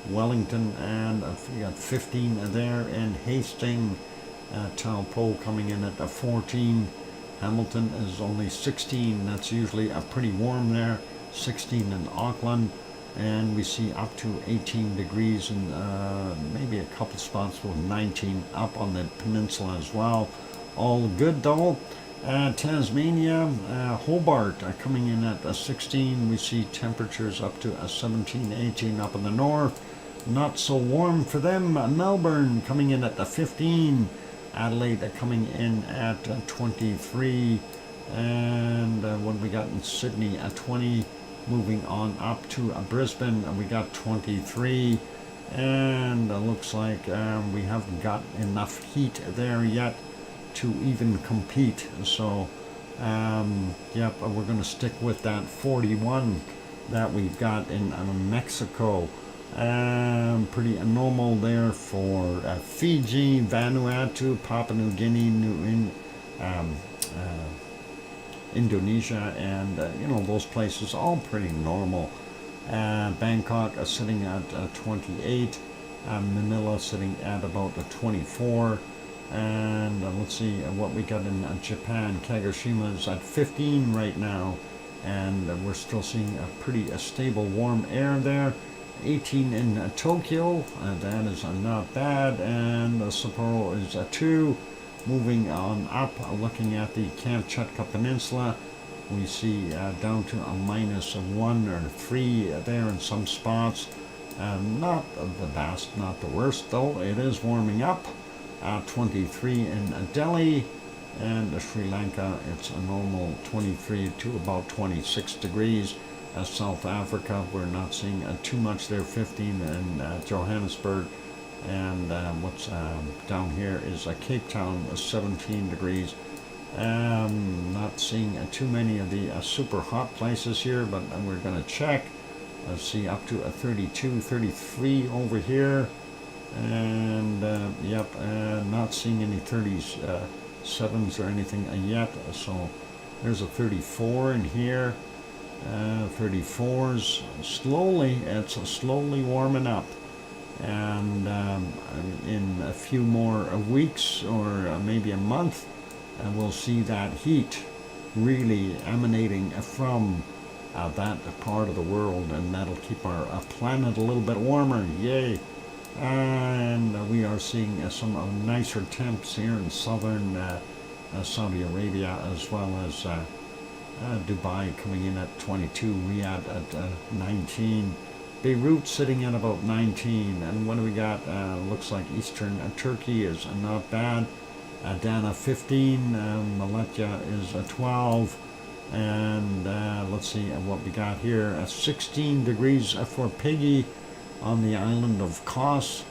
Wellington, and we got 15 there in Hastings. Taupo coming in at 14. Hamilton is only 16. That's usually pretty warm there. 16 in Auckland, and we see up to 18 degrees, and maybe a couple spots with 19 up on the peninsula as well. All good though. Tasmania, Hobart coming in at 16. We see temperatures up to 17, 18 up in the north. Not so warm for them. Melbourne coming in at 15. Adelaide coming in at 23. And what we got in Sydney at 20. Moving on up to Brisbane, we got 23. And looks like we haven't got enough heat there yet to even compete. So, yep, we're going to stick with that 41 that we've got in Mexico. Pretty normal there for Fiji, Vanuatu, Papua New Guinea, Indonesia, and you know, those places all pretty normal. Bangkok sitting at 28, Manila sitting at about 24, and let's see what we got in Japan. Kagoshima is at 15 right now, and we're still seeing a pretty stable warm air there. 18 in Tokyo, that is not bad, and Sapporo is 2. Moving on up, looking at the Kamchatka Peninsula, we see down to a -1 or 3 there in some spots. Not the best, not the worst, though. It is warming up. 23 in Delhi, and Sri Lanka, it's a normal 23 to about 26 degrees. South Africa, we're not seeing too much there, 15 in Johannesburg. And what's down here is Cape Town, 17 degrees. Not seeing too many of the super hot places here, but we're going to check. Let's see, up to 32, 33 over here. And yep, not seeing any 37s or anything yet. So there's a 34 in here. 34s. Slowly, it's slowly warming up. And in a few more weeks or maybe a month, we'll see that heat really emanating from that part of the world, and that'll keep our planet a little bit warmer. Yay! And we are seeing some nicer temps here in southern Saudi Arabia, as well as Dubai coming in at 22, Riyadh at 19. Beirut sitting at about 19, and what do we got? Looks like eastern Turkey is not bad. Adana 15, Malatya is 12, and let's see what we got here. 16 degrees for Piggy on the island of Kos,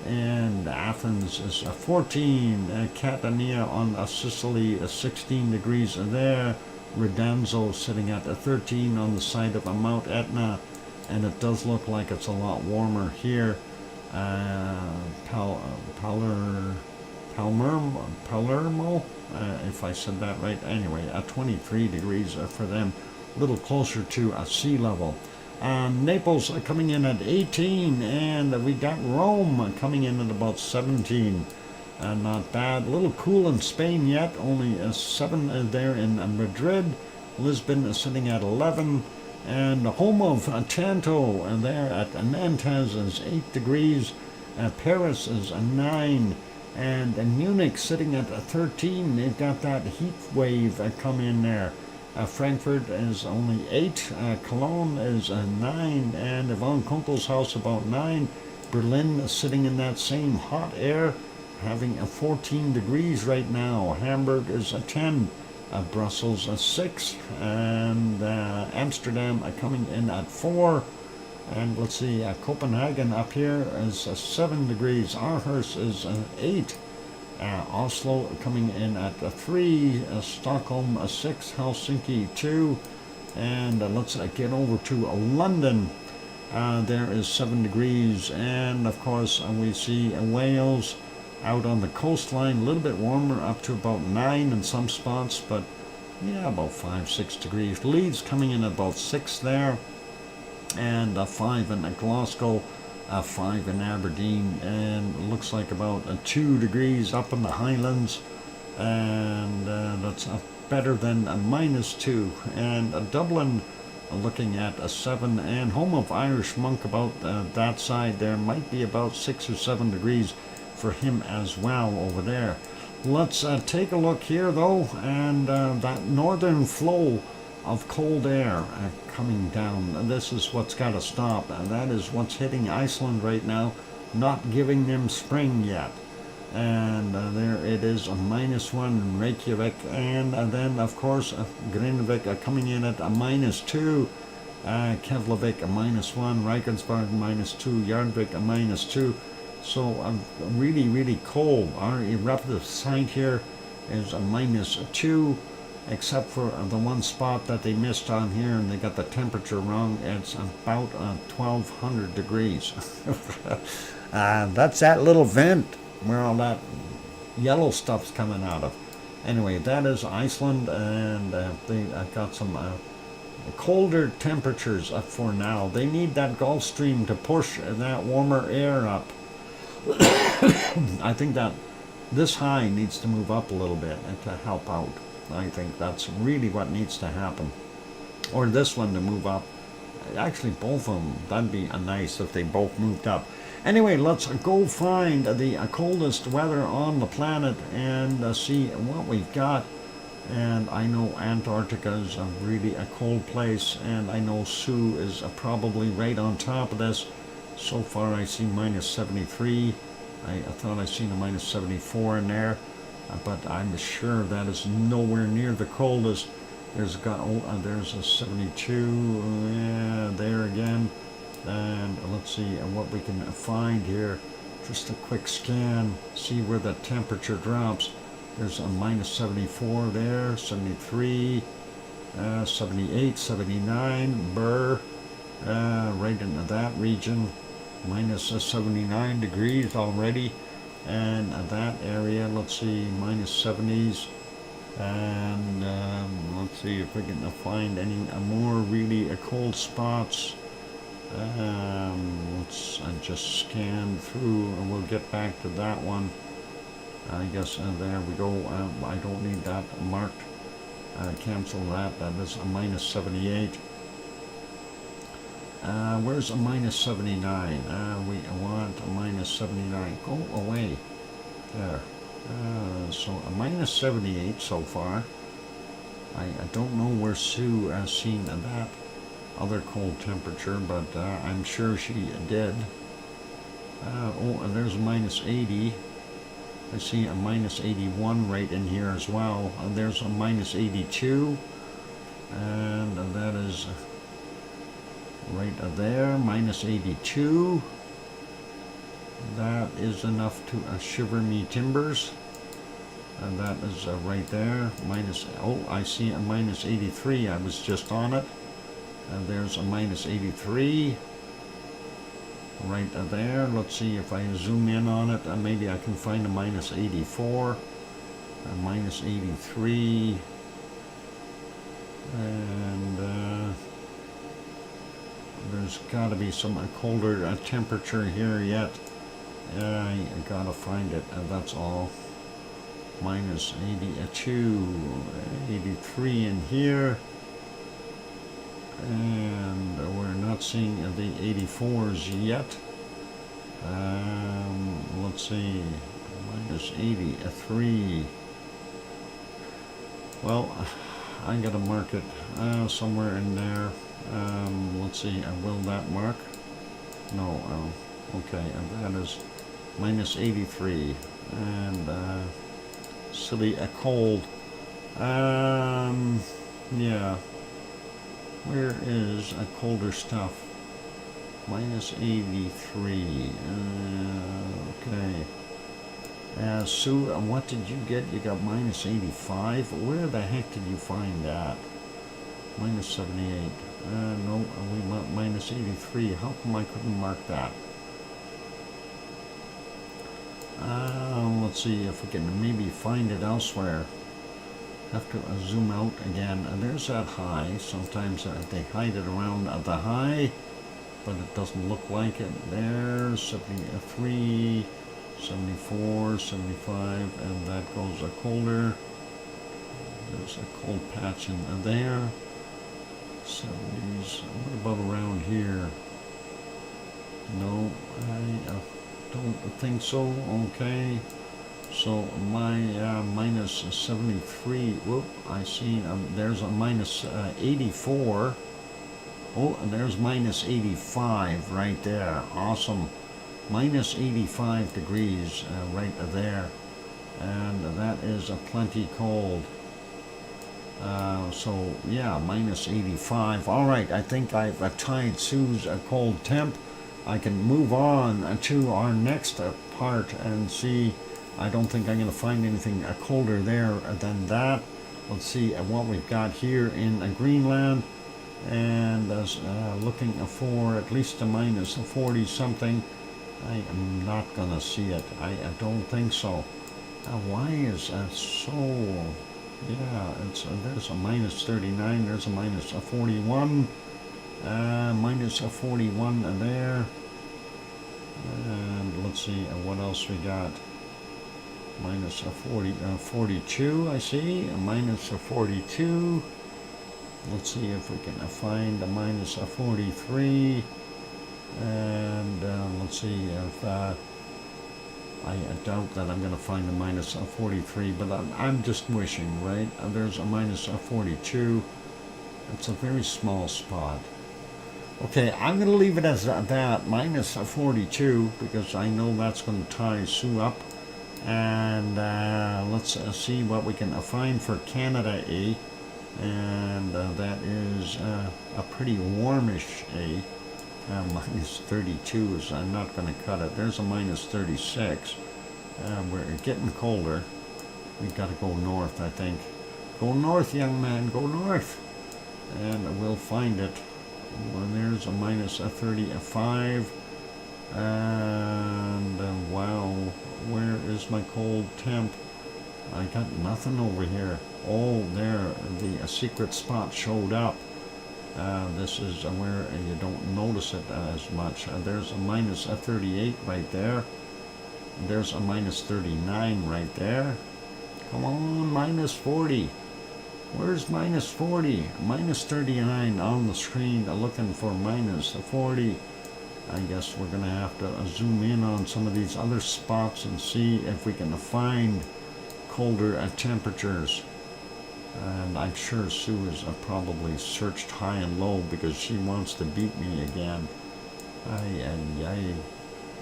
and Athens is 14. Catania on Sicily is 16 degrees there. Redanzo sitting at 13 on the side of Mount Etna. And it does look like it's a lot warmer here. Palermo, if I said that right. Anyway, 23 degrees for them, a little closer to sea level. Naples coming in at 18, and we got Rome coming in at about 17. Not bad. A little cool in Spain yet, only 7 there in Madrid. Lisbon is sitting at 11, and the home of Tanto, and there at Nantes is 8 degrees. Paris is 9, and Munich sitting at 13. They've got that heat wave come in there. Frankfurt is only 8, Cologne is 9, and Yvonne Kunkel's house about 9. Berlin is sitting in that same hot air, having 14 degrees right now. Hamburg is 10, Brussels is 6, and Amsterdam coming in at 4. And let's see, Copenhagen up here is 7 degrees. Aarhus is 8. Oslo coming in at 3. Stockholm 6. Helsinki 2. And let's get over to London. There is 7 degrees. And of course, we see Wales out on the coastline, a little bit warmer, up to about 9 in some spots, but yeah, about 5-6 degrees. Leeds coming in at about 6 there. And 5 in Glasgow, 5 in Aberdeen, and it looks like about 2 degrees up in the Highlands, and that's better than a -2. And Dublin looking at a 7, and home of Irish Monk about that side there might be about 6 or 7 degrees for him as well over there. Let's take a look here though, and that northern flow of cold air coming down. This is what's got to stop, and that is what's hitting Iceland right now, not giving them spring yet. And there it is, a -1 in Reykjavik, and then of course Grindavik coming in at a -2, Keflavik a -1, Reykjanesburg -2, Jarnvik a -2. So really cold. Our eruptive site here is a -2. Except for the one spot that they missed on here, and they got the temperature wrong. It's about 1200 degrees. That's that little vent where all that yellow stuff's coming out of. Anyway, that is Iceland, and they got some colder temperatures for now. They need that Gulf Stream to push that warmer air up. I think that this high needs to move up a little bit to help out. I think that's really what needs to happen. Or this one to move up. Actually, both of them. That'd be nice if they both moved up. Anyway, let's go find the coldest weather on the planet and see what we've got. And I know Antarctica is really a cold place, and I know Sioux is probably right on top of this. So far I see -73. I thought I seen a -74 in there. But I'm sure that is nowhere near the coldest. There's a 72, yeah, there again. And let's see what we can find here. Just a quick scan, see where the temperature drops. There's a -74 there, 73, 78, 79, Burr, right into that region, -79 degrees already. And that area, let's see, -70s, and let's see if we can find any more really cold spots. Let's just scan through, and we'll get back to that one. I guess there we go. I don't need that marked. Cancel that. That is a -78. Where's a -79? We want a -79. Go away. There. So a -78 so far. I don't know where Sue has seen that other cold temperature, but I'm sure she did. And there's a -80. I see a -81 right in here as well. There's a -82. And that is right there, -82. That is enough to shiver me timbers. And that is right there. I see a -83. I was just on it. And there's a -83. Right there. Let's see if I zoom in on it. Maybe I can find a -84. A -83. And there's got to be some colder temperature here yet. I gotta find it, that's all. -82, 83 in here, and we're not seeing the 84s yet. Let's see, minus 83. Well, I gotta mark it somewhere in there. Let's see, will that mark? No, okay, and that is minus 83, and silly, cold. Yeah, where is a colder stuff? Minus 83, okay. Sue, what did you get? You got minus 85? Where the heck did you find that? Minus 78. No, we want minus 83. How come I couldn't mark that? Let's see if we can maybe find it elsewhere. Have to zoom out again. And there's that high. Sometimes they hide it around the high, but it doesn't look like it. There's 73, 74, 75, and that goes colder. There's a cold patch in there. 70s. What about around here? No, I don't think so. Okay. So my minus 73. Whoop! I see. There's a minus 84. Oh, and there's minus 85 right there. Awesome. Minus 85 degrees right there, and that is plenty cold. So yeah, minus 85. All right, I think I've tied Sue's cold temp. I can move on to our next part and see. I don't think I'm going to find anything colder there than that. Let's see what we've got here in Greenland, and looking for at least a minus 40 something. I am not going to see it. I don't think so. Why is that so? Yeah, there's a minus 39, there's a minus 41, minus 41 there, and let's see what else we got. Minus 42, I see, a minus 42. Let's see if we can find a minus 43, and let's see if I doubt that I'm going to find a minus 43, but I'm just wishing, right? There's a minus 42. It's a very small spot. Okay, I'm going to leave it as that, minus 42, because I know that's going to tie Sue up. And let's see what we can find for Canada A. And that is a pretty warmish A. Minus 32 is, I'm not going to cut it. There's a minus 36. We're getting colder. We've got to go north, I think. Go north, young man, go north. And we'll find it. Well, there's a minus 35. And wow, where is my cold temp? I got nothing over here. Oh, there, the secret spot showed up. This is where you don't notice it as much. There's a minus 38 right there. There's a minus 39 right there. Come on, minus 40. Where's minus 40? Minus 39 on the screen, looking for minus 40. I guess we're going to have to zoom in on some of these other spots and see if we can find colder temperatures. And I'm sure Sue has probably searched high and low because she wants to beat me again.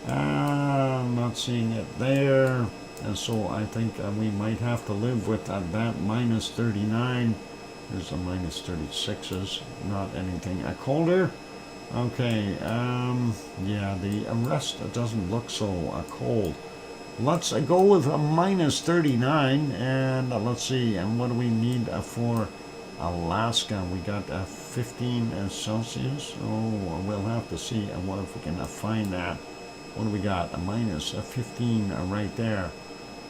I'm not seeing it there. And so I think we might have to live with that minus 39. There's a minus 36s, not anything colder. Okay, yeah, the rest doesn't look so cold. Let's go with a minus 39, and let's see, and what do we need for Alaska? We got 15 Celsius. Oh, we'll have to see what if we can find that. What do we got? A minus 15 right there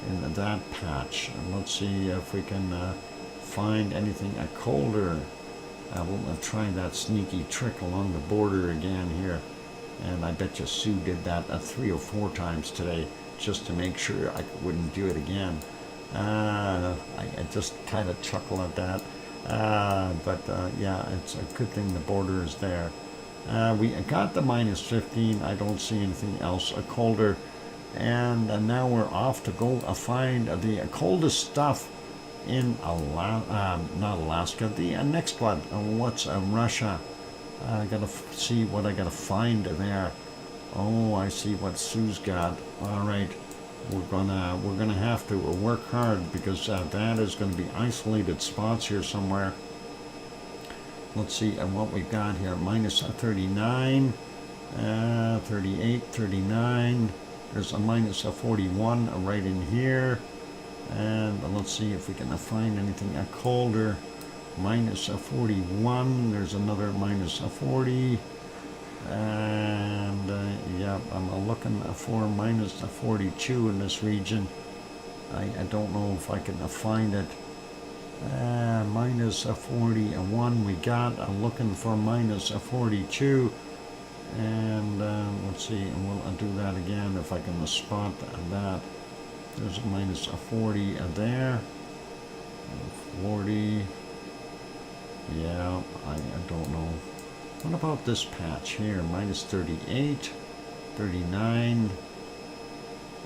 in that patch. And let's see if we can find anything colder. We'll try that sneaky trick along the border again here. And I bet you Sue did that 3 or 4 times today just to make sure I wouldn't do it again. I just kind of chuckle at that. Yeah, it's a good thing the border is there. We got the minus 15. I don't see anything else colder. And now we're off to go find the coldest stuff in not Alaska. The next one. What's Russia? I gotta see what I gotta find there. Oh, I see what Sue's got. All right, we're gonna have to work hard because that is gonna be isolated spots here somewhere. Let's see what we've got here. Minus 39, 38, 39. There's a minus 41 right in here. And let's see if we can find anything colder. Minus 41. There's another minus 40. And yeah, I'm looking for minus 42 in this region. I don't know if I can find it. Minus 41 we got. I'm looking for minus 42. And let's see, and we'll do that again if I can spot that. There's a minus 40 there. 40. Yeah, I don't know. What about this patch here? Minus 38, 39.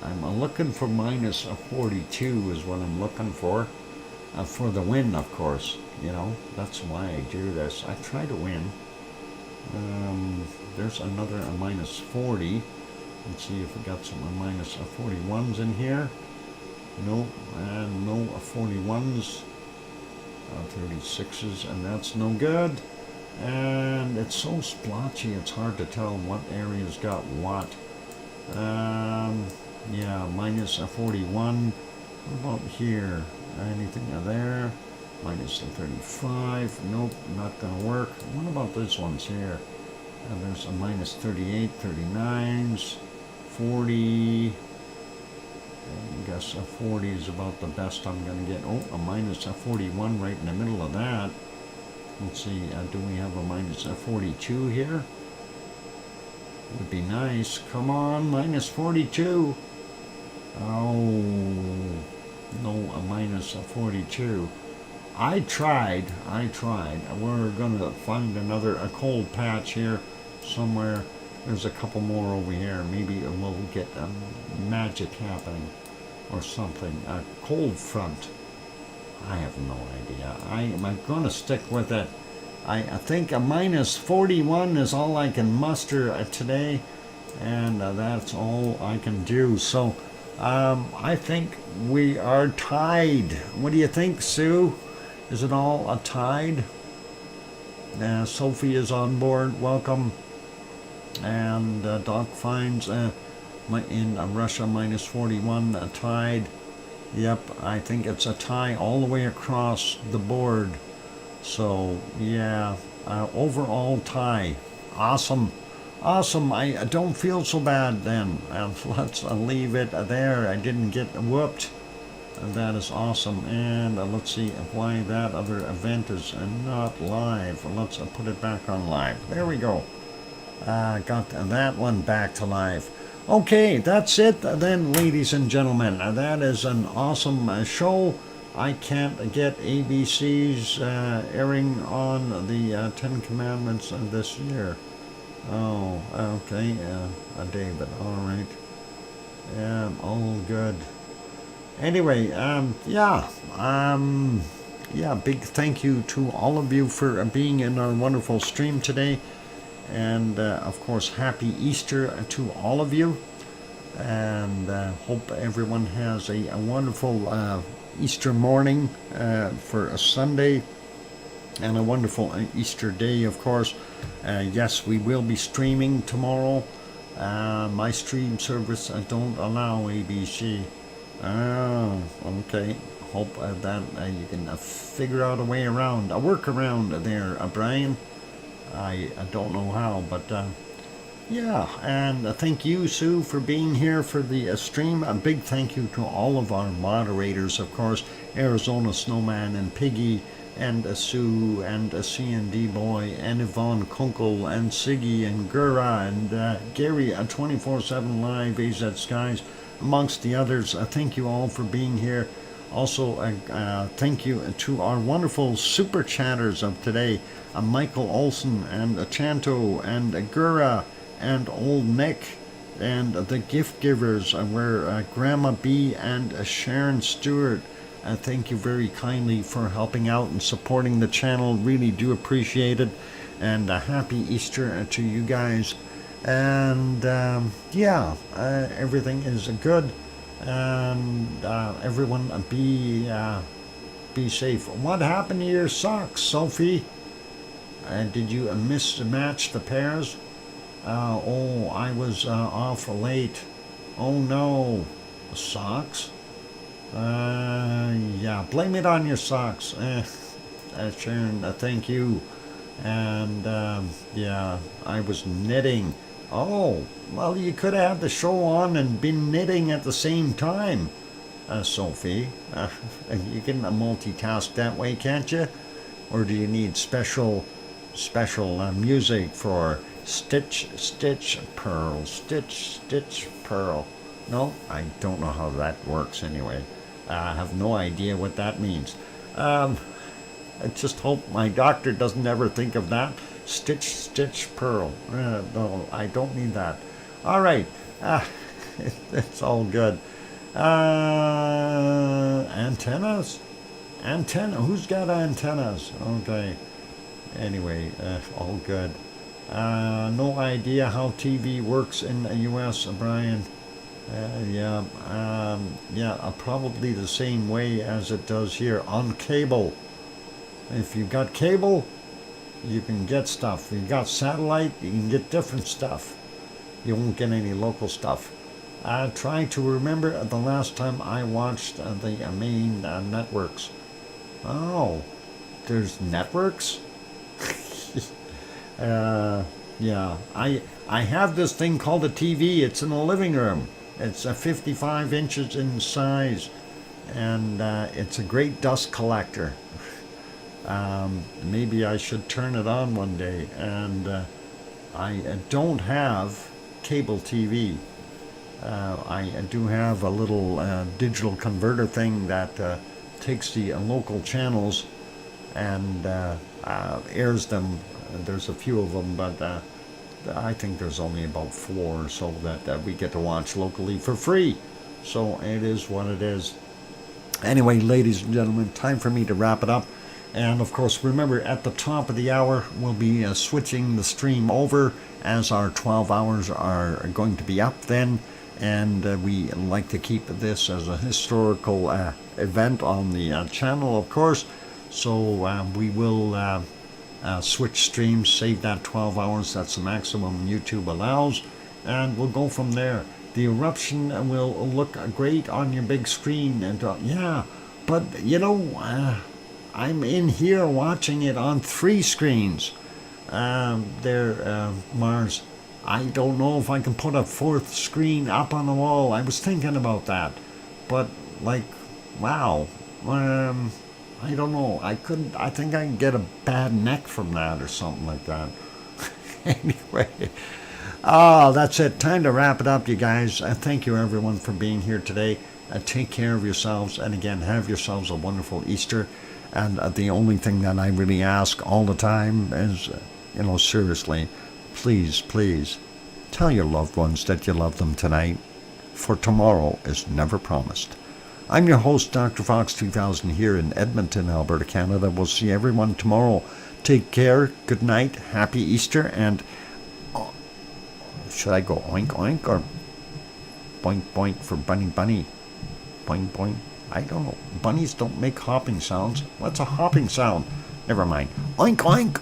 I'm looking for minus 42 is what I'm looking for the win, of course. You know, that's why I do this. I try to win. There's another minus 40. Let's see if we got some minus 41s in here. No, and no 41s. 36s, and that's no good. And it's so splotchy, it's hard to tell what area's got what. Yeah, minus 41. What about here? Anything there? Minus 35. Nope, not gonna work. What about these ones here? There's a minus 38, 39s, 40. I guess a 40 is about the best I'm going to get. Oh, a minus 41 right in the middle of that. Let's see, do we have a minus 42 here? Would be nice. Come on, minus 42. Oh, no, a minus 42. I tried. We're going to find another cold patch here somewhere. There's a couple more over here. Maybe we'll get magic happening or something. A cold front. I have no idea. I'm going to stick with it. I think a minus 41 is all I can muster today, and that's all I can do. So I think we are tied. What do you think, Sue? Is it all a tide? Sophie is on board. Welcome. And Doc finds in Russia minus 41 a tide. Yep, I think it's a tie all the way across the board. So yeah, overall tie. Awesome. I don't feel so bad then. Let's leave it there. I didn't get whooped. That is awesome. And let's see why that other event is not live. Let's put it back on live. There we go. Got that one back to life. Okay, that's it then, ladies and gentlemen. That is an awesome show. I can't get ABC's airing on the 10 Commandments this year. Oh, okay, David, all right. All good. Anyway, yeah, big thank you to all of you for being in our wonderful stream today. And of course, happy Easter to all of you, and hope everyone has a wonderful Easter morning for a Sunday, and a wonderful Easter day, of course. Yes, we will be streaming tomorrow. My stream service don't allow ABC. Oh, okay. Hope that you can figure out a way around, a workaround there, Brian. I don't know how, but yeah, and thank you, Sue, for being here for the stream. A big thank you to all of our moderators, of course, Arizona Snowman and Piggy, and Sue, and C&D Boy, and Yvonne Kunkel, and Siggy, and Gura, and Gary, 24/7 Live, AZ Skies, amongst the others. Thank you all for being here. Also, thank you to our wonderful super chatters of today, Michael Olson and Chanto and Gura and Old Nick, and the gift givers were Grandma B and Sharon Stewart. Thank you very kindly for helping out and supporting the channel. Really do appreciate it. And happy Easter to you guys. And everything is good. And everyone be safe. What happened to your socks, Sophie? Did you mismatch the pairs? I was off late. Oh no, socks? Blame it on your socks. Sharon, thank you. And I was knitting. Oh, well, you could have had the show on and been knitting at the same time, Sophie. You can multitask that way, can't you? Or do you need special music for stitch, stitch, purl, stitch, stitch, purl? No, I don't know how that works anyway. I have no idea what that means. I just hope my doctor doesn't ever think of that. Stitch, stitch, purl. No, I don't need that. All right. It's all good. Antennas? Who's got antennas? Okay. Anyway, all good. No idea how TV works in the U.S., Brian. Probably the same way as it does here on cable. If you've got cable, you can get stuff. If you've got satellite, you can get different stuff. You won't get any local stuff. Try to remember the last time I watched the main networks. Oh, there's networks? I have this thing called a TV. It's in the living room. It's 55 inches in size, and it's a great dust collector. Maybe I should turn it on one day. And I don't have cable TV. I do have a little digital converter thing that takes the local channels and airs them. There's a few of them, but I think there's only about 4 or so that we get to watch locally for free. So it is what it is. Anyway, ladies and gentlemen, time for me to wrap it up. And of course, remember, at the top of the hour, we'll be switching the stream over, as our 12 hours are going to be up then. And we like to keep this as a historical event on the channel, of course. So we will switch streams, save that 12 hours. That's the maximum YouTube allows. And we'll go from there. The eruption will look great on your big screen. And but you know, I'm in here watching it on 3 screens. Mars. I don't know if I can put a 4th screen up on the wall. I was thinking about that. But, like, wow. I don't know. I couldn't. I think I can get a bad neck from that or something like that. Anyway. That's it. Time to wrap it up, you guys. Thank you, everyone, for being here today. Take care of yourselves. And again, have yourselves a wonderful Easter. And the only thing that I really ask all the time is, seriously, please, tell your loved ones that you love them tonight, for tomorrow is never promised. I'm your host, DrFox2000, here in Edmonton, Alberta, Canada. We'll see everyone tomorrow. Take care, good night, happy Easter, and should I go oink oink or boink boink for bunny bunny? Boink boink? I don't know. Bunnies don't make hopping sounds. What's a hopping sound? Never mind. Oink oink!